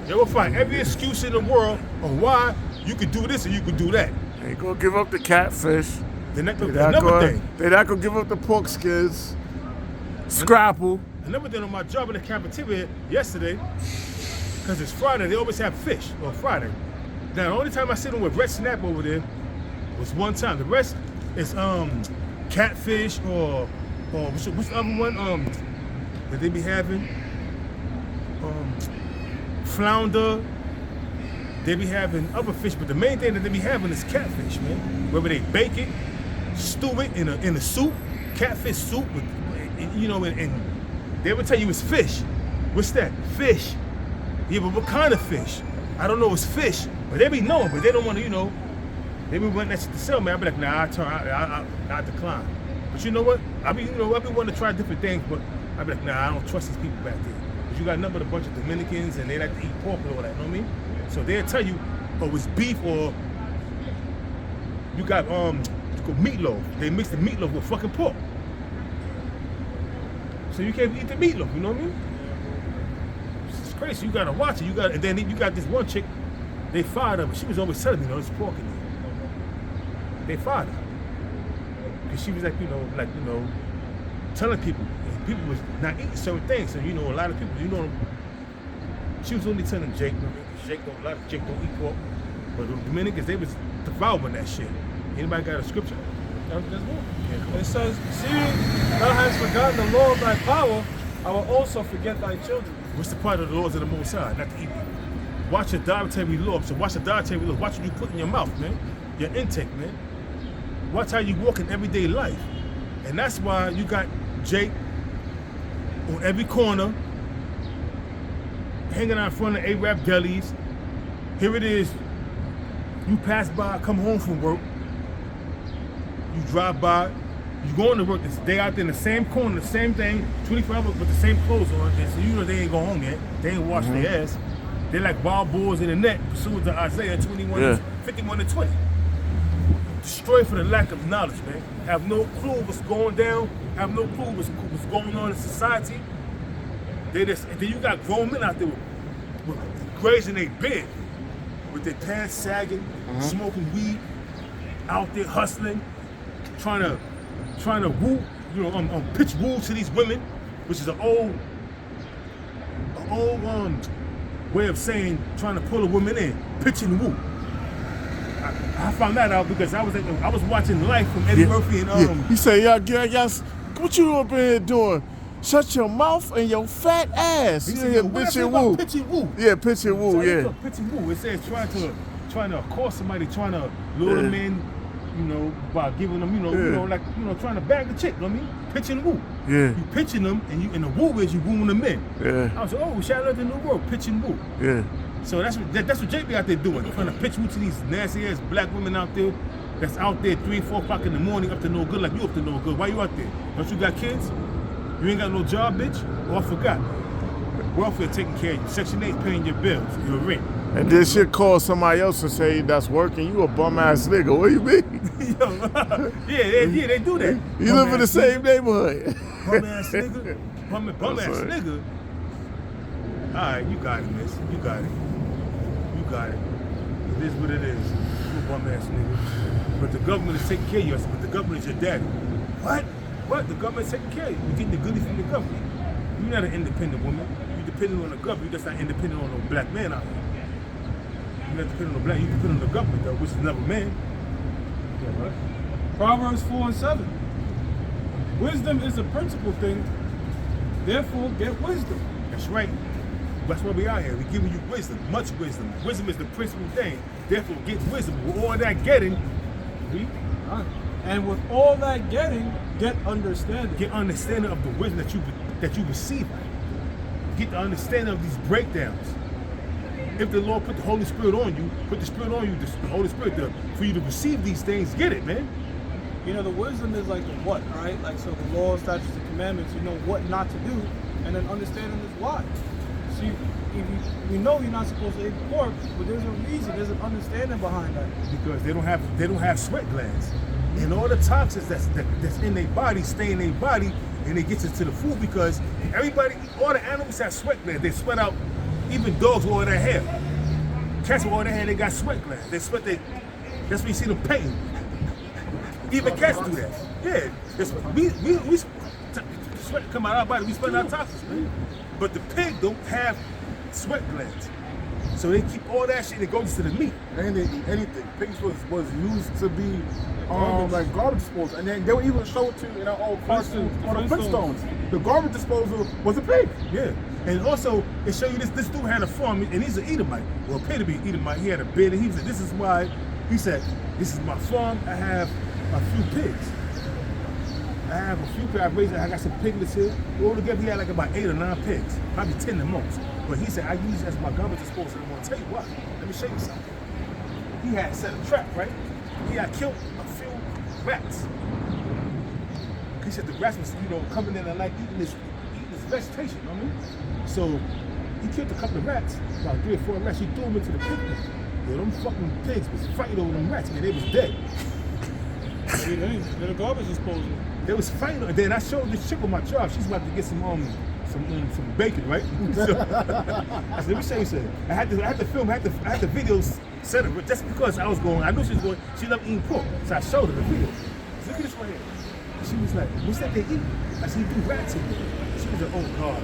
You will find every excuse in the world on why you could do this and you could do that. They ain't gonna give up the catfish. They're not They're not gonna give up the pork skins. Scrapple. Another thing on my job in the cafeteria yesterday, because it's Friday, they always have fish on Friday. Now the only time I sit on with red snap over there was one time. The rest is catfish or what's the other one that they be having? Flounder. They be having other fish, but the main thing that they be having is catfish, man. Whether they bake it, stew it in a soup, catfish soup, with, you know, and they would tell you it's fish. What's that? Fish. Yeah, but what kind of fish? I don't know. It's fish, but they be knowing, but they don't want to, you know. They be wanting that shit to sell, man. I be like, nah, I decline. But you know what? I be wanting to try different things, but I be like, nah, I don't trust these people back there. But you got nothing but a bunch of Dominicans, and they like to eat pork and all that. You know what I mean? So they'll tell you, oh, it's beef, or you got meatloaf. They mix the meatloaf with fucking pork. So you can't eat the meatloaf, you know what I mean? It's crazy. You gotta watch it. And then you got this one chick, they fired her, but she was always telling me, there's pork in there. They fired her. Because she was like, telling people. And people was not eating certain things. So, a lot of people, she was only telling Jake, a lot of Jake don't eat pork. But the Dominicans, they was devouring that shit. Anybody got a scripture? There's more. Yeah, it says, seeing thou hast forgotten the law of thy power, I will also forget thy children. What's the part of the laws of the Most High? Not to eat Watch your dietary law. So watch the dietary law. Watch what you put in your mouth, man. Your intake, man. Watch how you walk in everyday life. And that's why you got Jake on every corner, hanging out in front of Arab delis. Here it is. You pass by, come home from work. You drive by. You going to work. They out there in the same corner, the same thing, 24 hours with the same clothes on. And so you know they ain't go home yet. They ain't washed their ass. They're like wild boars in the net, pursuant to Isaiah 51:20. Destroyed for the lack of knowledge, man. Have no clue what's going down. Have no clue what's going on in society. They just, and then you got grown men out there with grazing their bed, with their pants sagging, smoking weed, out there hustling, trying to woo, pitch woo to these women, which is an old way of saying trying to pull a woman in, pitch and woo. I found that out because I was watching Life from Eddie Murphy and He said, y'all, what you up in here doing? Shut your mouth and your fat ass. He You said, hear "What pitch I and say about woo. pitch and woo?" Yeah, pitch and woo, So yeah. pitch and woo. It says trying to accost somebody, trying to lure them in, by giving them, trying to bag the chick. You know what I mean? Pitch and woo. Yeah. You pitching them, and the woo is you wooing them in. Yeah. I was like, oh, shout out to the new world, pitch and woo. Yeah. So that's what Jake be out there doing, trying to pitch woo to these nasty ass black women out there. That's out there 3, 4 o'clock in the morning up to no good, like you up to no good. Why you out there? Don't you got kids? You ain't got no job, bitch? Oh, I forgot. Welfare taking care of you. Section 8 paying your bills, your rent. And then she'll call somebody else and say that's working. You a bum ass nigga. What do you mean? yeah, they do that. You live in the same neighborhood. Bum ass nigga. Bum ass nigga. All right, you got it, miss. You got it. You got it. It is what it is. You a bum ass nigga. But the government is taking care of you. But the government is your daddy. What? What? The government's taking care of you. You're getting the goodies from the government. You're not an independent woman. You're dependent on the government. You're just not independent on no black man out here. You're not dependent on the black. You're dependent on the government, though, which is another man. Yeah, right. Proverbs 4:7. Wisdom is a principal thing. Therefore, get wisdom. That's right. That's why we out here. We're giving you wisdom, much wisdom. Wisdom is the principal thing. Therefore, get wisdom. With all that getting, and with all that getting, get understanding. get understanding of the wisdom that you receive. Get the understanding of these breakdowns. If the Lord put the Holy Spirit on you, the Holy Spirit for you to receive these things. Get it, man. The wisdom is like the what, right? Like, so the law, statutes, and commandments, you know what not to do, and then understanding is why. See, we know you're not supposed to eat pork, but there's a reason, there's an understanding behind that. Because they don't have sweat glands. And all the toxins that's in their body stay in their body, and it gets into the food because all the animals have sweat glands. They sweat out, even dogs with all their hair. Cats with all their hair, they got sweat glands. They sweat, that's when you see them pain. Even cats do that. Yeah, we sweat come out of our body, we sweat our toxins, man. But the pig don't have sweat glands. So they keep all that shit that goes to the meat. And they eat anything. Pigs was used to be like garbage disposal. And then they would even show it to you in our old cartoons on the Flintstones. The garbage disposal was a pig. Yeah. And also, it show you this dude had a farm, and he's an Edomite. Well, appeared to be an Edomite. He had a bed, and he said, this is my farm. I have a few pigs. I got some piglets here. All together, he had like about 8 or 9 pigs. Probably 10 the most. But he said, I use it as my garbage disposal. I'm going to tell you what. Let me show you something. He had set a trap, right? He had killed a few rats. He said the rats was, coming in and like eating this vegetation, you know what I mean? So he killed a couple of rats, about 3 or 4 rats. He threw them into the pig pen. Yo, them fucking pigs was fighting over them rats, man. They was dead. They're the garbage disposal. They was fighting, and then I showed this chick on my job. She's about to get some bacon, right? So, I said, let me show you something. I had to film, I had the videos set up just because I knew she was going. She loved eating pork, so I showed her the video. I said, look at this right here. She was like, what's that they eat? I said, you do rats in there. She was like, oh God.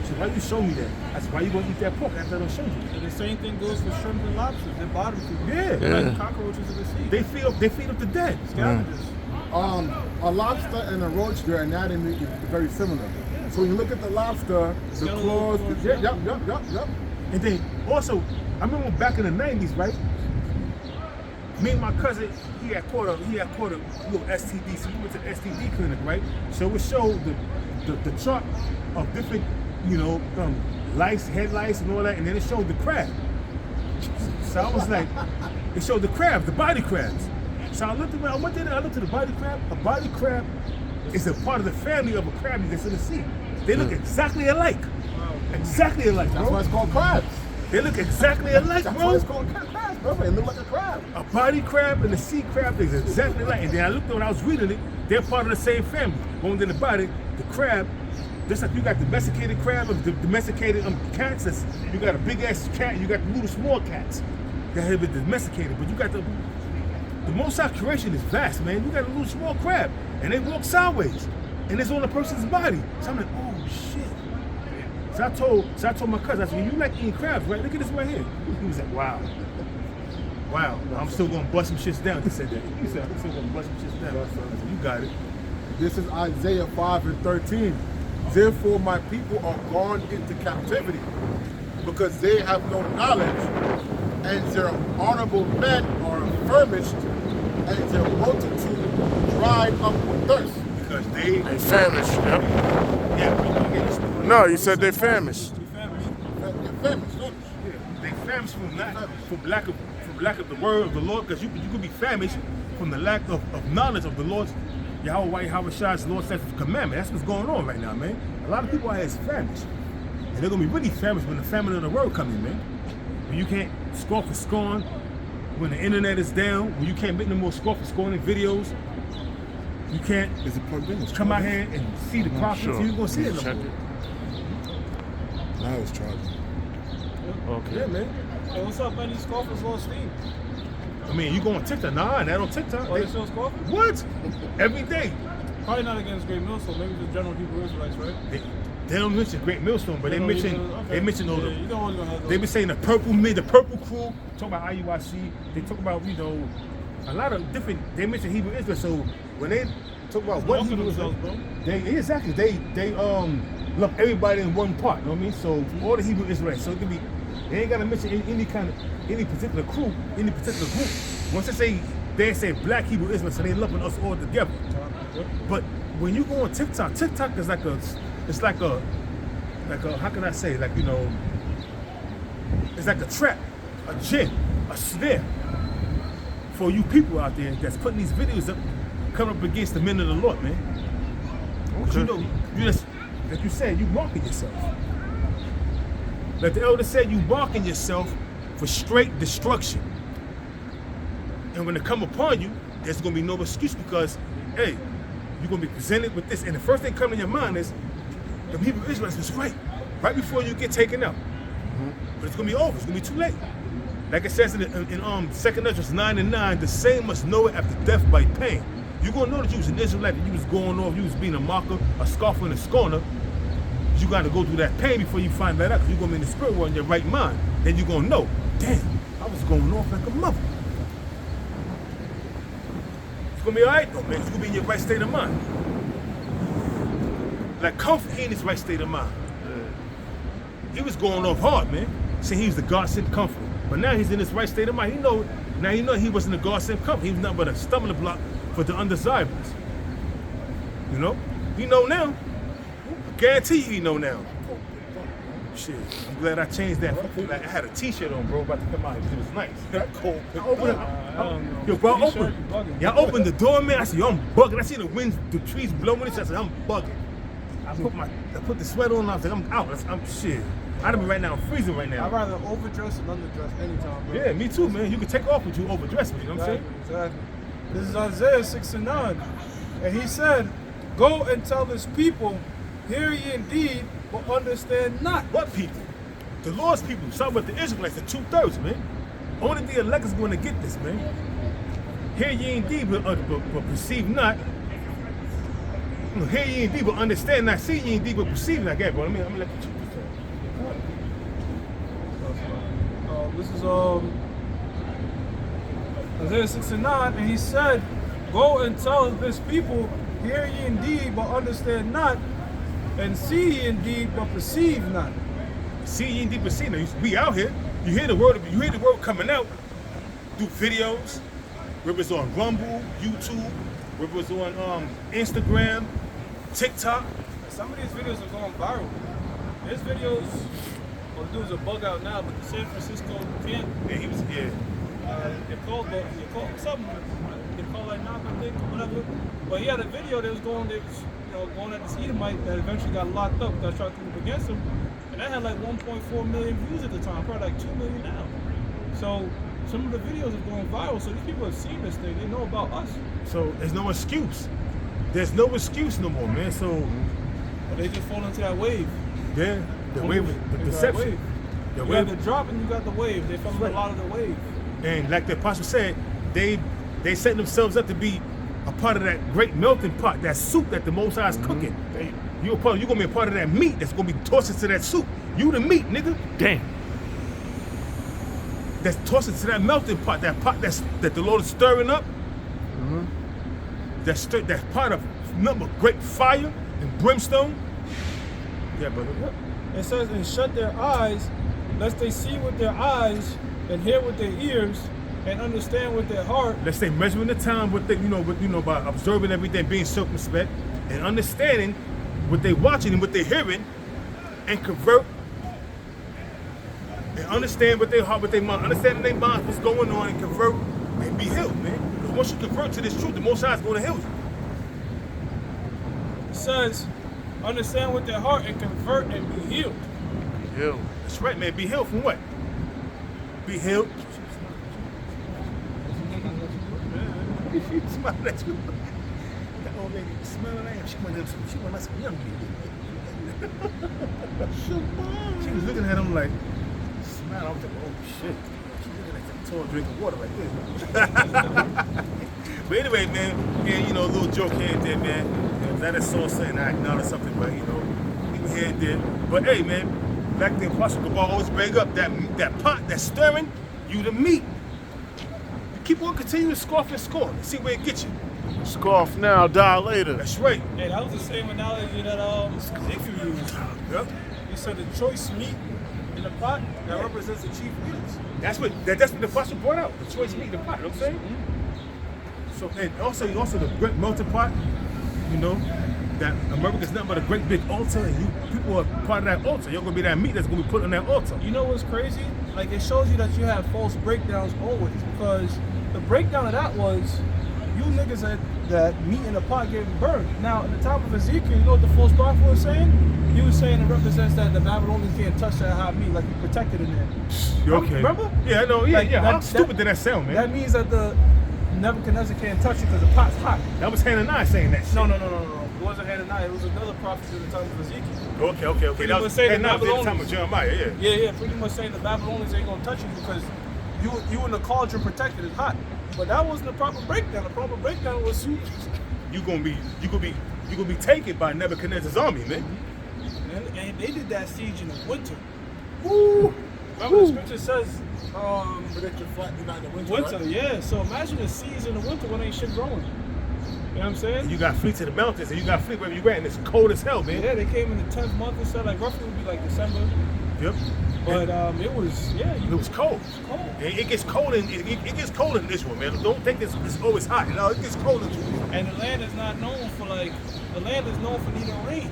She said, why you show me that? I said, why you gonna eat that pork after I don't show you? And the same thing goes for shrimp and lobsters. They're bottom feeders. Yeah. Like cockroaches in the sea. They feed up the dead. Scavengers. A lobster and a roach, their anatomy is very similar. So when you look at the lobster, the claws, yep. And then also, I remember back in the 90s, right? Me and my cousin, he had caught a little STD. So we went to the STD clinic, right? So it showed the chart of different, lice, head lice, and all that, and then it showed the crab. So I was like, it showed the crabs, the body crabs. So I looked around, I looked at the body crab. A body crab is a part of the family of a crab that's in the sea. They look exactly alike. Exactly alike, bro. That's why it's called crabs. They look exactly alike, That's bro. why it's called crabs, bro. They look like a crab. A body crab and a sea crab is exactly alike. And then I looked when I was reading it, they're part of the same family. Going in the body, the crab, just like you got domesticated crab and the domesticated cats, you got a big ass cat, you got the little small cats that have been domesticated, but you got the Most High creation is vast, man. You got a little small crab, and they walk sideways, and it's on a person's body. So I'm like, oh shit. So I told my cousin, I said, you like eating crabs, right? Look at this right here. He was like, wow. Wow, I'm still gonna bust some shits down. He said that. He said, I'm still gonna bust some shits down. I said, you got it. This is Isaiah 5:13. Therefore my people are gone into captivity, because they have no knowledge, and their honorable men are famished, and their multitude dried up with thirst. Because they famished, yep. Yeah, No, you said they famished. They're famished. yeah, they famished from lack of the word of the Lord, because you could be famished from the lack of knowledge of the Lord's Yahweh Shai's Lord's statutes commandment. That's what's going on right now, man. A lot of people out here is famished. And they're gonna be really famished when the famine of the word come in, man. When you can't scoff and scorn, when the internet is down, when you can't make no more scoff and scorning videos, you can't Is it plugged in? come out here and see the prophets, Sure. you're gonna see it no Check more. it. Now it's charging. Okay. Yeah, man. Hey, what's up, man? These scoffers on Steam. I mean, you go on TikTok? Nah, not on TikTok. Oh, they still scoffing? What? Every day. Probably not against Great Millstone, maybe just general Hebrew Israelites, right? They don't mention Great Millstone, but they don't mention even- okay. they mention all Yeah, the. you don't always gonna have They those. be saying the purple crew. Talk about IUIC. They talk about a lot of different. They mention Hebrew Israel. So when they talk about what Smoking Hebrew Israel, themselves, bro. exactly they lump everybody in one part. You know what I mean? So all the Hebrew Israelites. So it could be. They ain't gotta mention any particular crew, any particular group. Once they say Black Hebrew Israel, so they lumping us all together. But when you go on TikTok is like a how can I say, it's like a trap, a gin, a snare for you people out there that's putting these videos up, coming up against the men of the Lord, man. But you just, like you said, you marking yourself. Like the elder said, you marking yourself for straight destruction. And when it come upon you, there's gonna be no excuse, because, hey, you're gonna be presented with this, and the first thing coming to your mind is, the Hebrew Israelites was right before you get taken out. But it's gonna be over. It's gonna be too late. Like it says in 2 Esdras 9:9, the same must know it after death by pain. You're gonna know that you was an Israelite, that you was going off, you was being a mocker, a scoffer, and a scorner. You gotta go through that pain before you find that out, because you're gonna be in the spirit world in your right mind. Then you're gonna know, damn, I was going off like a mother. It's gonna be all right though, man. It's gonna be in your right state of mind. Like Comfort, he in his right state of mind. He was going off hard, man. Saying he was the God-sent comforter. But now he's in his right state of mind. He know he wasn't a God-sent comforter. He was nothing but a stumbling block for the undesirables. You know? He know now. I guarantee you he know now. Shit, I'm glad I changed that. Like, I had a t-shirt on, bro, about to come out. It was nice. Cold. I opened it. Yo, bro, T-shirt, you bugging. I opened the door, man. I said, yo, I'm bugging. I see the winds, the trees blowing. I said, I'm bugging. I put the sweater on. I was like, I'm out. I'm shit. I'd be right now. I'm freezing right now. I'd rather overdress than underdress anytime, bro. Yeah, me too, man. You can take off, but you overdress me. You know what I'm saying? Exactly. This is Isaiah 6:9. And he said, go and tell this people, hear ye indeed, but understand not. What people? The Lord's people. Starting with the Israelites, the 2/3, man. Only the elect is going to get this, man. Hear ye indeed, but perceive not. Hear ye indeed, but understand not. See ye indeed, but perceive not. Okay, bro. I'm gonna let you check this out. This is Isaiah 6:9, and he said, go and tell this people, hear ye indeed, but understand not, and see ye indeed, but perceive not. See ye indeed, perceive not. We out here. You hear the word coming out through videos, whether it's on Rumble, YouTube, whether it's on Instagram, TikTok. Some of these videos are going viral. There's videos, well, the dude's a bug out now, but the San Francisco camp, Yeah, he was, yeah. they called something, they called like knock, I think, or whatever. But he had a video that was going at this Edomite that eventually got locked up because I tried to move against him. And that had like 1.4 million views at the time, probably like 2 million now. So some of the videos are going viral, so these people have seen this thing, they know about us. So there's no excuse. There's no excuse no more, man. So But they just fall into that wave. yeah, the wave, the They got deception. wave. The You wave. got the drop and you got the wave. They fell in a lot of the wave. And like the apostle said, they set themselves up to be a part of that great melting pot, that soup that the Most High is cooking. You're gonna be a part of that meat that's gonna be tossed into that soup. You the meat, nigga. Damn. That's tossed into that melting pot, that pot that the Lord is stirring up. That's part of nothing but great fire and brimstone. Yeah, brother. It says, and shut their eyes, lest they see with their eyes and hear with their ears and understand with their heart. Let's say measuring the time with by observing everything, being circumspect, and understanding what they watching and what they hearing, and convert and understand what they heart, what they mind, understanding their mind, what's going on, and convert and be healed, man. Because once you convert to this truth, the Most High is going to heal you. It says, understand with their heart and convert and be healed. Yo. That's right, man. Be healed from what? Be healed. She smiling at you. That old lady smiling at him. She wanted some young people. She was looking at him like, smiling. I was like, oh shit. She's looking at that tall drink of water like this. But anyway, man, yeah, a little joke here and there, man. That is sauce and I acknowledge something, but even here and there. But hey, man, like the Apostle Kabal always bring up that pot that's stirring, you the meat. You keep on continuing to scoff and score and see where it gets you. Scoff now, die later. That's right. Hey, that was the same analogy that Ezekiel used. Yep. He said the choice meat in the pot that represents the chief leaders. That's what the Apostle brought out. The choice meat in the pot. You know what I'm saying? So and also the great melting pot. That America's nothing but a great big altar, and people are part of that altar. You're gonna be that meat that's gonna be put on that altar. You know what's crazy? Like, it shows you that you have false breakdowns always, because the breakdown of that was you niggas that meat in the pot getting burned. Now, in the time of Ezekiel, you know what the false prophet was saying? He was saying it represents that the Babylonians can't touch that hot meat, like you protected in there. You okay? Remember? Yeah, I know. Yeah, Like, yeah. How that- stupid did that sound, man? That means that the Nebuchadnezzar can't touch it because the pot's hot. That was Hananiah saying that shit. No. It wasn't Hananiah. It was another prophet in the time of Ezekiel. Okay. Pretty That much was saying the Hananiah at the time of Babylonians. Jeremiah, yeah. Yeah, pretty much saying the Babylonians ain't gonna touch you because you in the cauldron protected, it's hot. But that wasn't the proper breakdown. The proper breakdown was You gonna be taken by Nebuchadnezzar's army, man. and they did that siege in the winter. Woo! Remember the scripture says Predict your flight, you're not in the winter. winter, Right? yeah. So imagine a siege in the winter when ain't shit growing. You know what I'm saying? You got flee to the mountains, and you got flee wherever you at, and it's cold as hell, man. Yeah, they came in the 10th month and said like roughly would be like December. Yep. But it was It was cold. cold. It gets cold in Israel, man. Don't think it's always hot. It gets cold in Israel. And the land is not known for the land is known for needing rain.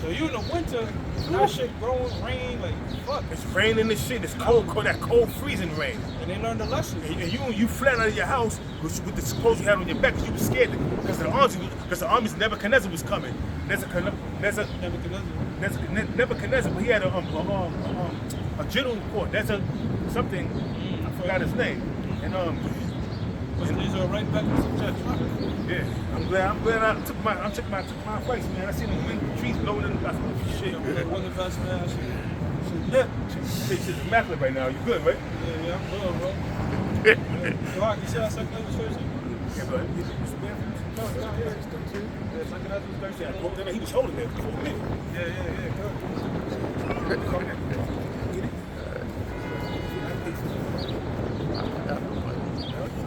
So you in the winter, that shit growing, rain, like fuck. It's raining and shit. It's cold, that cold freezing rain. And they learned a lesson. And you fled out of your house with the clothes you had on your back because you were scared because the armies Nebuchadnezzar was coming. Nebuchadnezzar, but he had a general report. That's something. I forgot his name. And But these are right back to subjection. yeah, I'm glad I took my advice, man. I seen the trees blowing in the oh, shit. One investment, I should Shit's immaculate right now. You good, right? yeah, I'm good, bro. So, you see how second was Thursday? Yeah, but Second was Thursday. he was holding there for a minute. Yeah, good.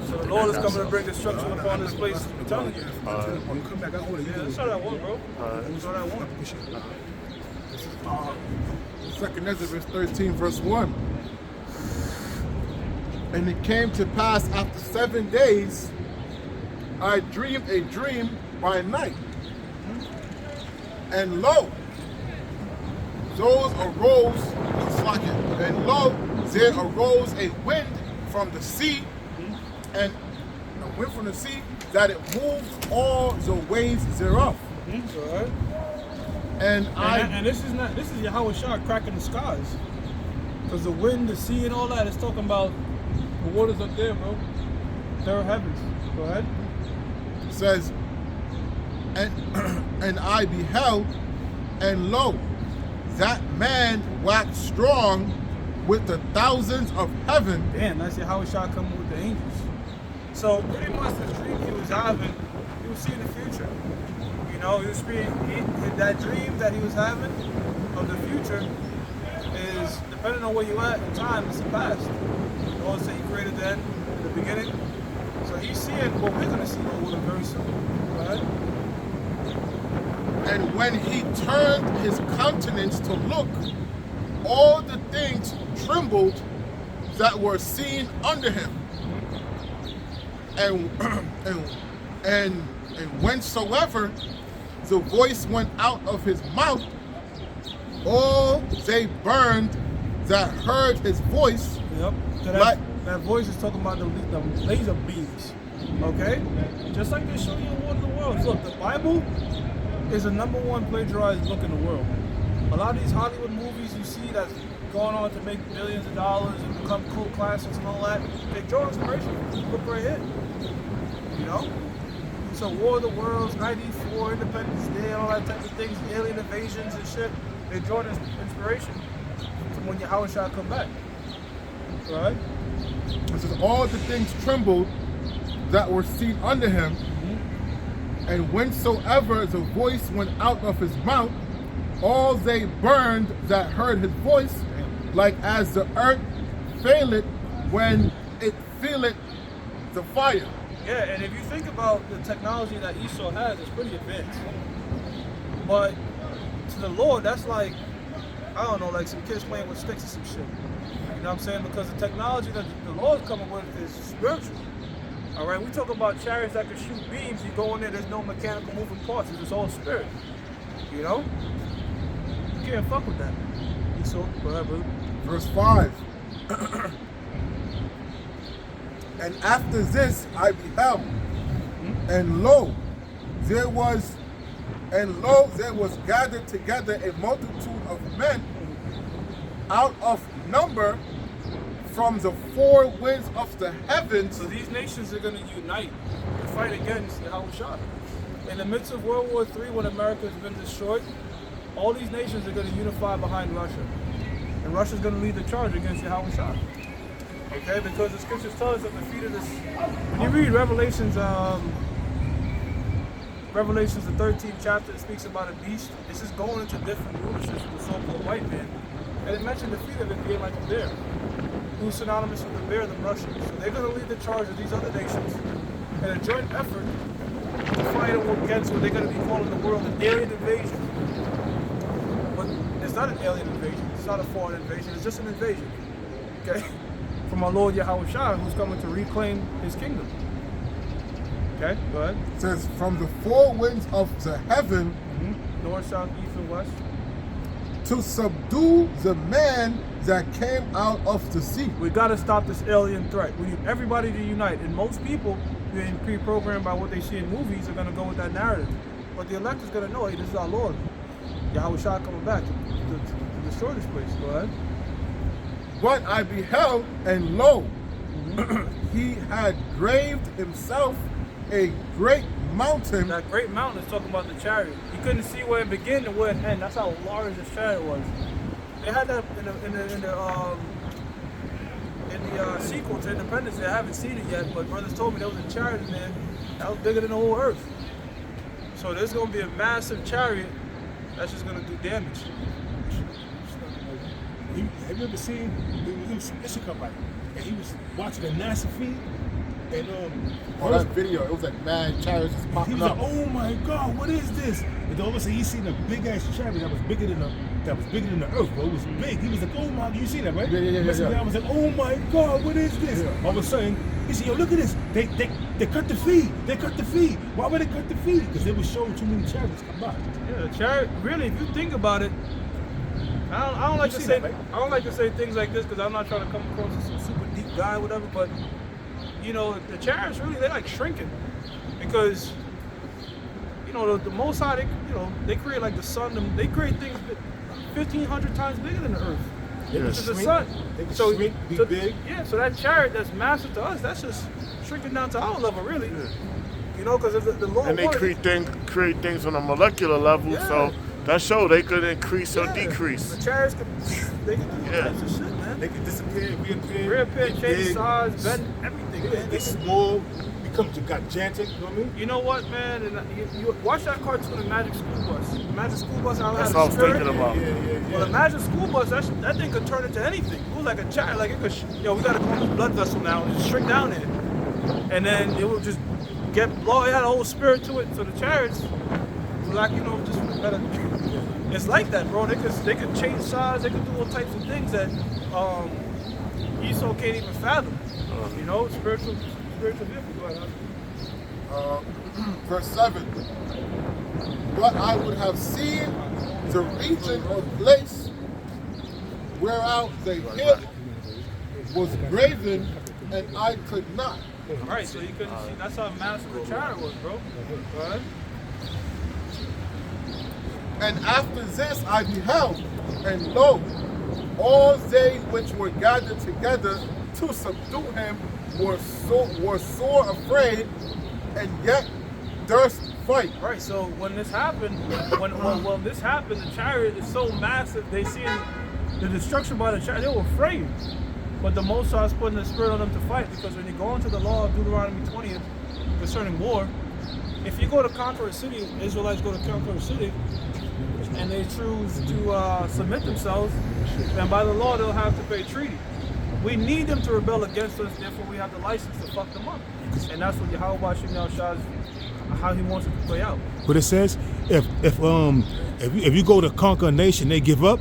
So the Lord is coming to bring destruction upon this place. I'm telling you. When you come back, I hold it. Yeah, let's start at one, bro. Let's start at one. Second Ezra 13, verse 1. And it came to pass after 7 days, I dreamed a dream by night. And lo, those arose, and lo, there arose a wind from the sea, and a wind from the sea that it moved all the waves thereof. Right. And this is Yahweh Shah cracking the skies. Because the wind, the sea, and all that is talking about the waters up there, bro. Third heavens. Go ahead. says, and I beheld, and lo, that man waxed strong with the thousands of heaven. Damn, that's Yahweh Shah coming with the angels. So pretty much the dream he was having, he was seeing the future. You know, that dream that he was having of the future is, depending on where you at in time, it's the past. The Lord said he created the end, the beginning. So he's seeing what we're going to see with him very soon. Go ahead. And when he turned his countenance to look, all the things trembled that were seen under him. And whensoever the voice went out of his mouth, all they burned that heard his voice. Yep. So that voice is talking about the laser beams. Okay? Just like they show you in War of the Worlds. Look, the Bible is the #1 plagiarized book in the world. A lot of these Hollywood movies you see that's going on to make billions of dollars and become cult classics and all that, they draw inspiration from this book right here. You know? So War of the Worlds, 94, Independence Day, all that type of things, alien invasions and shit, they draw this inspiration from when Yahweh Shah come back. Right? It says, all the things trembled that were seen under him, and whensoever the voice went out of his mouth, all they burned that heard his voice, like as the earth faileth when it feeleth the fire. Yeah, and if you think about the technology that Esau has, it's pretty advanced. But to the Lord, that's like, I don't know, like some kids playing with sticks or some shit. You know what I'm saying? Because the technology that the Lord's coming with is spiritual. All right, we talk about chariots that can shoot beams. You go in there, there's no mechanical moving parts. It's just all spirit. You know? You can't fuck with that. Esau, go ahead, brother. Verse 5. And after this I beheld, and lo, there was gathered together a multitude of men out of number from the four winds of the heavens. So these nations are going to unite to fight against Yahweh Shah. In the midst of World War III, when America has been destroyed, all these nations are going to unify behind Russia. And Russia's going to lead the charge against Yahweh Shah. Okay, because the scriptures tell us that the feet of this. When you read Revelations, the 13th chapter, it speaks about a beast. It's just going into different rulerships with the so-called white man. And it mentioned the feet of it being like a bear, who's synonymous with the bear, the Russians. So they're going to lead the charge of these other nations in a joint effort to fight against what they're going to be calling the world an alien invasion. But it's not an alien invasion. It's not a foreign invasion. It's just an invasion. Okay? From our Lord Yahweh Shah, who's coming to reclaim his kingdom. Okay, go ahead. It says, from the four winds of the heaven, North, south, east, and west, to subdue the man that came out of the sea. We got to stop this alien threat. We need everybody to unite. And most people, being pre-programmed by what they see in movies, are going to go with that narrative. But the elect is going to know, hey, this is our Lord. Yahweh Shah coming back to destroy this place. Go ahead. But I beheld, and lo, he had graved himself a great mountain. That great mountain is talking about the chariot. You couldn't see where it began and where it ended. That's how large this chariot was. They had that in the sequel to Independence Day. I haven't seen it yet, but brothers told me there was a chariot in there that was bigger than the whole earth. So there's going to be a massive chariot that's just going to do damage. Have you ever seen, he was Issachar, right? And he was watching the NASA feed, And Oh, that video, it was like mad chariots just he popping was up. like, "Oh my God, what is this?" And then all of a sudden, he seen a big ass chariot that was bigger than the earth, bro. It was big. He was like, "Oh my!" You seen that, right? Yeah. I was like, "Oh my God, what is this?" Yeah. All of a sudden, he said, "Yo, look at this. They cut the feed. They cut the feed. Why would they cut the feed? Because they were showing too many chariots come by." Yeah, the chariot. Really, if you think about it, I don't like to see say that, right? I don't like to say things like this because I'm not trying to come across as some super deep guy, or whatever. But you know, the chariots really they're like shrinking because you know the Most High, they create like the sun. They create things 1,500 times bigger than the earth, They which is the shrink, sun. They can So, shrink, be so big. yeah, so that chariot that's massive to us, that's just shrinking down to our level, really. Yeah. You know, because the Lord And they wanted create things on a molecular level, Yeah. so that show they could increase or Yeah. decrease. The chariots they can do all Yeah. types of shit, man. They can disappear, reappear. Reappear, get change big, size, bend, everything. Yeah, Man. they small, become gigantic. You know what I mean? You know what, man? And you watch that cartoon, The Magic School Bus. The Magic School Bus, how it That's had what I a was spirit. thinking about. Well, the Magic School Bus, that thing could turn into anything. It was like a child, like it could, we gotta go on this blood vessel now and just shrink down there. And then it would just get blow. It had a whole spirit to it. So the chariots, were like, just better. It's like that, bro. They could change size. They could do all types of things that Esau can't even fathom. You know, spiritual vehicle. Go ahead, huh? Verse 7. But I would have seen the region or place whereout the hip was graven, and I could not. Right, so you couldn't see. That's how massive the chariot was, bro. Go ahead. And after this I beheld, and lo, all they which were gathered together to subdue him were sore afraid, and yet durst fight. Right, so when this happened, when this happened, the chariot is so massive. They see the destruction by the chariot. They were afraid, but the Most High is putting the spirit on them to fight, because when you go into the law of Deuteronomy 20 concerning war, if you go to conquer a city, Israelites go to conquer a city, and they choose to submit themselves, then by the law they'll have to pay treaty. We need them to rebel against us, therefore we have the license to fuck them up. And that's what Yahweh Shem Yahushua, how he wants it to play out. But it says if you go to conquer a nation, they give up,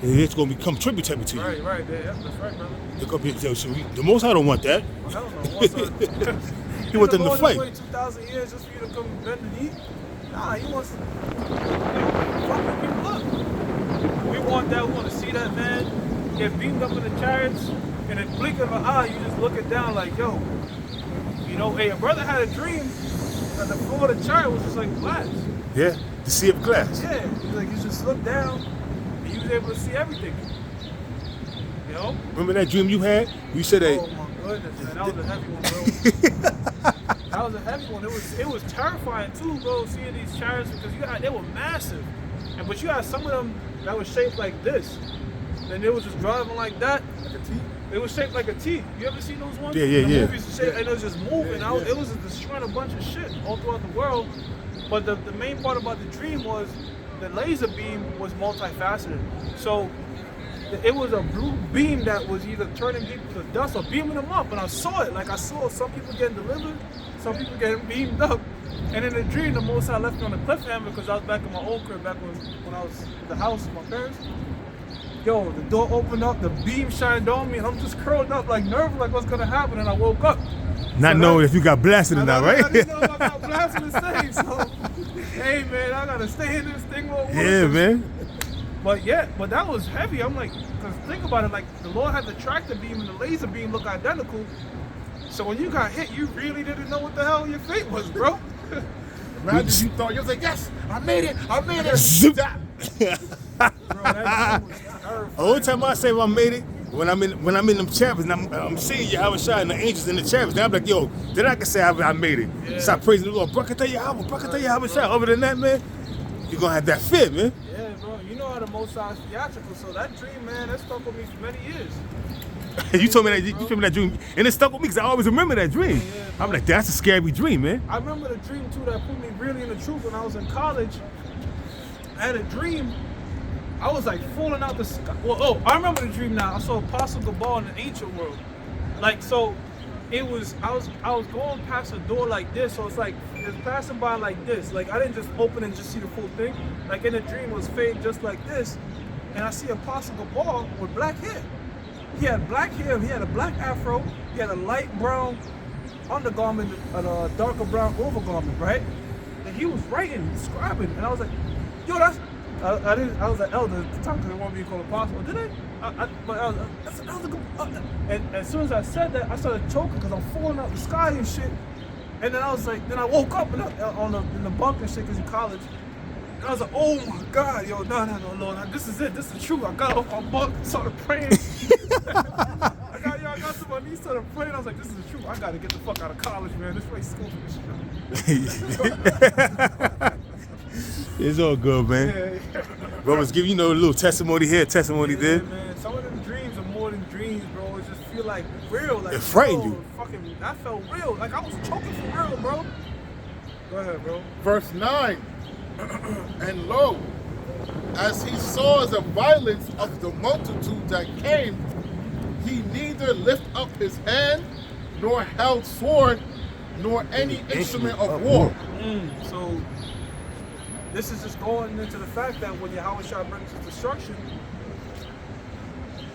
it's going to become tributary to you. Right, yeah, that's right, brother. They're gonna be, so the Most High don't want that. I don't know. He want them to fight. Wait 2,000 years just for you to come bend the knee? Nah, he wants fucking people up. We want that. We want to see that man get beamed up in the chariots, and in the blink of an eye, you just looking down like, yo, hey, a brother had a dream that the floor of the chariot was just like glass. Yeah, the sea of glass. Yeah, he's like, you just looked down, and you was able to see everything. You know? Remember that dream you had? You said that. Oh my goodness, man, that was a heavy one, bro. That was a heavy one. It was terrifying too, bro, seeing these chariots, because they were massive, but you had some of them that was shaped like this. Then they was just driving like that. Like a T. It was shaped like a T. You ever seen those ones? Yeah. The movies were shaped, and it was just moving. Yeah. It was just destroying a bunch of shit all throughout the world. But the main part about the dream was the laser beam was multifaceted. So it was a blue beam that was either turning people to dust or beaming them up. And I saw it. Like, I saw some people getting delivered, some people getting beamed up. And in the dream, the Most High left me on a cliffhanger, because I was back in my old crib, back when I was in the house with my parents. Yo, the door opened up, the beam shined on me, and I'm just curled up, like nervous, like what's gonna happen, and I woke up. Not knowing if you got blasted or not, right? I didn't know if I got blasted the same, so, hey man, I gotta stay in this thing more. Yeah, man. But that was heavy. I'm like, cause think about it, like the Lord had the tractor beam and the laser beam look identical. So when you got hit, you really didn't know what the hell your fate was, bro. Imagine you thought, you was like, yes, I made it. Zip. Bro, that was terrifying. The only time I say I made it, when I'm in them chariots and I'm seeing Yahweh and the angels in the chariots, then I'm like, yo, then I can say I made it. Yeah. Start praising the Lord. Barakatah Yahweh. Other than that, man, you're gonna have that fear, man. Yeah, bro. You know how the Most High is theatrical, so that dream, man, that stuck with me for many years. You told me that dream, and it stuck with me because I always remember that dream. Yeah, I'm like, that's a scary dream, man. I remember the dream too that put me really in the truth when I was in college. I had a dream. I was like falling out the sky. I remember the dream now. I saw Apostle Gabal in the ancient world. Like, so it was, I was going past a door like this, so it's like, it's passing by like this. Like, I didn't just open and just see the full thing. Like, in the dream, it was fading just like this. And I see Apostle Gabor with black hair. He had black hair, he had a black afro, he had a light brown undergarment and a darker brown overgarment, right? And he was writing, scribing, and I was like, yo, that's, I was an elder at the time because they wanted me to call apostle. Did I? But I was like, and as soon as I said that, I started choking because I'm falling out the sky and shit. And then I was like, then I woke up in the bunk and shit because in college. And I was like, oh my God, yo, no, Lord, this is it, this is true. I got off my bunk and started praying. I got to my knees, started praying. I was like, this is the truth. I got to get the fuck out of college, man. This place is school for this shit. It's all good, man. Yeah. Brothers give a little testimony here, testimony there. Man. Some of them dreams are more than dreams, bro. It just feel like real. Like, it frightened you. Fucking, that felt real. Like I was choking for real, bro. Go ahead, bro. Verse 9. And lo, as he saw the violence of the multitude that came, he neither lift up his hand, nor held sword, nor any instrument of war. So this is just going into the fact that when Yahweh Shah brings his destruction,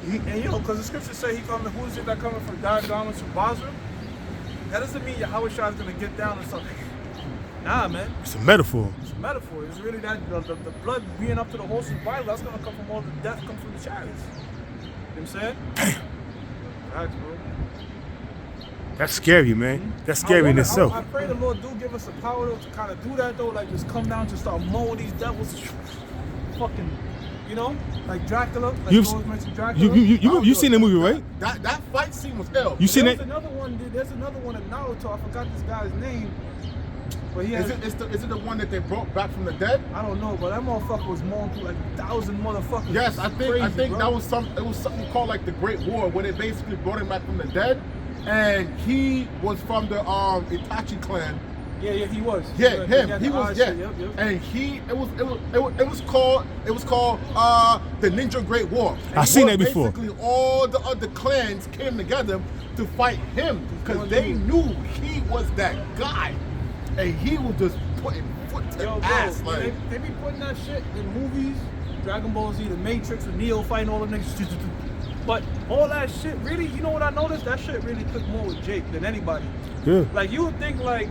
because the scriptures say he coming, who is it that coming from Dagon from Basra? That doesn't mean Yahweh Shah is going to get down and something. Nah, man. It's a metaphor. It's a metaphor. It's really that the blood being up to the horse's bridle, that's going to come from all the death comes from the chariots. You know what I'm saying? Facts, bro. That's scary, man. That's scary in itself. I pray the Lord do give us the power though, to kind of do that though, like just come down to start mowing these devils, fucking, like Dracula. Like you always mentioned Dracula. You seen the movie, right? That fight scene was ill. You seen There's it? another one. There's another one in Naruto. I forgot this guy's name. But he has, is it the one that they brought back from the dead? I don't know, but that motherfucker was mowing through like 1,000 motherfuckers. Yes, I think bro. that was something called like the Great War, where they basically brought him back from the dead. And he was from the Itachi clan. Yeah, he was. Yeah, him. He was. Yeah. Yep. And it was called the Ninja Great War. I've seen that before. Basically, all the other clans came together to fight him because they knew he was that guy, and he was just putting foot to ass. Bro, Like they be putting that shit in movies. Dragon Ball Z, the Matrix, and Neo fighting all the niggas. But all that shit, really, you know what I noticed? That shit really clicked more with Jake than anybody. Yeah. Like, you would think, like,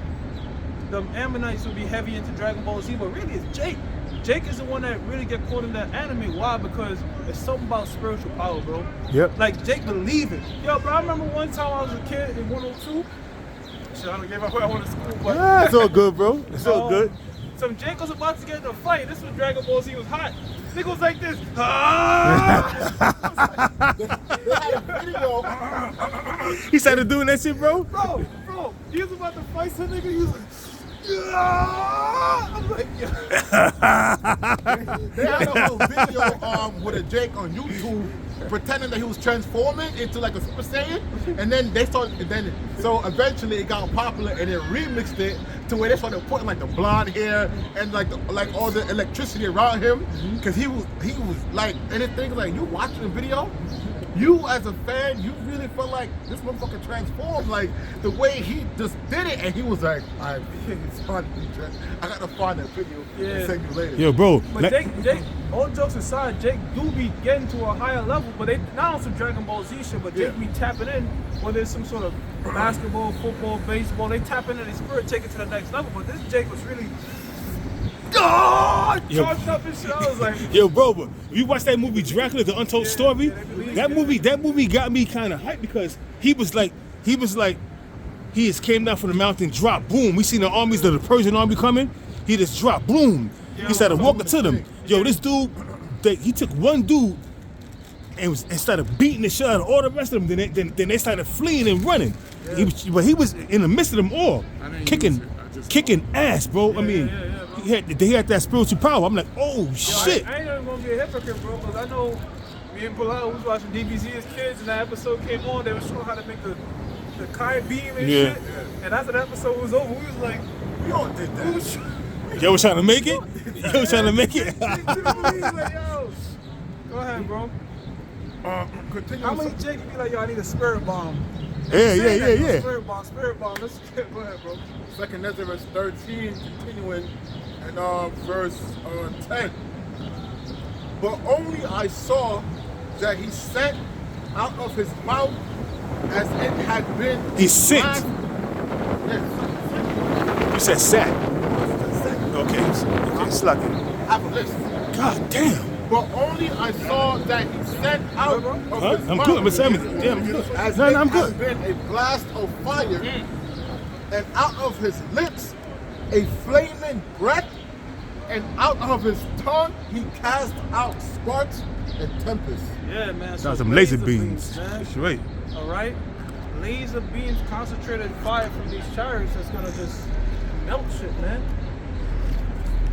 the Ammonites would be heavy into Dragon Ball Z, but really it's Jake. Jake is the one that really get caught in that anime. Why? Because it's something about spiritual power, bro. Yep. Like, Jake believe it. Yo, bro, I remember one time I was a kid in 102. Shit, I don't give a where I went to school, but... Yeah, it's all good, bro. It's all good. Some Jake was about to get in a fight. This was Dragon Ball Z was hot. Nigga was like this. they had a video. He started doing that shit, bro? Bro, he was about to fight some nigga. He was like, I'm like, They had a whole video with a Jake on YouTube pretending that he was transforming into like a Super Saiyan, and then so eventually it got popular and they remixed it to where they started putting like the blonde hair and like all the electricity around him, because he was like, and the thing is, like, you watching the video, you as a fan, you really felt like this motherfucker transformed, like the way he just did it, and he was like, I got to find that video and send you later. Yo, bro. but Jake, all jokes aside, Jake do be getting to a higher level, but they not on some Dragon Ball Z shit, but Jake be tapping in, whether it's some sort of basketball, football, baseball, they tap into their spirit, take it to the next level. But this Jake was really charged up and shit. I was like, Yo, bro, but you watch that movie Dracula, The Untold Story? That movie got me kind of hyped because he just came down from the mountain, dropped, boom. We seen the armies of the Persian army coming. He just dropped, boom. He started walking to them. Yo, this dude, he took one dude and started beating the shit out of all the rest of them. Then they started fleeing and running. But he was in the midst of them all, kicking ass, bro. I mean, they had that spiritual power. I'm like, oh shit. I ain't even gonna be a hypocrite, bro, because I know me and Bilal was watching DBZ as kids, and that episode came on. They were showing how to make the kite beam and shit. And after the episode was over, we was like, we all did that. Yo was trying to make it? Yo was trying to make it? Like, yo. Go ahead, bro. Continue. How many Jake be like, yo, I need a spirit bomb? Yeah. Spirit bomb. Let's go ahead, bro. Second Ezra 13, continuing, and verse 10. But only I saw that he sent out of his mouth as it had been. He sent. Yes. You said sat. Okay, slugging. Have a list. God damn. But only I saw that he sent out of his I'm mouth good. I'm saying, damn, I'm good. as No, it I'm had good. been a blast of fire, and out of his lips a flaming breath, and out of his tongue he cast out sparks and tempests. Yeah, man. Got some laser beams. man. That's right. All right, laser beams, concentrated fire from these chariots that's gonna just melt shit, man.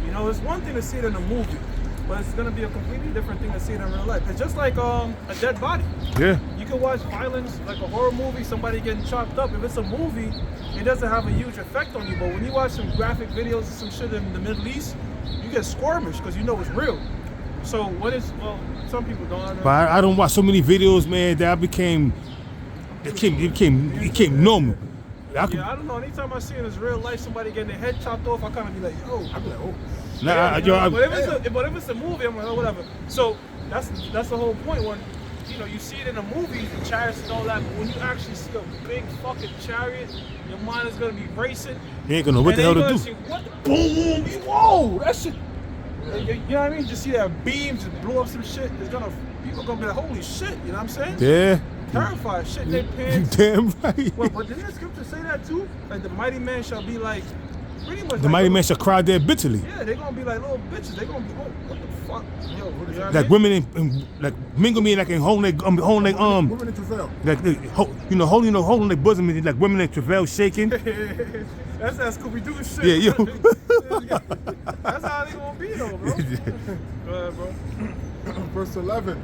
You know, it's one thing to see it in a movie, but it's gonna be a completely different thing to see it in real life. It's just like a dead body. Yeah. You can watch violence, like a horror movie, somebody getting chopped up. If it's a movie, it doesn't have a huge effect on you. But when you watch some graphic videos of some shit in the Middle East, you get squirmish because you know it's real. So some people don't. But I don't watch so many videos, man, that it became normal. I don't know. Anytime I see in this real life somebody getting their head chopped off, I kind of be like, yo. I'm like, oh. But if it's a movie, I'm like, oh, whatever. So that's the whole point. When you see it in a movie, the chariots and all that, but when you actually see a big fucking chariot, your mind is gonna be racing. You ain't gonna know what the hell to do. See, what? Boom! Whoa! That shit. You know what I mean? Just see that beam just blow up some shit. People gonna be like, holy shit! You know what I'm saying? Yeah. Terrified. Shit in their pants. Damn right. Well, but didn't the scripture say that too? Like the mighty man shall be like, pretty much. The mighty man shall cry there bitterly. Yeah, they're gonna be like little bitches. They're gonna be, oh, what the fuck? Yo, what is that? Like women like mingle me like in holding their Women in travail. like holding their bosom and like women in travail shaking. That's that Scooby-Doo shit. Yeah, yo. That's how they gonna be though, bro. Go ahead, bro. Verse 11.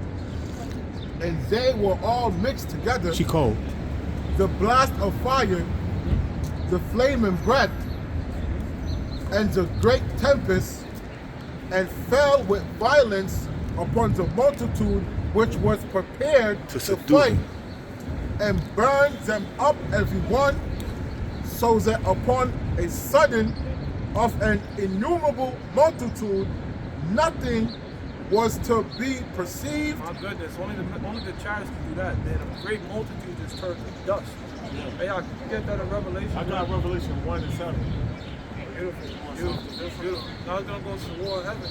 And they were all mixed together. She cold. The blast of fire, the flaming breath, and the great tempest, and fell with violence upon the multitude which was prepared to fight, and burned them up every one, so that upon a sudden of an innumerable multitude nothing was to be perceived. My goodness, only the chariots can do that. Then a great multitude just turned to dust. Yeah. Hey, y'all, can you get that in Revelation? I got Revelation 1 and 7. Beautiful. Now it's gonna go to the war of heaven.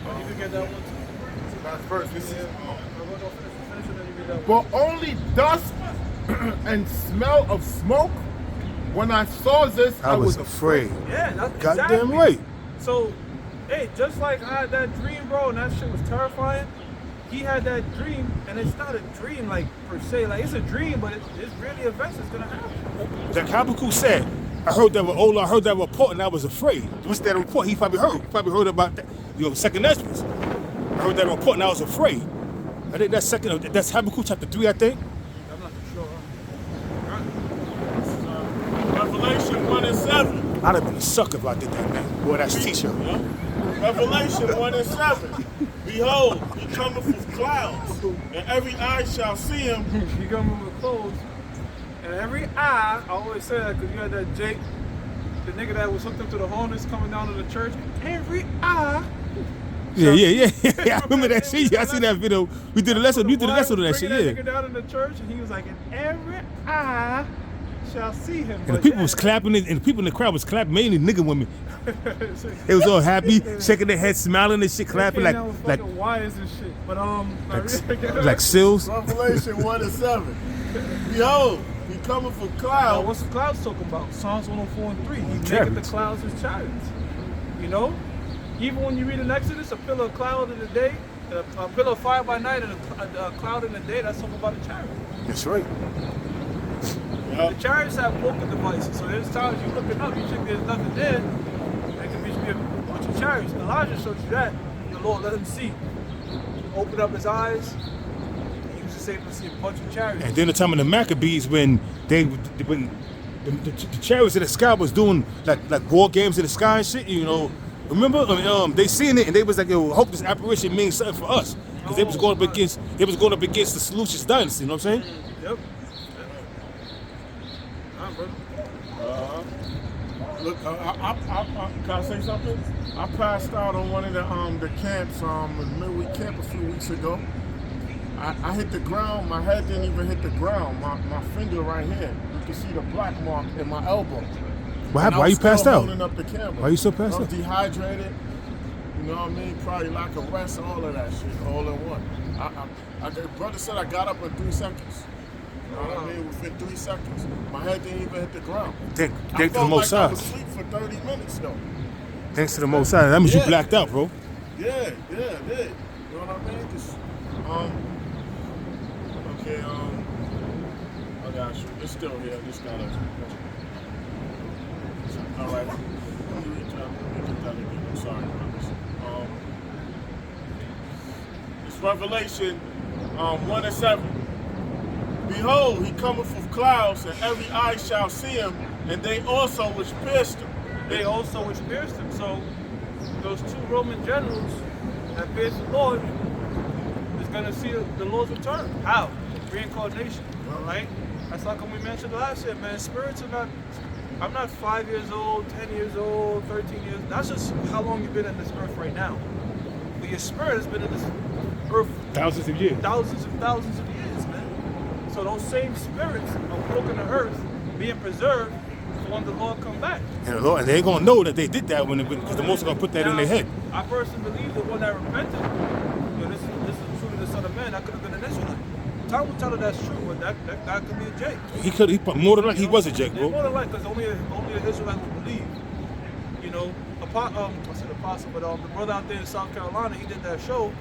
Oh, you can get that one too. Last verse. This is. We're gonna finish it, and then you get that But one. only dust and smell of smoke. When I saw this, I was afraid. Yeah, that's Goddamn exactly. right. So, hey, just like I had that dream, bro, and that shit was terrifying. He had that dream, and it's not a dream, like per se. Like it's a dream, but it's really events that's gonna happen. Like Habakkuk said, I heard that report and I was afraid. What's that report? He probably heard about that. Second Ezra. I heard that report and I was afraid. I think that's Habakkuk chapter 3, I think. I'm not sure. Revelation 1 and 7. I'd have been a sucker if I did that, man. Boy, that's t-shirt. Yeah. Revelation 1 and 7. Behold, he cometh with clouds, and every eye shall see him. You coming with clothes, and every eye. I always say that because you had that Jake, the nigga that was hooked up to the homeless coming down to the church. Every eye. Yeah. I remember that shit. Yeah, I see that video. We did a lesson. You did a lesson of that shit. That Yeah. nigga down in the church, and he was like, and every eye shall see him. And the people was clapping, and the people in the crowd was clapping, mainly nigga women. They was all happy, shaking their heads, smiling and shit, clapping like wires and shit. But like seals. Revelation 1 and 7. Behold, he cometh with clouds. What's the clouds talking about? Psalms 104 and 3. He maketh the Chariots. clouds his chariots. You know? Even when you read in Exodus, a pillar of cloud in the day, a pillar of fire by night, and a cloud in the day, that's talking about a chariot. That's right. The chariots have poker devices, so there's times you looking up, you think there's nothing there, there could be a bunch of chariots. Elijah showed you that. The Lord let him see. Open up his eyes, he was able to see a bunch of chariots. And then the time of the Maccabees when the chariots in the sky was doing like war games in the sky and shit, you know. Remember, they seen it and they was like, yo, hope this apparition means something for us, because they was going up against the Seleucid dynasty. You know what I'm saying? Yep. Look, can I say something? I passed out on one of the camps, midweek camp a few weeks ago. I hit the ground. My head didn't even hit the ground. My finger right here. You can see the black mark in my elbow. What happened? Why you passed out? Holding up the camera. Why you so passed I was out? dehydrated. You know what I mean? Probably lack of rest, all of that shit, all in one. Brother said I got up in 3 seconds. You know what I mean? Within 3 seconds. My head didn't even hit the ground. Thanks to the felt Most like I High. was asleep for 30 minutes though. Thanks to the Most High. That means you Yeah. blacked out, bro. Yeah, it did. You know what I mean? Just, okay, I got you. It's still here. Just gotta. All right. Let me read that again. I'm sorry, brothers. It's Revelation 1:7. Behold, he cometh with clouds, and every eye shall see him, and they also which pierced him. They also which pierced him. So those 2 Roman generals that pierced the Lord is going to see the Lord's return. How? Reincarnation. All right? That's like we mentioned last year, man. Spirits are not. I'm not 5 years old, 10 years old, 13 years. That's just how long you've been in this earth right now. But your spirit has been in this earth Thousands of years. thousands and thousands of years, man. So those same spirits are walking the earth, being preserved for when the Lord come back. And they ain't gonna know that they did that because the Most High gonna put that in their head. I personally believe the one that repented, this is truly the Son of Man, that could have been an Israelite. Time will tell her that's true, but that could be a Jake. He more than likely he was a Jake, More bro. than likely, because only an Israelite would believe. You know, I said apostle, but the brother out there in South Carolina, he did that show,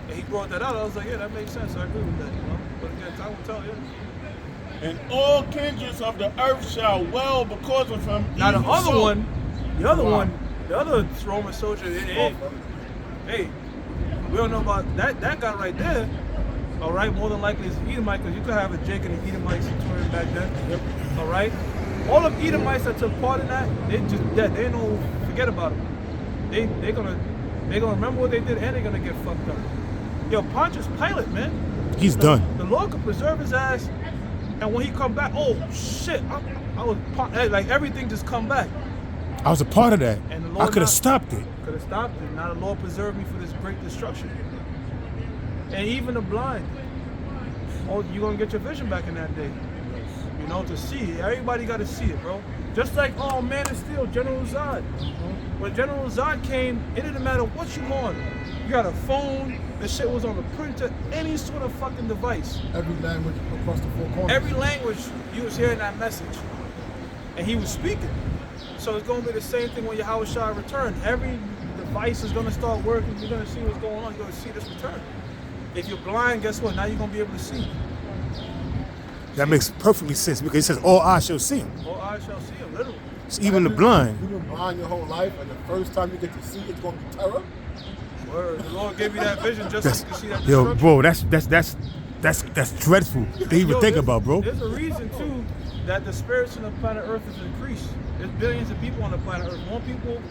and he brought that out. I was like, yeah, that makes sense. I agree with that, you know. But again, time will tell, yeah. And all kindreds of the earth shall well because of him. Now the even other so. one, the other Roman soldier, hey, we don't know about that guy right there. All right, more than likely it's Edomite, because you could have a Jake and an Edomite situation back then. Yep. All right, all of Edomites that took part in that, they just dead. They don't forget about it. They're gonna remember what they did, and they're gonna get fucked up. Yo, Pontius Pilate, man, He's done. the Lord could preserve his ass, and when he come back, oh shit, I was like everything just come back. I was a part of that. And the I Lord could have stopped it. Could have stopped it. Now the Lord preserved me for this great destruction. And even the blind, you're gonna get your vision back in that day. You know, to see it. Everybody got to see it, bro. Just like, oh, Man of Steel, General Zod. When General Zod came, it didn't matter what you on. You got a phone, the shit was on the printer, any sort of fucking device. Every language across the 4 corners. Every language, you was hearing that message. And he was speaking. So it's gonna be the same thing when Yahweh Shah return. Every device is gonna start working. You're gonna see what's going on. You're gonna see this return. If you're blind, guess what? Now you're gonna be able to see. That makes perfectly sense because it says all eyes shall see him. All eyes shall see him, literally. So even the blind. You've been blind your whole life, and the first time you get to see it's going to be terror. Word. The Lord gave you that vision just so you can see that Yo, destruction. bro, that's dreadful to even think about, bro. There's a reason too that the spirits on the planet Earth is increased. There's billions of people on the planet Earth. More people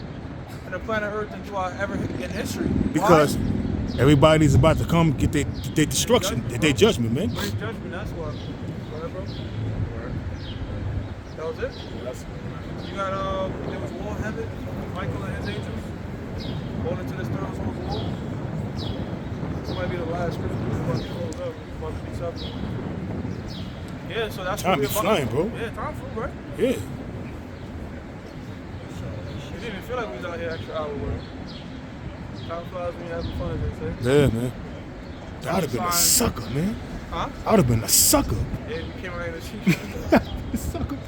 on the planet Earth than you are ever in history. Because Why? everybody's about to come get their destruction, their judgment, man. Great judgment, that's why. Go ahead, bro. That was it? You got, there was war in heaven, Michael and his angels, going into this third soul's war. This might be the last scripture we're about to close up. We're about to be something. Yeah, so that's Time what we're is about. flying, bro. Yeah, time flew, right? Yeah. It didn't even feel like we was out here extra hour work. Time flies when you're having fun, as they say. Yeah, man. I would have been a sucker, man. Huh? I would have been a sucker. Yeah, we came around and she. Sucker.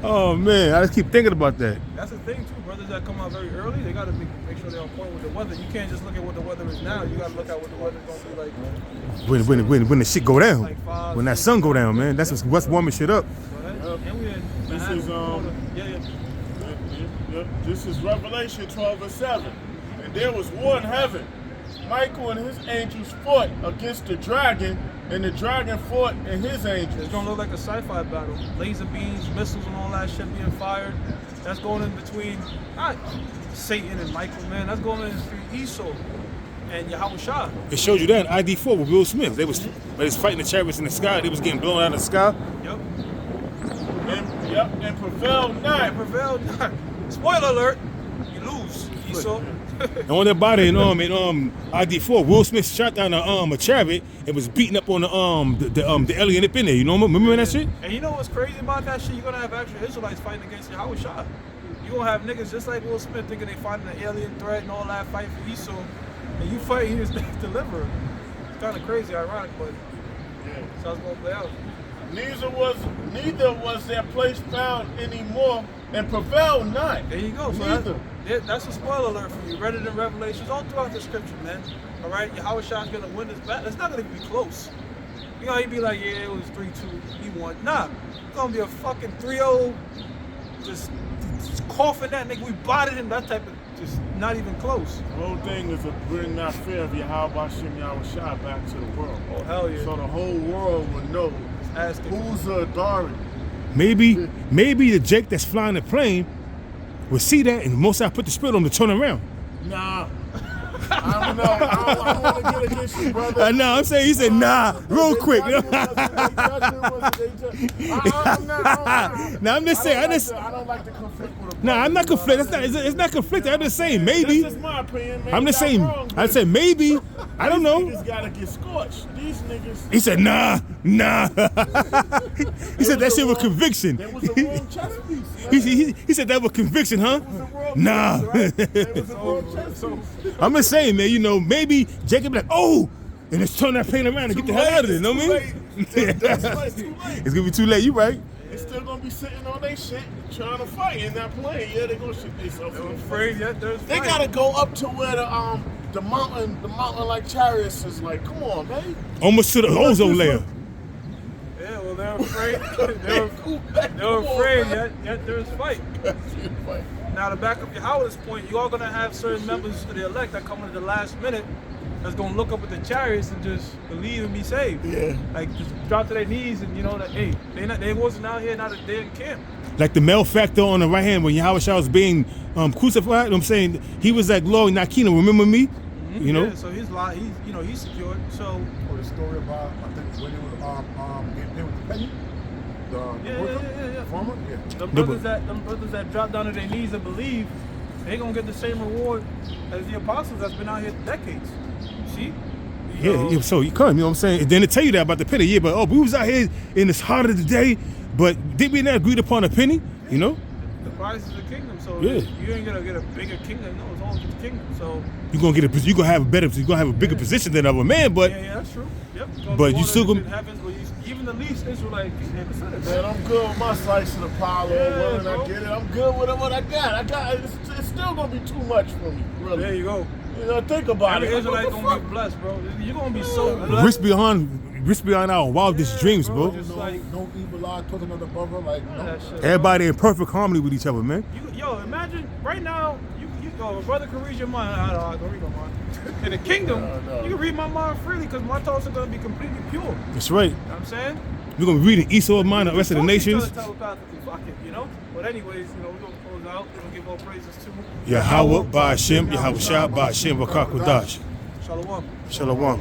Oh man, I just keep thinking about that. That's the thing too, brothers that come out very early, they gotta make sure they're on point with the weather. You can't just look at what the weather is now. You gotta look at what the weather's gonna be like. When the shit go down, Like 5, when that sun go down, man, that's what's warming shit up. And we in This is This is Revelation 12:7. And there was war in heaven. Michael and his angels fought against the dragon, and the dragon fought and his angels. It's gonna look like a sci-fi battle. Laser beams, missiles, and all that shit being fired. That's going in between not Satan and Michael, man. That's going in between Esau and Yahweh Shah. It showed you that in ID4 with Will Smith. They was fighting the chariots in the sky. They was getting blown out of the sky. Yep. Yep, and prevail not. And prevail not. Spoiler alert, you lose. Esau. And on that body in ID4, Will Smith shot down a chariot and was beating up on the alien up in there. You know, remember that shit? And you know what's crazy about that shit? You're gonna have actual Israelites fighting against Yahweh Shah. You're gonna have niggas just like Will Smith thinking they fighting an alien threat and all that, fight for Esau, and you fight his deliverer. It's kind of crazy, ironic, but that's how it's gonna play out. Neither was their place found anymore, and prevail not. There you go. So Neither. that's a spoiler alert for you. Read it in Revelations, all throughout the scripture, man. All right, Yahweh Shah's gonna win this battle. It's not gonna be close. You know, he'd be like, yeah, it was 3-2, he won. Nah, it's gonna be a fucking 3-0, just coughing that nigga. We bodied him, that type of, just not even close. The whole thing is to bring that fear of Yahweh Yahweh Shah back to the world. Oh, hell yeah. So the whole world will know who's the authority. Maybe the Jake that's flying the plane will see that and most I put the spirit on to turn around. Nah. I don't know. I don't want to get against you, brother. No, I'm saying he said nah, real quick. Nah, I'm just saying. I don't like to conflict with a Nah, I'm not conflicted. It's not conflicted. I'm just saying maybe. This is my opinion, man. I'm just saying. I said maybe. I don't know. These niggas gotta get scorched. These niggas. He said nah. He said that shit with conviction. That was the wrong chess piece. He said that with conviction, huh? Nah. That was the wrong chess piece. I'm just saying, man. You know, maybe Jacob be like, oh, and let's turn that plane around and get the hell out of there. You know what I mean? It's gonna be too late. You right? They still gonna be sitting on their shit, trying to fight in that plane. Yeah, they gonna shoot themselves. They're afraid yet there's They gotta go up to where the mountain like chariots is like. Come on, man. Almost to the ozone layer. Yeah, well, they're afraid. They're afraid yet there's fight. Now, to back up Yahweh's point, you are going to have certain members of the elect that come in at the last minute that's going to look up at the chariots and just believe and be saved. Yeah. Like, just drop to their knees and, you know, that, hey, they wasn't out here, not a day in camp. Like the male factor on the right hand when Yahweh Shah was being crucified. You know what I'm saying? He was like, Lord, Nakina, remember me? Mm-hmm. You know? Yeah, so he's secured. So, Or the story about, I think, when it was getting hit with the penny. Yeah. Farmer? Yeah. Them brothers that drop down to their knees and believe, they gonna get the same reward as the apostles that's been out here decades. See? Yeah, so you come, you know what I'm saying? And then they tell you that about the penny, yeah, but we was out here in this heart of the day, but did we not agree upon a penny? You know? The price is the kingdom, so Yeah. you ain't gonna get a bigger kingdom. No, it's all just the kingdom. So You're gonna have a bigger position than other man, but yeah, that's true. Yep. But you still gonna even the least Israelite can't consider Man, that. I'm good with my slice of the pie, Yeah, when I get it. I'm good with what I got. It's still gonna be too much for me, really. There you go. You know, think about Every it. Israelite gonna be blessed, bro. You're gonna be so blessed. risk beyond our wildest dreams, bro. Just like No evil eye towards another brother. Like, none of no. that shit. Everybody in perfect harmony with each other, man. Yo, imagine right now, a brother can read your mind. I don't read my mind. In the kingdom, No. you can read my mind freely because my thoughts are going to be completely pure. That's right. You know what I'm saying? We're gonna be reading Esau's mind of the rest of the nations. Telepathically, fuck it, you know? But anyways, we're going to close out. We're going to give all praises to Yahweh, Ba'ashem, Yahweh Shah, Ba'ashem, Wakakwadash. Shalom. Shalom.